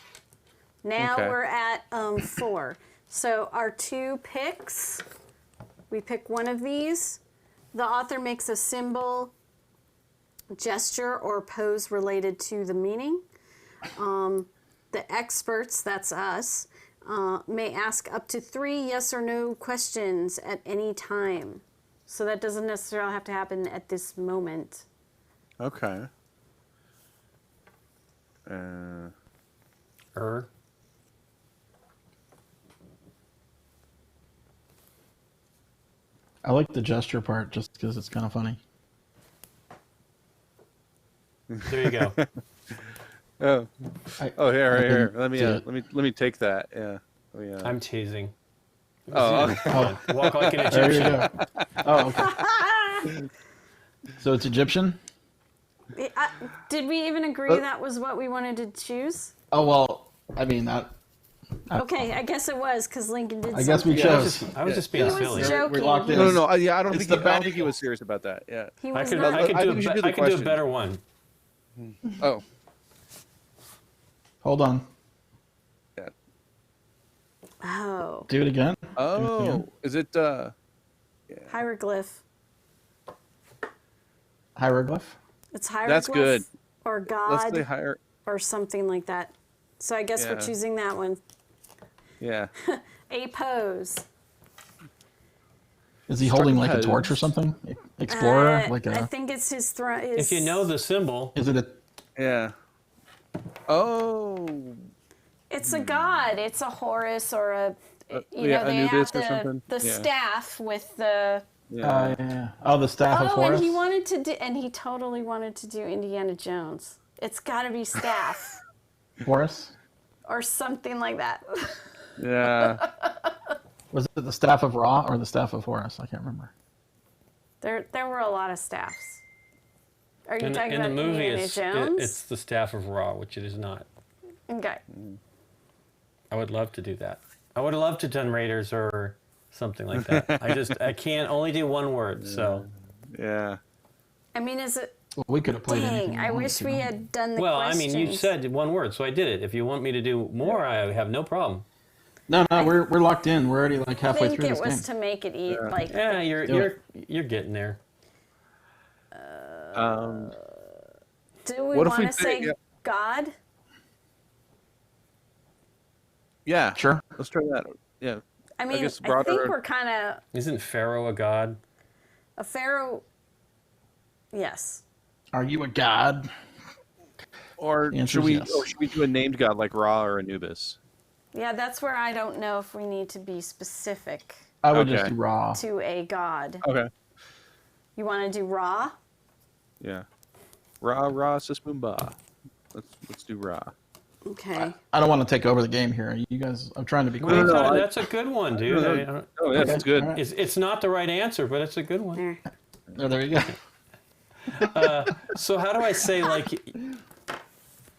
Now Okay. we're at 4. So our 2 picks, we pick one of these. The author makes a symbol, gesture, or pose related to the meaning. The experts, that's us, may ask up to 3 yes or no questions at any time. So that doesn't necessarily have to happen at this moment. Okay. I like the gesture part just because it's kind of funny. There you go. Oh, I- oh, here, I here. didn't Let me, see it. let me take that. Yeah. Let me, I'm teasing. Oh, okay. Come on. Walk like an There you Egyptian. go. Oh, okay. So it's Egyptian? Did we even agree that was what we wanted to choose? Oh, well, I mean, that. Okay, I guess it was because Lincoln did I guess we something. chose. I was just being He was silly. joking. We're locked in. No, no, no. Yeah, I don't It's think the I don't think he bang- was serious about that. Yeah. He I was could, not. I could, I do, think we should a, do the I could do a question. better one. Oh. Hold on. Yeah. Oh, Do it again. Oh. Is it? hieroglyph. Hieroglyph. It's hieroglyph. That's good. Or Let's say God higher. or something like that. So I guess we're Yeah. choosing that one. Yeah. A pose. Is he holding like a pose. torch or something? Explorer? Like I a. think it's his throne. If you know the symbol, Is it a? Yeah. Oh. It's a god. It's a Horus or a. You yeah, know, they Anubis have or something. the Yeah. staff with the. Yeah. Yeah. Oh, the staff of Oh, Horus. and he wanted to do, and he totally wanted to do Indiana Jones. It's got to be staff Horus. or something like that. Yeah. Was it the staff of Ra or the staff of Horus? I can't remember. There were a lot of staffs. Are you in, talking in the about movie, Indiana Jones? it's the staff of Ra, which it is not. Okay. I would love to do that. I would have loved to have done Raiders or something like that. I can't only do one word, so. Yeah. I mean, is it? Well, we could have played anything. Dang! I wanted wish to, we huh? had done the Well, questions. I mean, you said one word, so I did it. If you want me to do more, I have no problem. No, we're locked in. We're already like I halfway think through it this was game. to make it like. Yeah, Do you're getting there. Do we What if we want to say yeah. God? Yeah. Sure. Let's try that. Yeah. I mean, guess I broader- think we're kind of Isn't Pharaoh a god? a pharaoh. Yes. Are you a god? Or The answer should is we? yes. Or should we do a named god like Ra or Anubis? Yeah, that's where I don't know if we need to be specific I would Okay. just do Ra. to a god. Okay. You want to do Ra? Yeah. Ra sis boom ba. Let's do Ra. Okay. I don't want to take over the game here. You guys, I'm trying to be Well, quick. no, that's a good one, dude. I don't- Oh yeah, that's good. all right. it's not the right answer, but it's a good one. There. Oh, there you go. So how do I say like?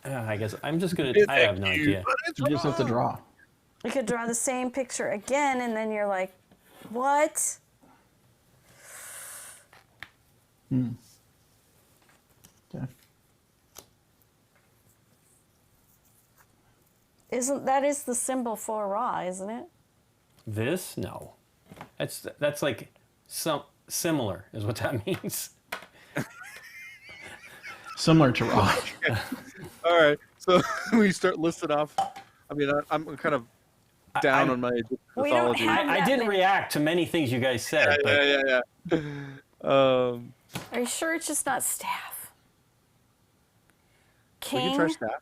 I guess I'm just gonna. I have no idea. You just have to draw. You could draw the same picture again, and then you're like, what? Okay. Is the symbol for Ra, isn't it? This no, that's like some similar is what that means. Similar to Ra. All right. So we start listing off. I mean, I'm kind of down on my We don't mythology. have- I didn't react to many things you guys said, but Yeah. Are you sure it's just not staff? We can King, try staff.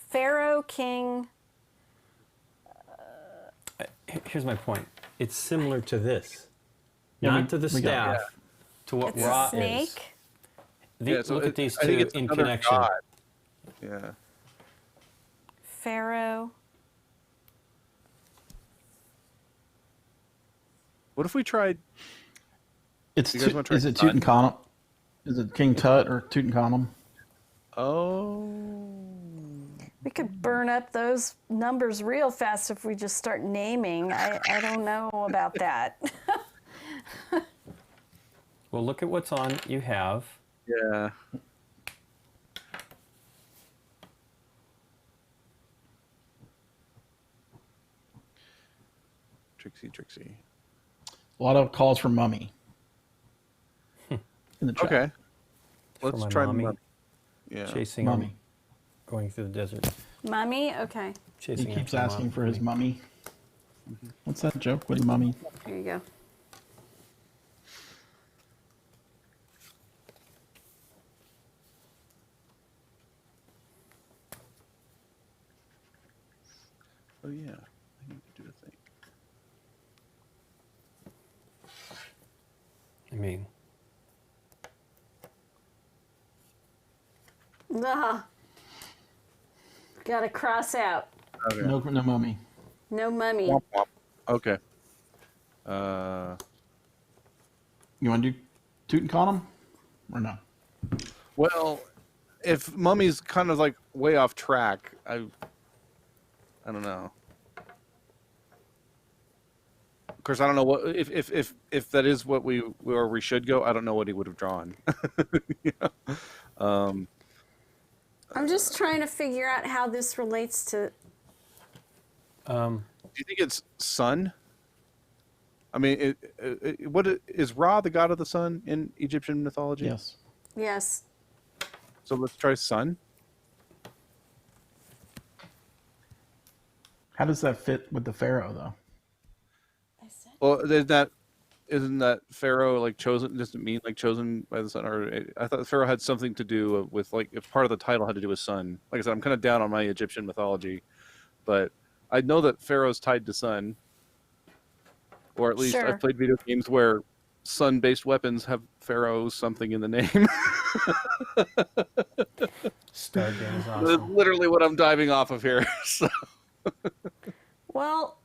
Pharaoh, king. here's my point. It's similar to this, Yeah, not we- to the we got it. staff, to what It's Ra a snake. is. Yeah, so Look at these I think two it's in another connection. god. Yeah. Pharaoh. What if we tried? It's You guys wanna try is it Tut? Tutankhamun? Is it King Tut or Tutankhamun? Oh. We could burn up those numbers real fast if we just start naming. I don't know about that. Well, look at what's on. You have Yeah. Trixie. A lot of calls for mummy. In the chat. Okay. For Let's my try mommy. mummy. Yeah. Chasing Mummy. him, going through the desert. Mummy? Okay. He Chasing keeps after asking for his mummy. What's that joke with mummy? Here you go. Oh yeah. I need to do a thing. I mean, Ah. Gotta cross out. Okay. No mummy. No mummy. Womp womp. Okay. You want to do Tutankhamun or no? Well, if mummy's kind of like way off track, I don't know. Of course, I don't know what if that is what where we should go. I don't know what he would have drawn. Yeah. I'm just trying to figure out how this relates to. Do you think it's sun? I mean, is Ra the god of the sun in Egyptian mythology? Yes. Yes. So let's try sun. How does that fit with the pharaoh though? Well, isn't that Pharaoh like chosen? Doesn't mean like chosen by the sun? Or I thought Pharaoh had something to do with like if part of the title had to do with sun. Like I said, I'm kind of down on my Egyptian mythology, but I know that Pharaoh's tied to sun, or at least Sure. I've played video games where sun-based weapons have Pharaoh something in the name. Stargate is That's awesome. literally what I'm diving off of here. So. Well,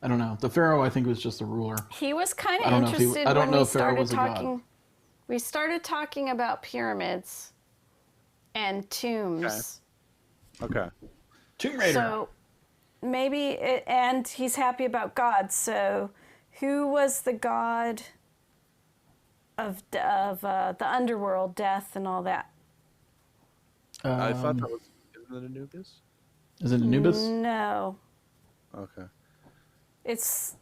I don't know. The pharaoh, I think, was just a ruler. he was kind I of don't know if he- interested I don't when know we if Pharaoh started was a god. talking. We started talking about pyramids and tombs. Okay. Tomb Raider. So maybe, and he's happy about gods. So who was the god of the underworld, death, and all that? I thought that was. Isn't it Anubis? Is it Anubis? No, Okay. it's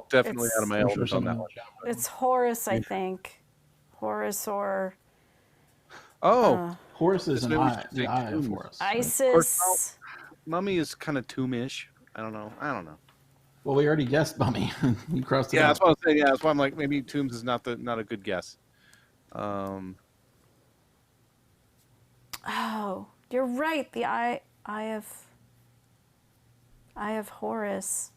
Definitely it's, out of my I'm sure element on someone that one. It's Horus, I think. Horus or Oh, Horus is Maybe an we eye, should the say eye of tombs. Horus. Isis. Mummy is kind of tomb-ish. I don't know. Well, we already guessed mummy. You crossed it Yeah, out. that's what I'm saying. Yeah, that's why I'm like maybe tombs is not a good guess. Oh, you're right. The eye of Horus.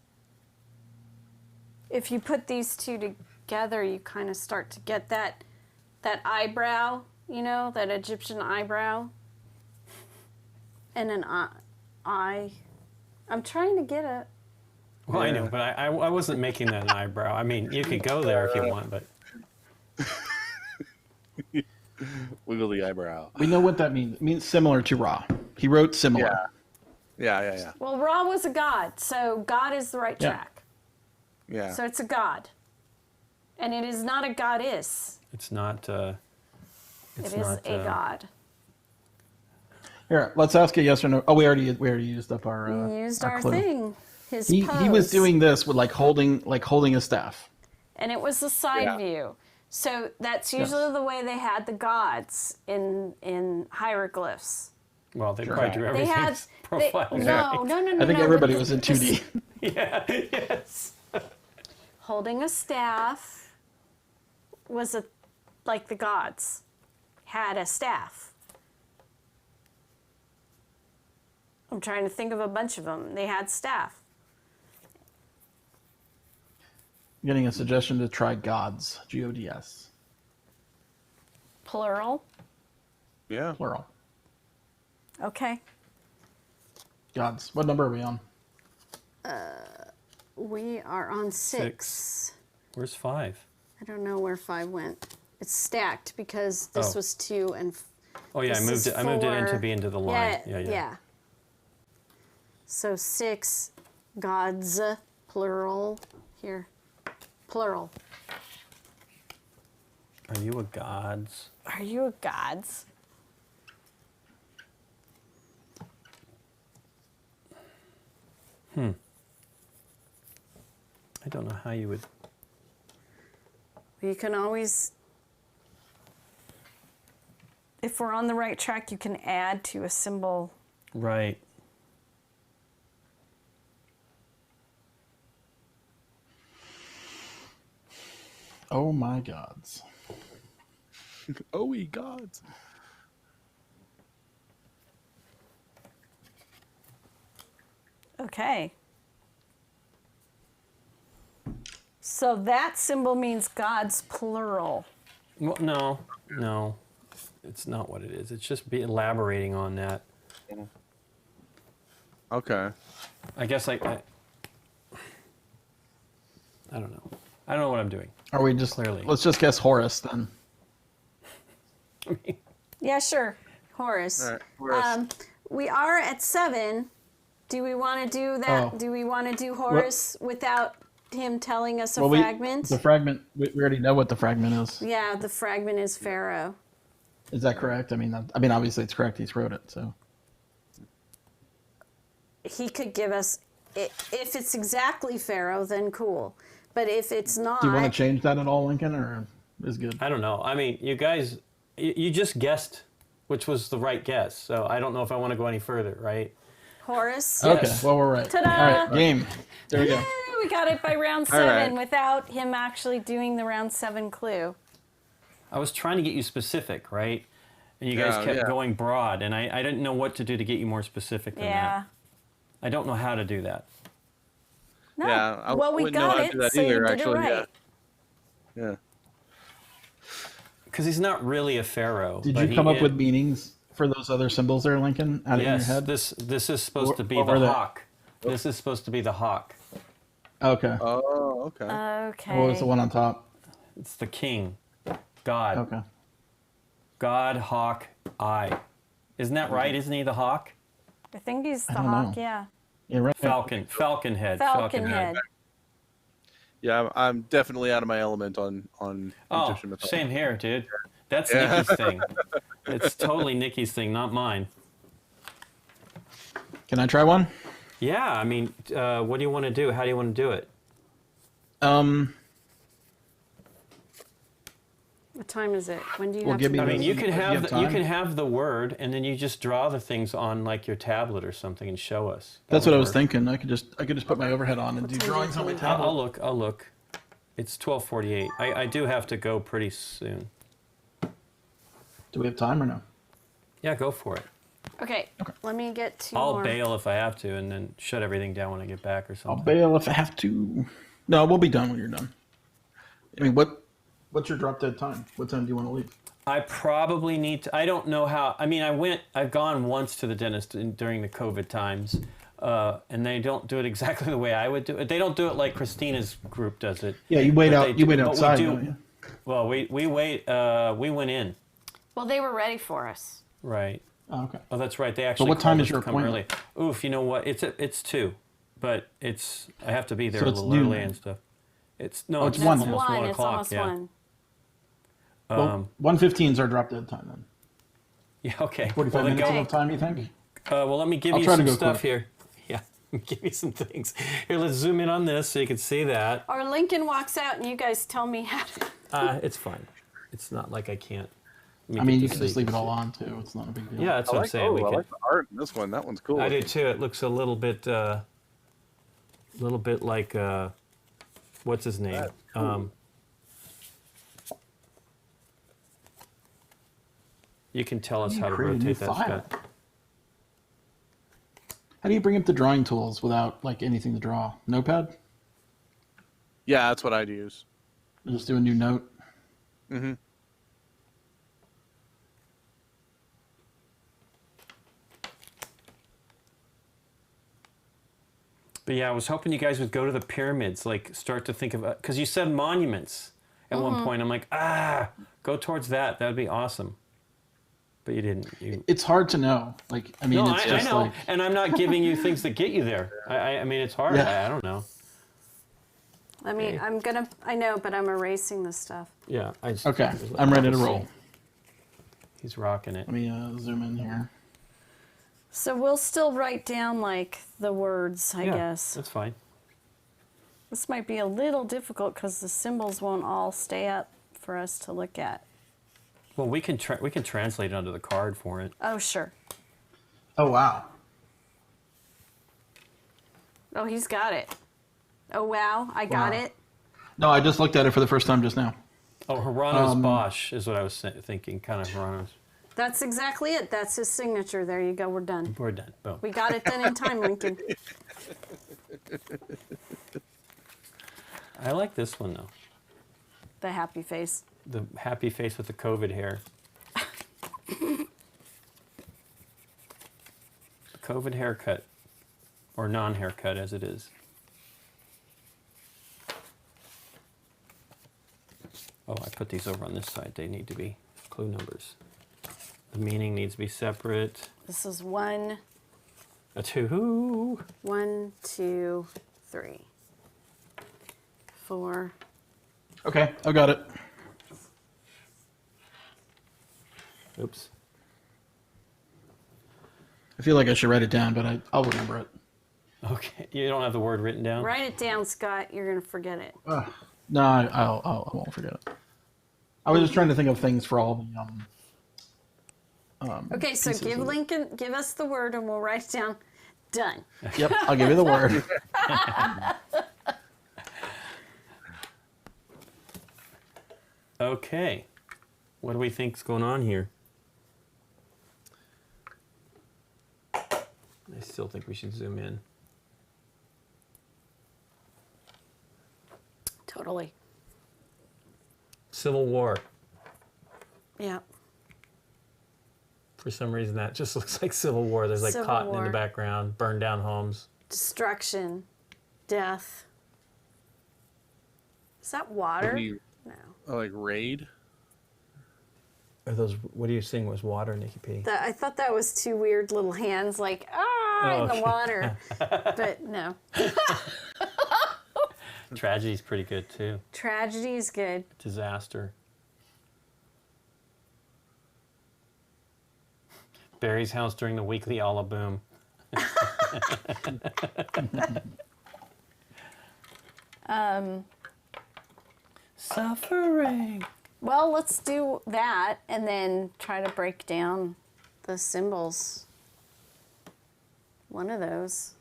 If you put these two together, you kind of start to get that eyebrow, that Egyptian eyebrow, and an eye. I'm trying to get it. Well, I know, but I wasn't making that an eyebrow. I mean, you could go there if you want, but Wiggle the eyebrow. We know what that means. It means similar to Ra. He wrote similar. Yeah. Well, Ra was a god, so God is the right Yeah. track. Yeah. So it's a god, and it is not a goddess. it's not. It It's is not, a god. Here, let's ask a yes or no. Oh, we already used up our. We used our clue. thing. His He pose. was doing this with holding a staff. And it was the side Yeah. view. So that's usually the way they had the gods in hieroglyphs. Well, they Sure. probably drew They everything had profiles. no. I think everybody was in 2D. Yeah. Yes. Holding a staff was like the gods had a staff. I'm trying to think of a bunch of them. They had staff. Getting a suggestion to try gods. Gods. Plural. Yeah. Plural. Okay. Gods. What number are we on? We are on 6. Where's 5? I don't know where 5 went. It's stacked because this Oh. was 2 and Oh yeah, this I moved is it. I moved it into 4. being to the line. Yeah. So 6 gods, plural. Here. Plural. Are you a gods? Are you a gods? I don't know how you would. You can always, if we're on the right track, you can add to a symbol. Right. Oh my gods. Oh, ye gods. Okay. So that symbol means God's plural. Well, no, it's not what it is. It's just elaborating on that. Okay. I guess I don't know. I don't know what I'm doing. Are we just Clearly. Let's just guess Horus then. Yeah, sure. Horus. All right. Horus. We are at 7. Do we want to do that? Oh. Do we want to do Horus without him telling us a Well, fragment? The fragment. We already know what the fragment is. Yeah, the fragment is Pharaoh. Is that correct? I mean, obviously it's correct. He's wrote it. So He could give us, if it's exactly Pharaoh, then cool. But if it's not, do you want to change that at all, Lincoln, or is good? I don't know. I mean, you guys, you just guessed which was the right guess. So I don't know if I want to go any further, right? Horus. Okay, Yes. well, we're right. Ta-da! All right, game. There we go. Yay, we got it by round All 7 right. without him actually doing the round 7 clue. I was trying to get you specific, right? And you guys kept going broad, and I didn't know what to do to get you more specific than Yeah. that. I don't know how to do that. No. Yeah, I well, we wouldn't know got how to it, do that so you either, did actually, it right. Yeah. Because he's not really a pharaoh. Did but you come up he with meanings for those other symbols there, Lincoln, out of your Yes, head? this is supposed to be What the were they? hawk. This is supposed to be the hawk. Okay. Oh, okay. Okay. What was the one on top? It's the king, God. Okay. God, hawk, eye. Isn't that right? Isn't he the hawk? I think he's the don't hawk, know. yeah. Yeah, right. Falcon head. Falcon head. Yeah, I'm definitely out of my element on Oh, Egyptian mythology. same here, dude. That's Yeah. Nikki's thing. It's totally Nikki's thing, not mine. Can I try one? Yeah, I mean, what do you want to do? How do you want to do it? What time is it? When do you Well, have give to me I mean, the- you can you have have you time? can have the word, and then you just draw the things on like your tablet or something and show us. That's That what I would was work. thinking. I could just put my overhead on and do time drawings is on my it? tablet. I'll look. It's 12:48. I do have to go pretty soon. Do we have time or no? Yeah, go for it. Okay, let me get 2 I'll more. bail if I have to, and then shut everything down when I get back or I'll something. bail if I have to. No, we'll be done when you're done. I mean, what's your drop dead time? What time do you want to leave? I probably need to. I don't know how. I mean, I've gone once to the dentist during the COVID times, and they don't do it exactly the way I would do it. They don't do it like Christina's group does it. Yeah, you wait But out. they You do- wait but we outside, do- don't you? Well, we wait. We went in. Well, they were ready for us. Right. Oh, okay. Oh, that's right. They actually. what time called is us your to come early? appointment? Oof. You know what? It's 2, but I have to be there So a it's little noon early then? and stuff. It's no. Oh, it's it's 1 almost then. 1 It's o'clock. almost Yeah. 1. Well, 1:15 is our drop dead time then. Yeah. Okay. 45 Well, then minutes go. of time, you think? Well, let me give I'll you try to some go stuff quick. here. Yeah. Give me some things. Here, let's zoom in on this so you can see that. Or Lincoln walks out and you guys tell me how to. It's fine. It's not like I can't. I mean, you can just leave it all on too. It's not a big deal. Yeah, that's I what I'm like, saying. I We can. like the art in this one. That one's cool. I do too. It looks a little bit like what's his name? That's cool. You can tell us how to Create a new rotate that, file. Scott. How do you bring up the drawing tools without like anything to draw? Notepad? Yeah, that's what I'd use. Just do a new note. Mm-hmm. But yeah, I was hoping you guys would go to the pyramids, like start to think of, because you said monuments at one point. I'm like, go towards that. That would be awesome. But you didn't. It's hard to know. Like, I mean, No, it's I just know, like and I'm not giving you things that get you there. I mean, it's hard. Yeah. I don't know. I mean, I know, but I'm erasing this stuff. Yeah. okay. I'm ready to roll. He's rocking it. Let me zoom in here. So we'll still write down like the words, I guess. That's fine. This might be a little difficult because the symbols won't all stay up for us to look at. Well, we can translate it onto the card for it. Oh, sure. Oh wow. Oh, he's got it. Oh, wow. I got Wow. it. No, I just looked at it for the first time just now. Oh, Hieronymus Bosch is what I was thinking. Kind of Hieronymus. That's exactly it. That's his signature. There you go. We're done. We're done. Boom. We got it done in time, Lincoln. I like this one though. The happy face. The happy face with the COVID hair. COVID haircut, or non-haircut as it is. Oh, I put these over on this side. They need to be clue numbers. The meaning needs to be separate. This is 1, A 2. 1, 2, 3, 4. Okay, I got it. Oops. I feel like I should write it down, but I'll remember it. Okay. You don't have the word written down? Write it down, Scott. You're going to forget it. No, I won't forget it. I was just trying to think of things for all the Okay, so pieces of it. give us the word and we'll write it down. Done. Yep, I'll give you the word. Okay. What do we think's going on here? I still think we should zoom in. Totally. Civil War. Yeah. For some reason, that just looks like Civil War. There's like Civil cotton in War. the background, burned down homes. Destruction. Death. Is that water? Maybe, No. like raid. Are those? What do you think was water, Nikki P? I thought that was two weird little hands like, in the okay. water. But no. Tragedy's pretty good too. Tragedy is good. Disaster. Barry's house during the weekly Allah boom. Suffering. Well, let's do that and then try to break down the symbols. One of those.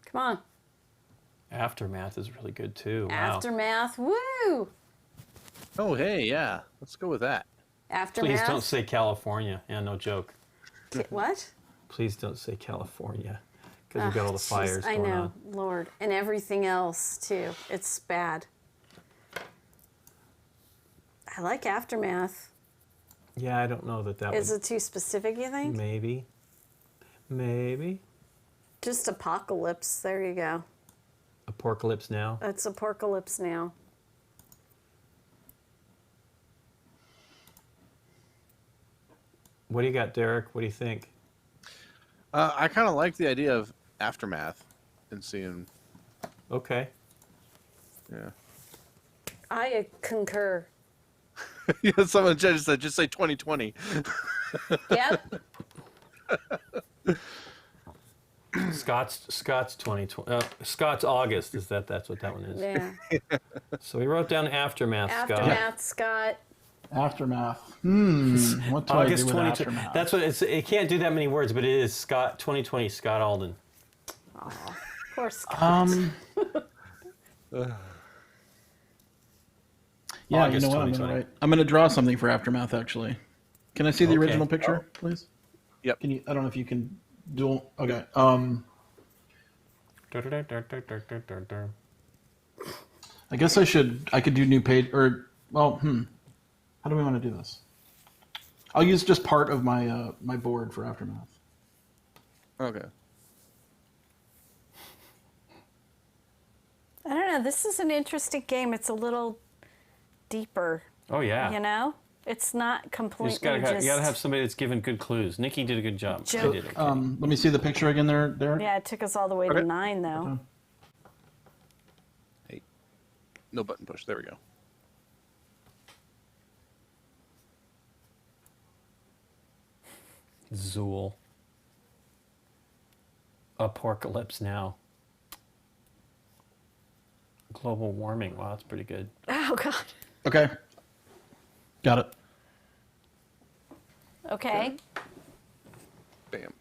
Come on. Aftermath is really good too. Wow. Aftermath. Woo! Oh, hey, yeah. Let's go with that. Aftermath. Please don't say California. Yeah, no joke. What? Please don't say California, because we've got all the Jeez, fires I going know, on. Lord. And everything else, too. It's bad. I like Aftermath. Yeah, I don't know that Is would. it too specific, you think? Maybe. Maybe. Just apocalypse. There you go. Apocalypse Now. That's apocalypse now. What do you got, Derek? What do you think? I kind of like the idea of aftermath and seeing. Okay. Yeah. I concur. Yeah, someone just said, just say 2020. Yep. Scott's 2020. Scott's August is that's what that one is. Yeah. So we wrote down Aftermath, Scott. Aftermath, Scott. Aftermath. What do August I do with 2020. aftermath? That's what it's. It can't do that many words, but it is Scott 2020. Scott Alden. Aw, poor Scott. Yeah, August you know what? 2020. I'm gonna draw something for Aftermath. Actually, can I see the Okay. original picture, please? Yep. Can you? I don't know if you can do. Okay. I guess I could do new page or well. How do we want to do this? I'll use just part of my my board for Aftermath. Okay. I don't know. This is an interesting game. It's a little deeper, Oh yeah. you know? It's not You completely just gotta have somebody that's giving good clues. Nikki did a good job. I Joke. did okay. Let me see the picture again there, Derek. Yeah, it took us all the way to Okay. 9, though. Hey, no button push. There we go. Zool. Apocalypse Now. Global warming. Wow, that's pretty good. Oh God. Okay. Got it. Okay. Bam.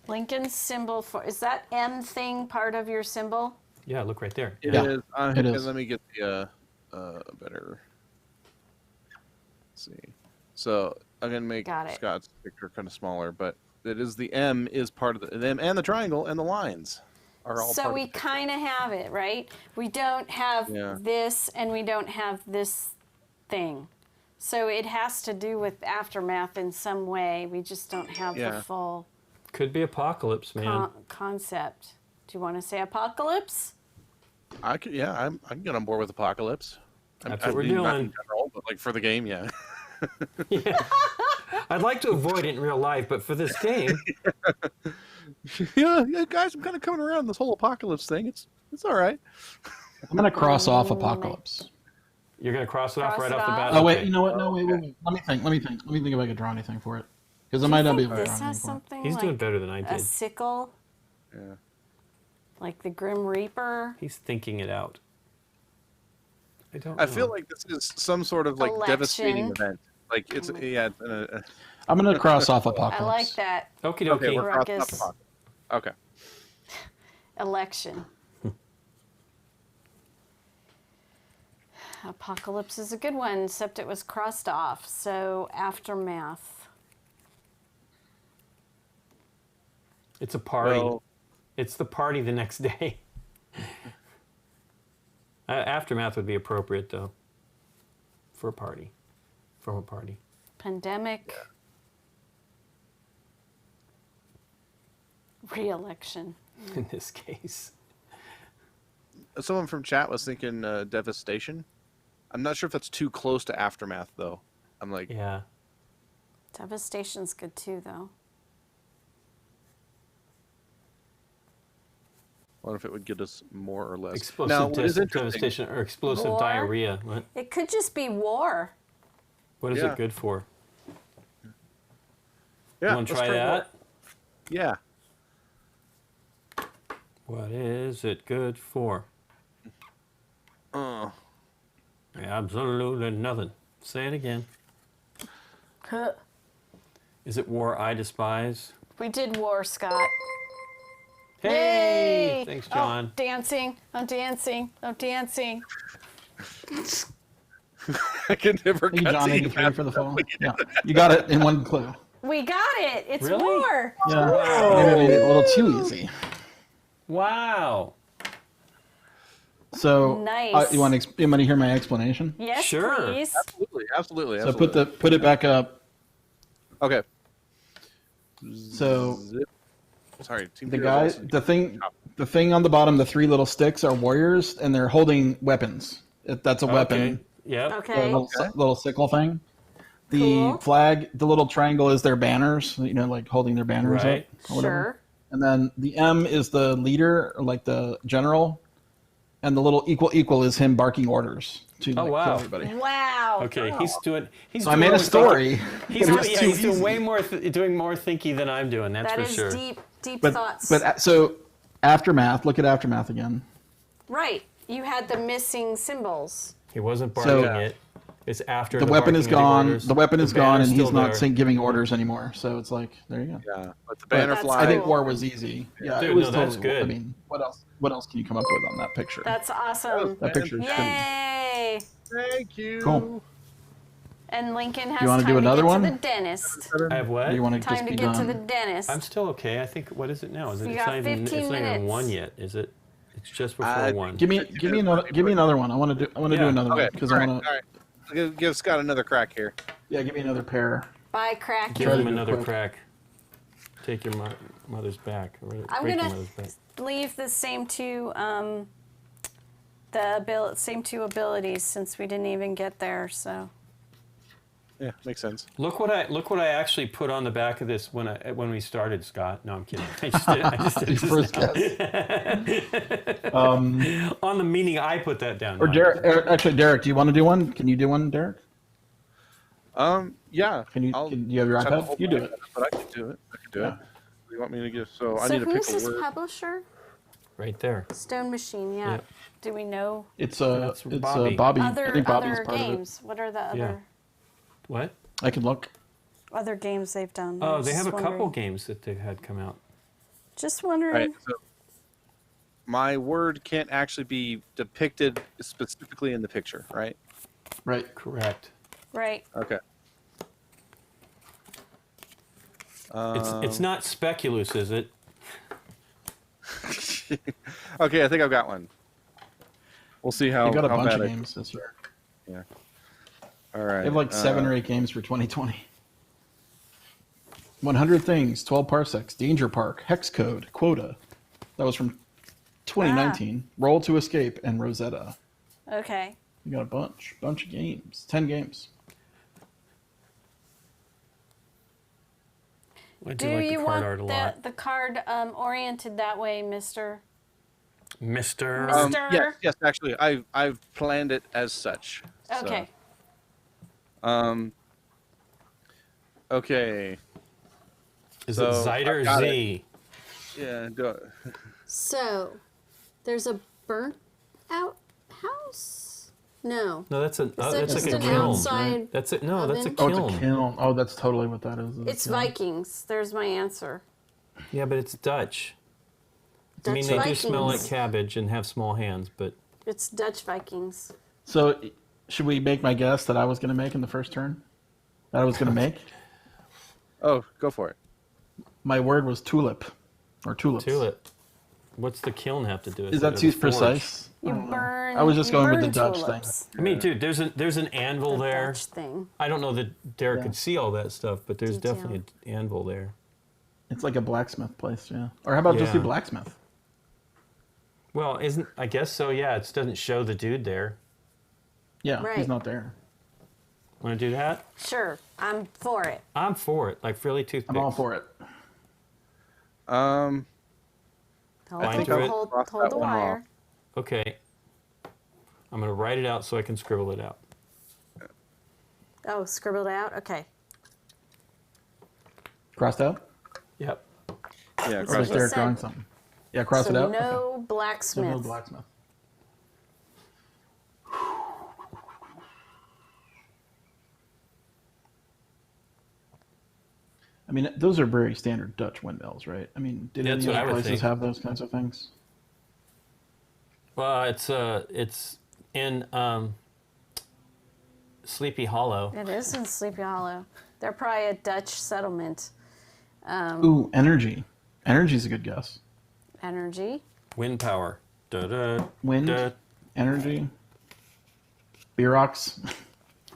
Lincoln's symbol for is that M thing part of your symbol? Yeah, look right there. It Yeah, is. it is. Let me get the better. Let's see. So I'm gonna make Got it. Scott's picture kind of smaller, but it is the M is part of the M and the triangle and the lines are all. So part we of the picture. kind of have it, right? We don't have Yeah. this and we don't have this thing. So it has to do with aftermath in some way. We just don't have Yeah. the full Could be apocalypse, man. concept. Do you want to say apocalypse? I can, yeah, I can get on board with Apocalypse. That's what we're mean, not doing. in general, but like for the game, yeah. Yeah. I'd like to avoid it in real life, but for this game, yeah, guys, I'm kind of coming around this whole Apocalypse thing. It's all right. I'm gonna cross off Apocalypse. you're going to cross it off Cross right it off the off. bat. Oh wait, Okay. you know what? No, wait. Let me think if I could draw anything for it, because I might not be able to This draw anything has for it. something He's like doing better than I a did. sickle, Yeah. like the Grim Reaper. He's thinking it out. I don't I know. feel like this is some sort of like devastating Election. event. Like it's yeah. It's I'm gonna cross off I Apocalypse. like that. Okie okay, dokie. we're crossing Ruckus. off Apocalypse. Okay. Election. Apocalypse is a good one, except it was crossed off. So aftermath. It's a party. Well, It's the party the next day. Aftermath would be appropriate, though, for a party. From a party. Pandemic. Re-election. In this case. someone from chat was thinking devastation. I'm not sure if that's too close to aftermath though. I'm like, Yeah. Devastation's good too, though. I wonder if it would get us more or less. Explosive now, what is interesting? devastation or explosive War. diarrhea. What? It could just be war. What is Yeah. it good for? Yeah, you want to let's try that? Yeah. What is it good for? Uh, Absolutely nothing. Say it again. Huh. Is it war I despise? We did war, Scott. Hey! Yay! Thanks, Oh, John. dancing. I'm dancing. I'm dancing. I can never Thank you, cut John to 83 for the phone. Yeah, you got it in one clue. We got it. It's Really? war. Yeah, maybe I made it a little too easy. Wow. So, Nice. you want to hear my explanation? Yes, Sure. please. Absolutely. So put it back up. Okay. So Zip. Sorry, Team the Zero guy, also- the thing on the bottom, the three little sticks are warriors, and they're holding weapons. That's a weapon. Okay. Yep. The Okay. little sickle thing. The Cool. flag, the little triangle is their banners. You know, like holding their banners Right. up. Or whatever. Sure. And then the M is the leader, or like the general, and the little equal is him barking orders to Oh, like, wow. kill everybody. Wow. Okay. He's doing. He's So I doing made a more story. He's, but it doing, was yeah, too he's doing easy. way more, doing more thinky than I'm doing. That's That for is sure. deep But thoughts. so aftermath. Look at aftermath again. Right. You had the missing symbols. He wasn't So- barking it. It's after The weapon is barking of gone. orders. The weapon is gone, banner's and he's still not there. giving orders anymore. So it's like there you go. Yeah, but the But banner That's flag. I think cool. war was easy. Yeah, Dude, it was no, that's totally. good. I mean, what else? What else can you come up with on that picture? That's awesome. That picture is pretty. Yay. Thank you. Cool. And Lincoln has You wanna time do another to get one? to the dentist. I have what? Do you want to Time just to be get to done? the dentist. I'm still okay. I think. What is it now? Is it? You It's got not even. It's 15 not even minutes. one yet. Is it? It's just before one. Give me another one. I want to do Yeah. another Okay. one because all I right, want to. all right. Give Scott another crack here. Yeah, give me another pair. Bye, crack. Give Try to him do another quick. crack. Take your mother's back. Or I'm break your gonna mother's back. leave the same two same two abilities since we didn't even get there. So Yeah, makes sense. Look what I actually put on the back of this when we started, Scott. No, I'm kidding. I just did Your first guess. on the meaning I put that down. Or No, Derek, actually, Derek, do you want to do one? Can you do one, Derek? Yeah. Can you? Do you have your just have to iPad? hold You my do iPad it. up, but I can do it. Yeah. You want me to give? So I So need to pick who's a this word. publisher? Right there. Stone Machine, yeah. Yep. Do we know It's That's Bobby. Bobby. I think Bobby's other part games? What are the Yeah. other What? I can look. other games they've done? Oh, I'm they have just a couple wondering. games that they've had come out. Just All wondering. right. So my word can't actually be depicted specifically in the picture, right? Right. Correct. Right. Okay. It's not Speculous, is it? Okay, I think I've got one. We'll see how They got a how bunch bad of I- games this year. Yeah. All right. They have like 7 or 8 games for 2020. 100 Things, 12 Parsecs, Danger Park, Hex Code, Quota. That was from 2019. Roll to Escape, and Rosetta. Okay. You got a bunch of games. 10 games. I Do like the you card want art a lot. the card oriented that way, Mister? Mister. Mister? Yes, actually, I've planned it as such. So, Okay. Okay. Is so it Zyder I've got Z? Yeah. Go. So, there's a burnt out house? No. No, that's a. Is Oh, that that's just like a an kiln. outside? That's it. No, that's a oven? Oh, kiln. it's a kiln. Oh, that's totally what that is. It's a kiln. Vikings. There's my answer. Yeah, but it's Dutch. I mean, Dutch they do smell like Vikings. cabbage and have small hands, but It's Dutch Vikings. So, should we make my guess that I was going to make in the first turn? That I was going to make? Oh, go for it. My word was tulip. Or tulips. tulip. What's the kiln have to do with it? Is that Or too the forge? precise? You I don't know. burn. I was just you going with the burn Dutch tulips. I mean, dude, there's an anvil The there. Dutch thing. I don't know that Derek Yeah. could see all that stuff, but there's Detail. definitely an anvil there. It's like a blacksmith place, yeah. Or how about just do Yeah. blacksmith? Well, I guess so. Yeah, it doesn't show the dude there. Yeah, Right. he's not there. Want to do that? Sure, I'm for it. I'm for it. Like Frilly Toothpicks. I'm all for it. Um. Hold, I think the, I would hold, cross hold that the one wire. Okay. I'm gonna write it out so I can scribble it out. Oh, scribbled out? Okay. Crossed out? Yep. Yeah. Or So is he Derek said- drawing something? Yeah, cross So it out? no Okay. So blacksmith. no blacksmith. I mean, those are very standard Dutch windmills, right? I mean, did That's any what I other would places think. have those kinds of things? Well, it's in Sleepy Hollow. It is in Sleepy Hollow. They're probably a Dutch settlement. Ooh, energy. Energy's a good guess. Energy. Wind power. Da-da, Wind, da. energy, Beerox.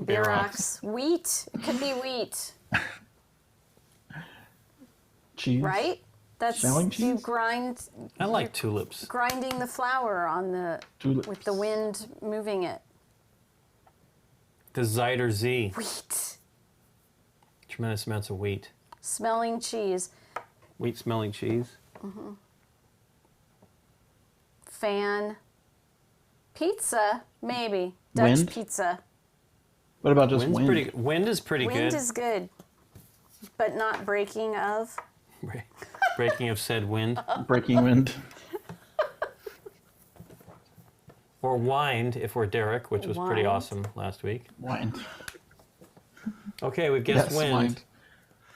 Beerox. Wheat. It could be wheat, Cheese. right? That's Smelling you cheese? grind I like tulips. grinding the flour on the Tulips. with the wind moving it. The Zyder Z. Wheat. Tremendous amounts of wheat. Smelling cheese. Wheat smelling cheese. Fan. Pizza, maybe. Dutch Wind? pizza. What about just Wind's wind? pretty. Wind is pretty Wind good. is good, but not breaking of. Breaking of said wind. Breaking wind. Or wind if we're Derek, which was pretty Wind. awesome last week. Wind. Okay, we've guessed Yes, wind.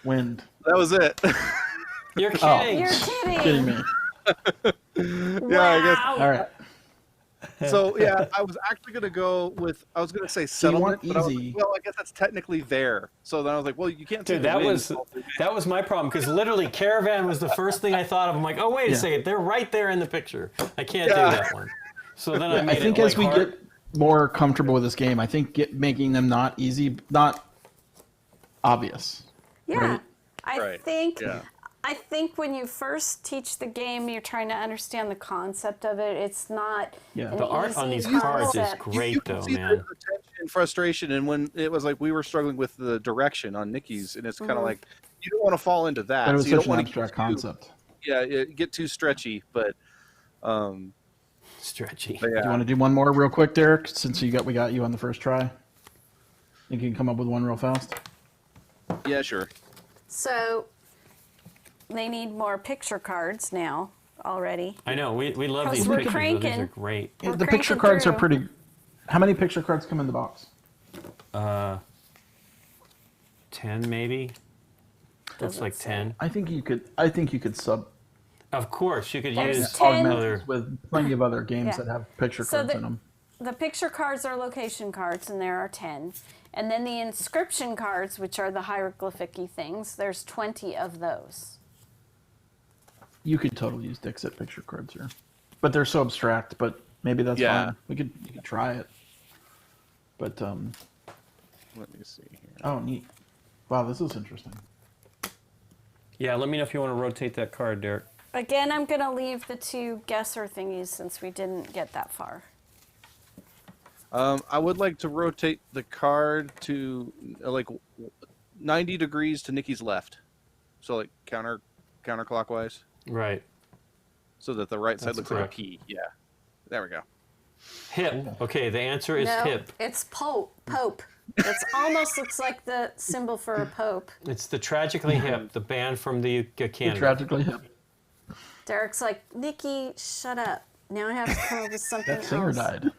Wind. That was it. You're Oh. kidding. You're kidding. Kidding me. Yeah, I guess. Wow. All right. So yeah, I was actually gonna go with. I was gonna say So you want settlement, but I was easy. like, well, I guess that's technically there. So then I was like, well, you can't. say Dude, the that wind. was my problem because literally caravan was the first thing I thought of. I'm like, oh wait a Yeah. second, they're right there in the picture. I can't Yeah. do that one. So then I I made think it as we like hard. get more comfortable with this game, I think making them not easy, not obvious. Yeah. Right. Right. Yeah. I think when you first teach the game, you're trying to understand the concept of it. It's not Yeah. an The art on easy these cards is concept. great. You can though, see man. the tension and frustration, and when it was like we were struggling with the direction on Nikki's, and it's kind of like you don't want to fall into that. But it was so you such don't an want to abstract concept. get too stretchy, but Stretchy. yeah. Do you want to do one more real quick, Derek? Since we got you on the first try. You can come up with one real fast. Yeah, sure. So they need more picture cards now already. I know. We love 'Cause these we're pictures. Though. These cranking. are great. Yeah, We're the picture cranking cards are through. pretty. How many picture cards come in the box? 10 maybe. Looks Doesn't like say. 10. I think you could sub Of course, you could There's use 10. other. with plenty of other games Yeah. that have picture So cards the- in them. The picture cards are location cards, and there are 10. And then the inscription cards, which are the hieroglyphic-y things, there's 20 of those. You could totally use Dixit picture cards here, but they're so abstract. But maybe that's Yeah. fine. You could try it. But Let me see here. oh, neat. Wow, this is interesting. Yeah, let me know if you want to rotate that card, Derek. Again, I'm going to leave the 2 guesser thingies since we didn't get that far. I would like to rotate the card to like 90 degrees to Nikki's left, so like counterclockwise, Right. so that the right side That's looks correct. like a P. Yeah, there we go. Hip. Okay, the answer is no, hip. it's Pope. It almost looks like the symbol for a pope. It's the Tragically Hip, the band from the Canada. Tragically hip. Derek's like, Nikki, shut up. Now I have to come up with something That singer else. died.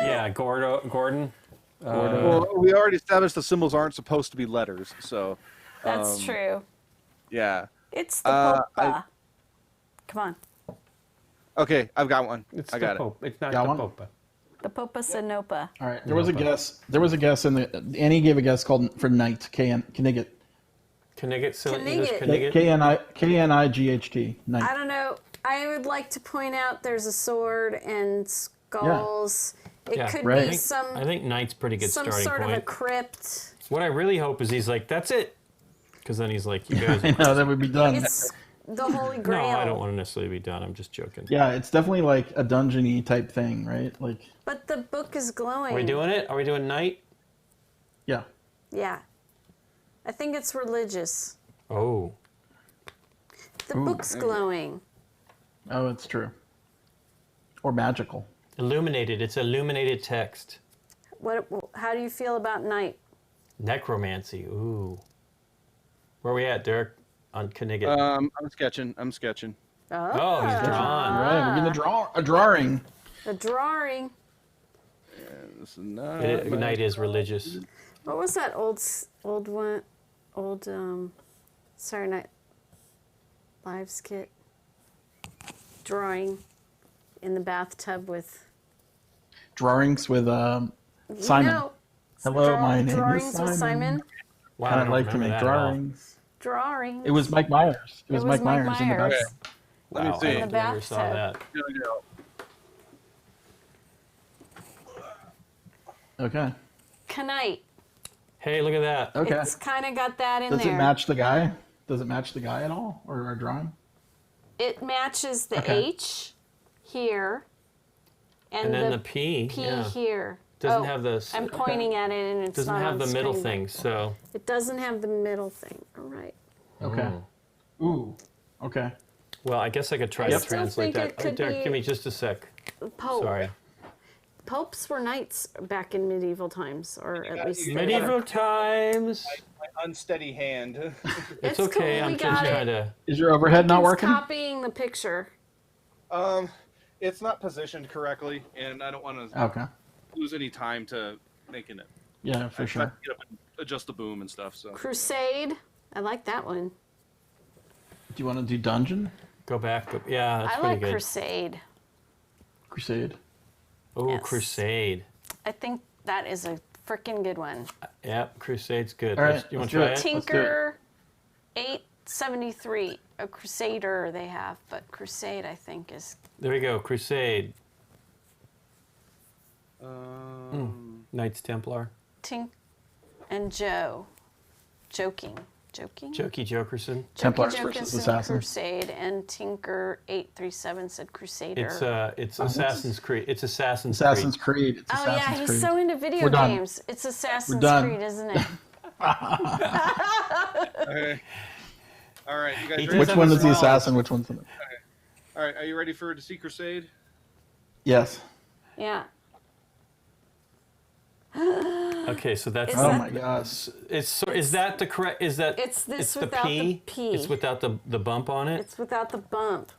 Yeah, Gordon. Well, we already established the symbols aren't supposed to be letters, so That's true. yeah. It's the Pope. Come on. Okay, I've got one. It's I the got it. Pope. It's not Got the one? Pope. The Popa Sinopa. All right. There was a guess. There was a guess in the. Annie gave a guess called for Knight. Knigget. Knigget. Knight. I don't know. I would like to point out there's a sword and skulls. It Yeah, could right. be some I think Knight's pretty good some starting sort point. of a crypt. What I really hope is he's like, that's it. Because then he's like, you guys. I know that would be done. It's the Holy No, Grail. I don't want to necessarily be done. I'm just joking. Yeah, it's definitely like a dungeony type thing, right? Like, But the book is glowing. Are we doing it? Are we doing Knight? yeah. Yeah. I think it's religious. Oh. The book's glowing. Oh, it's true. Or magical. Illuminated. It's illuminated text. How do you feel about night? Necromancy. Ooh. Where are we at, Derek? On Knigget. I'm sketching. Oh, he's All drawn. right, we're getting a drawing. The drawing. This is not Knight is religious. What was that old one? Saturday Night Live skit? Drawing in the bathtub with Drawings with Simon. No, Hello, my name drawings is with Simon. Wow, Kind I of don't like to remember make that at all. drawings. Drawings. It was Mike Myers. It was Mike Myers in the Myers. back. Let me Wow, see. I In the never saw bathtub. that. Okay. Knight. Hey, look at that. Okay. It's kind of got that in Does there. it match the guy? Does it match the guy at all, or our drawing? It matches the Okay. H here, And then the P. P yeah. here. Doesn't Oh, have the. I'm pointing at it and it's Doesn't not have on the middle screen. thing, so. It doesn't have the middle thing. All right. Okay. Ooh. Okay. Well, I guess I could try I to still translate think it that. could Derek, be- give me just a sec. Pope. Sorry. Popes were knights back in medieval times, or at least they Medieval were. times. My unsteady hand. It's It's okay. cool, I'm we just got it. trying to. Is your overhead not He's working? copying the picture. It's not positioned correctly, and I don't want to Okay. lose any time to making it. Yeah, for I sure. have to get up and adjust the boom and stuff. So Crusade. I like that one. Do you want to do dungeon? Go back. Yeah, that's I pretty like good. Crusade. Crusade. Oh, Yes. Crusade. I think that is a freaking good one. Yep, Crusade's good. All right, You want let's to do try it. it? Tinker 873. A Crusader they have, but Crusade I think is. There we go. Crusade. Knights Templar. Tink and Joe. Joking. Jokey Jokerson. Templars Jokey versus Jokinson, Assassins. Crusade, and Tinker 837 said Crusader. It's Assassin's Creed. It's Assassin's Assassin's Creed. It's Oh Assassin's yeah, he's Creed. so into video We're done. games. It's Assassin's done. Creed, isn't it? okay. All right, you guys He ready? Which one is the Wrong. assassin? Which one's the? All right, are you ready to see Crusade? Yes. Yeah. Okay, so that's Is Oh that- my gosh. is that the correct? Is that It's this the without P? the P. It's without the bump on it. It's without the bump.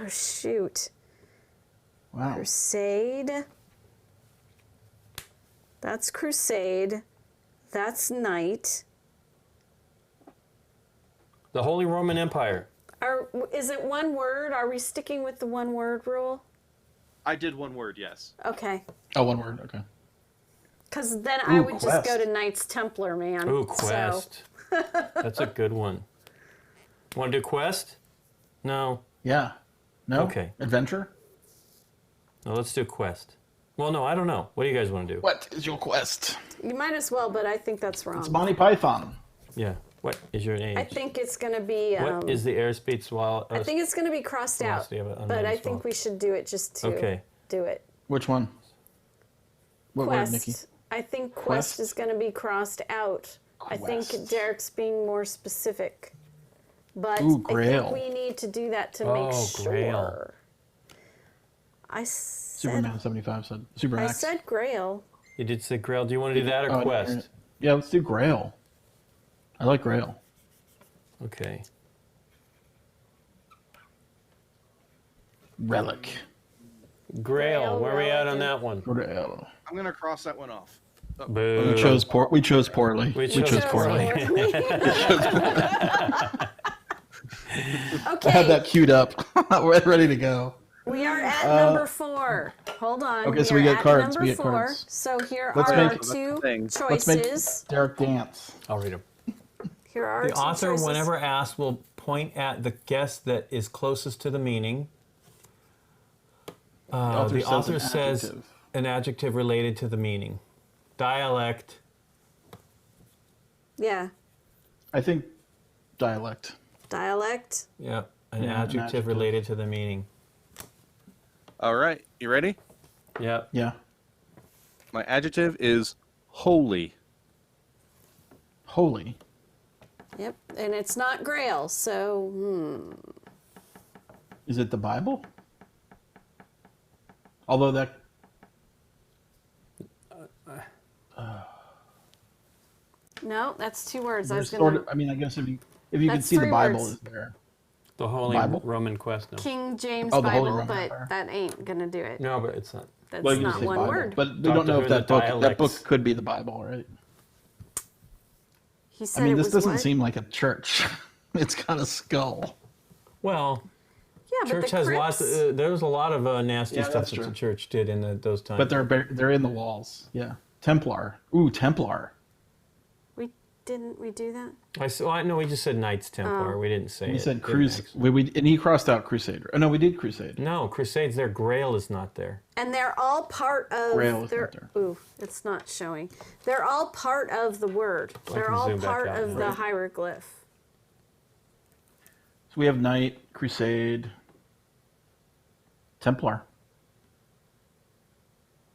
Oh, shoot. Wow. Crusade. That's Crusade. That's Knight. The Holy Roman Empire. Is it one word? Are we sticking with the one word rule? I did one word, yes. Okay. Oh, one word. Okay. Because then I Ooh, would just go Quest. to Knights Templar, man. Ooh, So, Quest. That's a good one. Want to do Quest? No. Yeah. No. Okay. Adventure. No, let's do Quest. Well, no, I don't know. What do you guys want to do? What is your quest? you might as well, but I think that's wrong. It's Monty Python. Yeah. What is your age? I think it's going to be. What is the airspeed swallow? I think it's going to be crossed out. velocity of an But I unnamed think swallow? we should do it just to Okay. do it. Which one? What word, Quest. Nikki? I think Quest? Quest is going to be crossed out. I think Quest. Derek's being more specific. But Ooh, I Grail. think we need to do that to Oh, make sure. Grail. I said, Superman 75 said. Super I Max. said Grail. You did say Grail. Do you want to do that or Oh, I didn't hear Quest? it. Yeah, let's do Grail. I like Grail. Okay. Relic. Grail. Where are we at on that one? Grail. I'm going to cross that one off. Boo. We chose poorly. We We chose chose poorly. Okay. I had that queued up. We're ready to go. We are at number 4. Hold on. Okay, so we are get at cards, Number we get 4. cards. So here Let's are make- our two Things. Let's make choices. Derek dance. I'll read them. Here are our The two author, choices. whenever asked, will point at the guess that is closest to the meaning. The author says adjective. an adjective related to the meaning. Dialect. Yeah. I think dialect. Dialect. Yeah, an Yeah, an adjective adjective. related to the meaning. All right. You ready? Yeah. Yeah. My adjective is holy. Holy. Yep. And it's not Grail, so Is it the Bible? Although that. no, that's 2 words. I was There's gonna sort of, I mean, I guess if you can That's see the 3 Bible words. is there. The Holy Bible? Roman Quest. No. King James Oh, the Holy Bible, Roman but Empire. that ain't gonna do it. No, but it's not. That's Well, you not say one Bible, word. but we Doctor don't know Who, if the that book dialects. could be the Bible, right? He said I mean, it this was doesn't what? seem like a church. It's got a skull. Well, Yeah, church but the has crypts, lots. There was a lot of nasty Yeah, stuff that's that true. the church did in those times. But they're in the walls. Yeah. Templar. Ooh, Templar. didn't we do that? I know we just said Knights Templar. Oh. We didn't say We it. said Didn't Crusade. actually. And he crossed out Crusader. Oh, no, we did Crusade. No, Crusades there. Grail is not there. And they're all part of Grail is their. not there. Ooh, it's not showing. They're all part of the word. They're can all zoom back part out of now. the Right. hieroglyph. So we have Knight, Crusade, Templar.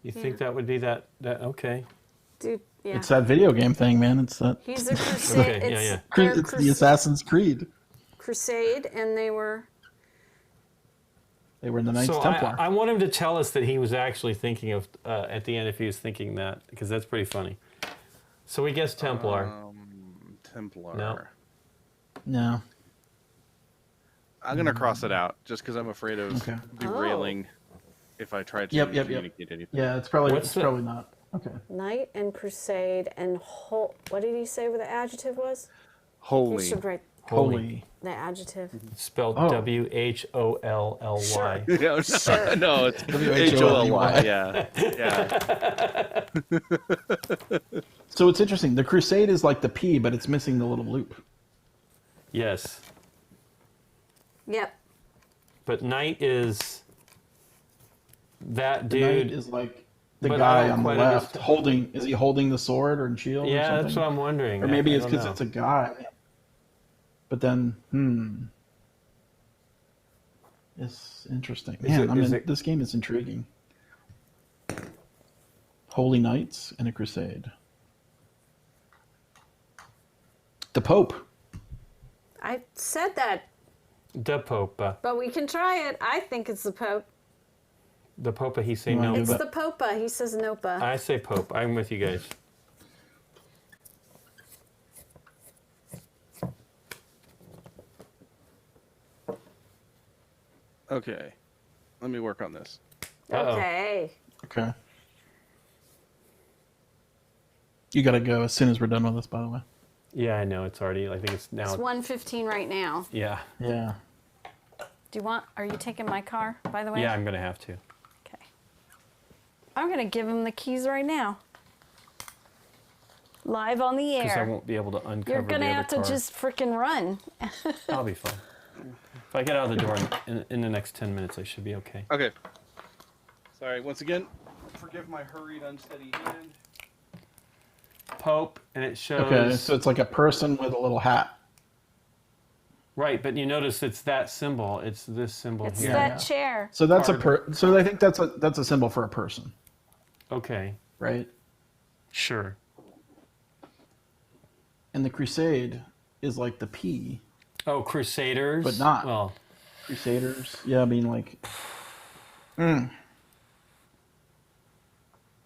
You think that would be that? Okay. Dude, yeah. It's that video game thing, man. It's that. He's a crusade. Okay, yeah, yeah. They're It's the Assassin's Creed. crusade, and they were. They were in the Knights So Templar. I want him to tell us that he was actually thinking of at the end if he was thinking that, because that's pretty funny. So we guessed Templar. Templar. No. No. I'm going to cross it out just because I'm afraid of Okay. derailing if I try to Yep. communicate anything. Yeah, it's probably What's the- probably not. Okay. Knight and crusade and what did he say what the adjective was? You Holy. should write Holy. the adjective. Spelled Oh. WHOLLY. Sure. Yeah, no, Sure. no, it's W-H-O-L-Y. H-O-L-Y. Yeah. Yeah. So it's interesting. The Crusade is like the P, but it's missing the little loop. Yes. Yep. But Knight is that The Knight dude. is like the But I guy don't on the quite left understand. holding. Is he holding the sword or shield? or Yeah, something? that's what I'm wondering. Or maybe I it's don't because know. it's a guy. But then, it's interesting. Man, this game is intriguing. Holy Knights and a Crusade. The Pope. I said that, The Pope. but we can try it. I think it's the Pope. The Pope, he say You wanna no. do It's that? But the Popa. He says Nopa. I say Pope. I'm with you guys. Okay. Let me work on this. Uh-oh. Okay. Okay. You gotta go as soon as we're done with this, by the way. Yeah, I know. It's already, I think it's now. It's 1:15 right now. Yeah. Yeah. Are you taking my car, by the way? Yeah, I'm going to have to. Okay. I'm going to give him the keys right now. Live on the Because I air. won't be able to uncover You're going the to other have to car. just freaking run. I'll be fine. If I get out of the door in the next 10 minutes, I should be okay. Okay. Sorry, once again, forgive my hurried, unsteady hand. Pope, and it shows... Okay, so it's like a person with a little hat. Right, but you notice it's that symbol. It's this symbol It's here. that chair. So that's so I think that's a symbol for a person, Okay, right? sure. And the crusade is like the P. Oh, Crusaders? But not. Well, Crusaders. Yeah, I mean like.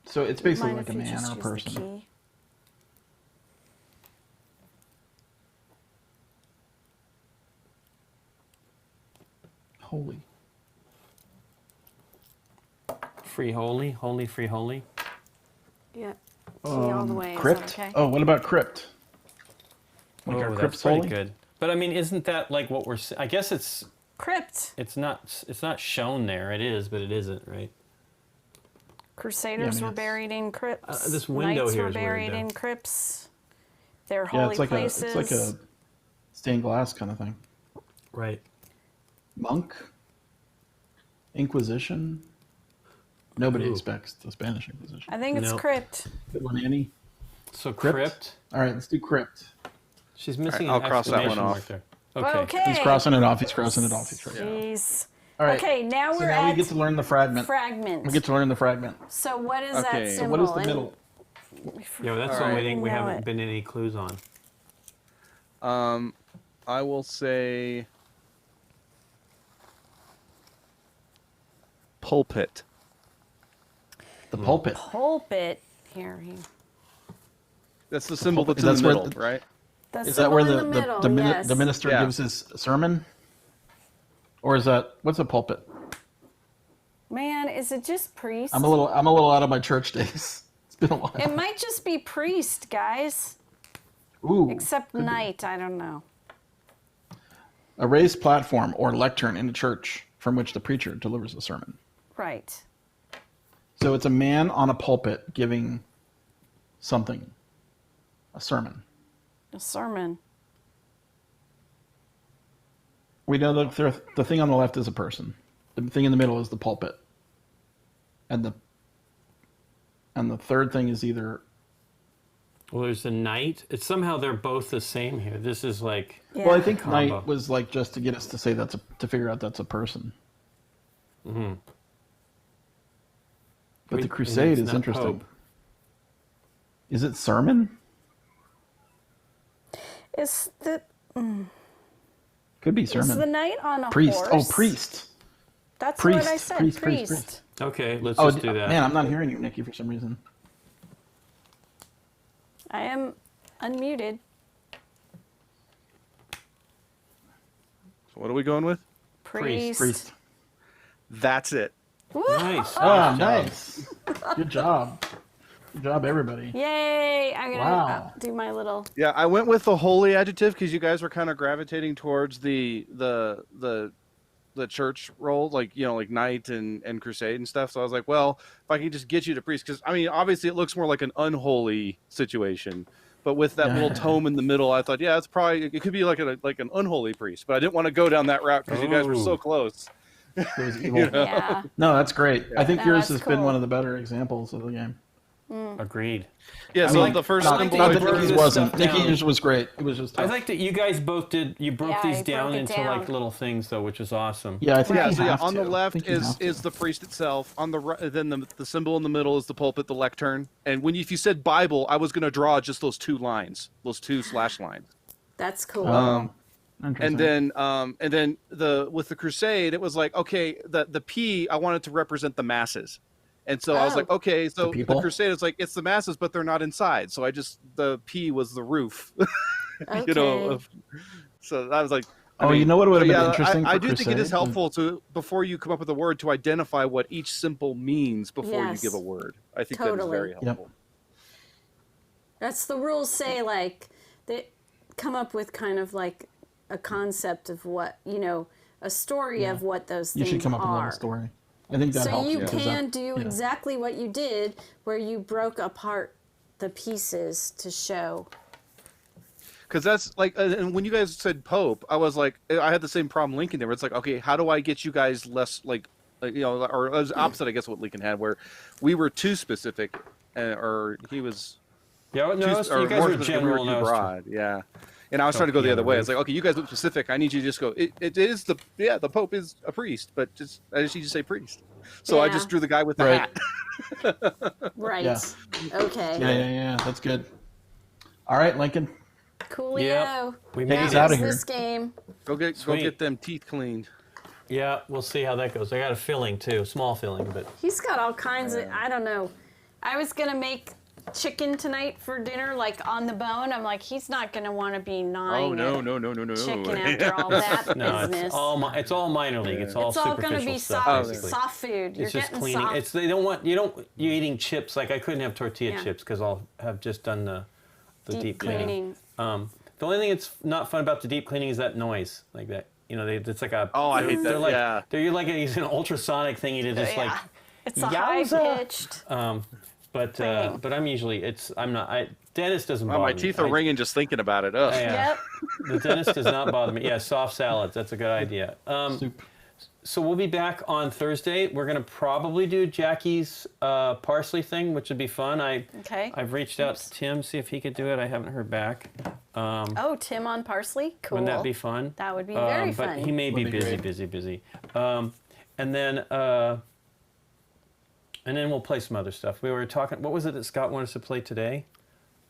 So it's basically Mind like a if you man just or a use the person. key? Holy. free holy, holy, free holy. Yep. Key all the way. Crypt. Is that okay? Oh, what about crypt? Like Oh, our that's crypt's pretty holy? good. But I mean, isn't that like what we're? I guess it's Crypt. not shown there. It is, but it isn't, right? Crusaders Yeah, I mean, were buried in crypts. this window Knights here were is weird, buried though. in crypts. They're Yeah, holy it's like places. it's like a stained glass kind of thing. Right. Monk. Inquisition. Nobody Ooh. expects the Spanish Inquisition. I think it's Nope. crypt. Good one, Annie. So Crypt? crypt. All right, let's do crypt. She's missing All right, an I'll cross that one exclamation mark off. there. Okay. Okay. He's crossing it off. He's crossing it off. He's crossing it off. Jeez. All right. Okay, now So we're now at we get to learn the fragment. fragment. We get to learn the fragment. So what is Okay. that So So symbol? what is the And middle? Yeah, well, that's All the only right. thing we Know haven't it. been any clues on. I will say pulpit. The pulpit. Pulpit. Here. That's the symbol Pulpit. that's in the That's where middle, right? The Is that symbol where in the, the middle, the yes. minister Yeah. gives his sermon? Or is that what's a pulpit? Man, is it just priest? I'm a little out of my church days. It's been a while. It might just be priest, guys. Ooh. Except knight, I don't know. A raised platform or lectern in a church from which the preacher delivers a sermon. Right. So it's a man on a pulpit giving something, a sermon. A sermon. We know that the thing on the left is a person. The thing in the middle is the pulpit. And the third thing is either Well, there's a knight. It's somehow they're both the same here. This is like Yeah. well, I think Combo. knight was like just to get us to say to figure out that's a person. Mm-hmm. But the And crusade it's is not interesting. Pope. Is it sermon? Is the Could be is sermon. the knight on a Priest. horse? Oh, priest. That's Priest. what I said. Priest, Priest. priest. Okay, let's Oh, just do that. man, I'm not hearing you, Nikki, for some reason. I am unmuted. So what are we going with? Priest. Priest. That's it. Woo! Nice. Oh, Nice job. nice. Good job. Good job, everybody. Yay! I'm gonna Wow. do my little. Yeah, I went with the holy adjective because you guys were kind of gravitating towards the church role, like like knight and crusade and stuff. So I was like, well, if I can just get you to priest, because I mean, obviously it looks more like an unholy situation, but with that little tome in the middle, I thought, yeah, it could be like an unholy priest, but I didn't want to go down that route because you guys were so Ooh. close. It was evil. Yeah. No, that's great. I think No, yours that's has been cool. one of the better examples of the game. Agreed. Yeah, I so mean, the first not, symbol not I that drew- Nikki's this wasn't. stuff down. Nikki's was great. It was just I tough. like that you guys both did. You broke Yeah, these I down broke it into down. like little things, though, which is awesome. Yeah, I think Yeah, you so yeah, have on the to. I left think you have to. is the priest itself. On the right, then the symbol in the middle is the pulpit, the lectern. And if you said Bible, I was going to draw just those two lines, those two slash lines. That's cool. Oh, interesting. And then with the crusade, it was like, okay, the P I wanted to represent the masses. And so I was Oh. like, okay, so the people? crusade is like it's the masses, but they're not inside. So the P was the roof. Okay. So I was like, Oh, you know what would have been yeah, interesting? I for do think it is Crusade? helpful to, before you come up with a word, to identify what each symbol means before you give a word. I think that is Totally. very helpful. That's the rules say, like, they come up with kind of like a concept of what, you know, a story of what those You things should come up with a are. little story. I think that So helps. you because can that- do exactly what you did, where you broke apart the pieces to show. Because that's like, and when you guys said Pope, I was like, I had the same problem Lincoln did, where it's like, okay, how do I get you guys less, like you know, or it was opposite, I guess, what Lincoln had, where we were too specific, or he was Yeah, no, too, you or guys more were specific, general. we were No, too broad. Yeah. And I was trying to go the other way. It's like, okay, you guys look specific. I need you to just go. It is the Pope is a priest, but I just need you to say priest. So I just drew the guy with the hat. Right. Yeah. Okay. Yeah. That's good. All right, Lincoln. Coolio. Yep. We Take made us it. out of here. This game. Go Sweet. get them teeth cleaned. Yeah, we'll see how that goes. I got a filling too, small filling, but He's got all kinds of, I don't know. I was going to make chicken tonight for dinner, like on the bone. I'm like, he's not going to want to be gnawing Oh at no. chicken after all that no, business. it's all minor league. It's all It's all superficial going to be stuff, soft, basically. soft food. You're It's just getting cleaning. soft. It's you're eating chips. Like I couldn't have tortilla chips because I'll have just done the deep cleaning. The only thing that's not fun about the deep cleaning is that noise, like that. You know, it's like a. Oh, I hate that. Like, yeah. They're like using an ultrasonic thingy to just like. It's a high pitched. But I'm usually I'm not. Dentist doesn't bother me. My teeth are ringing just thinking about it. Ugh. Yeah. Yep. The dentist does not bother me. Yeah, soft salads. That's a good idea. Soup. So we'll be back on Thursday. We're going to probably do Jackie's parsley thing, which would be fun. I've reached out to Tim, see if he could do it. I haven't heard back. Tim on parsley? Cool. Wouldn't that be fun? That would be very fun. But he may be Would be busy. And then we'll play some other stuff. We were talking, what was it that Scott wanted us to play today?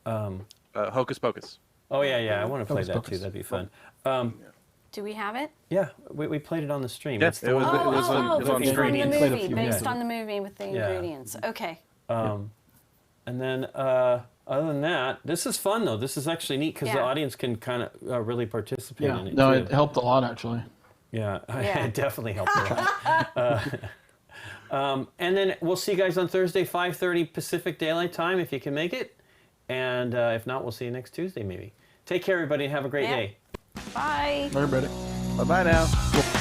Hocus Pocus. Oh, yeah. I want to play Hocus that Pocus. too. That'd be fun. Do we have it? Yeah, we played it on the stream. Yeah, It's the it was- one- it was on- it was on from the ingredients. Played a movie, few, based yeah. on the movie with the ingredients. Okay. And then other than that, this is fun though. This is actually neat because the Yeah. audience can kind of really participate Yeah. in it No, too. it helped a lot actually. Yeah, Yeah. it definitely helped a lot. And then we'll see you guys on Thursday, 5:30 Pacific Daylight Time, if you can make it. And if not, we'll see you next Tuesday, maybe. Take care, everybody, and have a great Yeah. day. Bye. Everybody. Bye-bye now.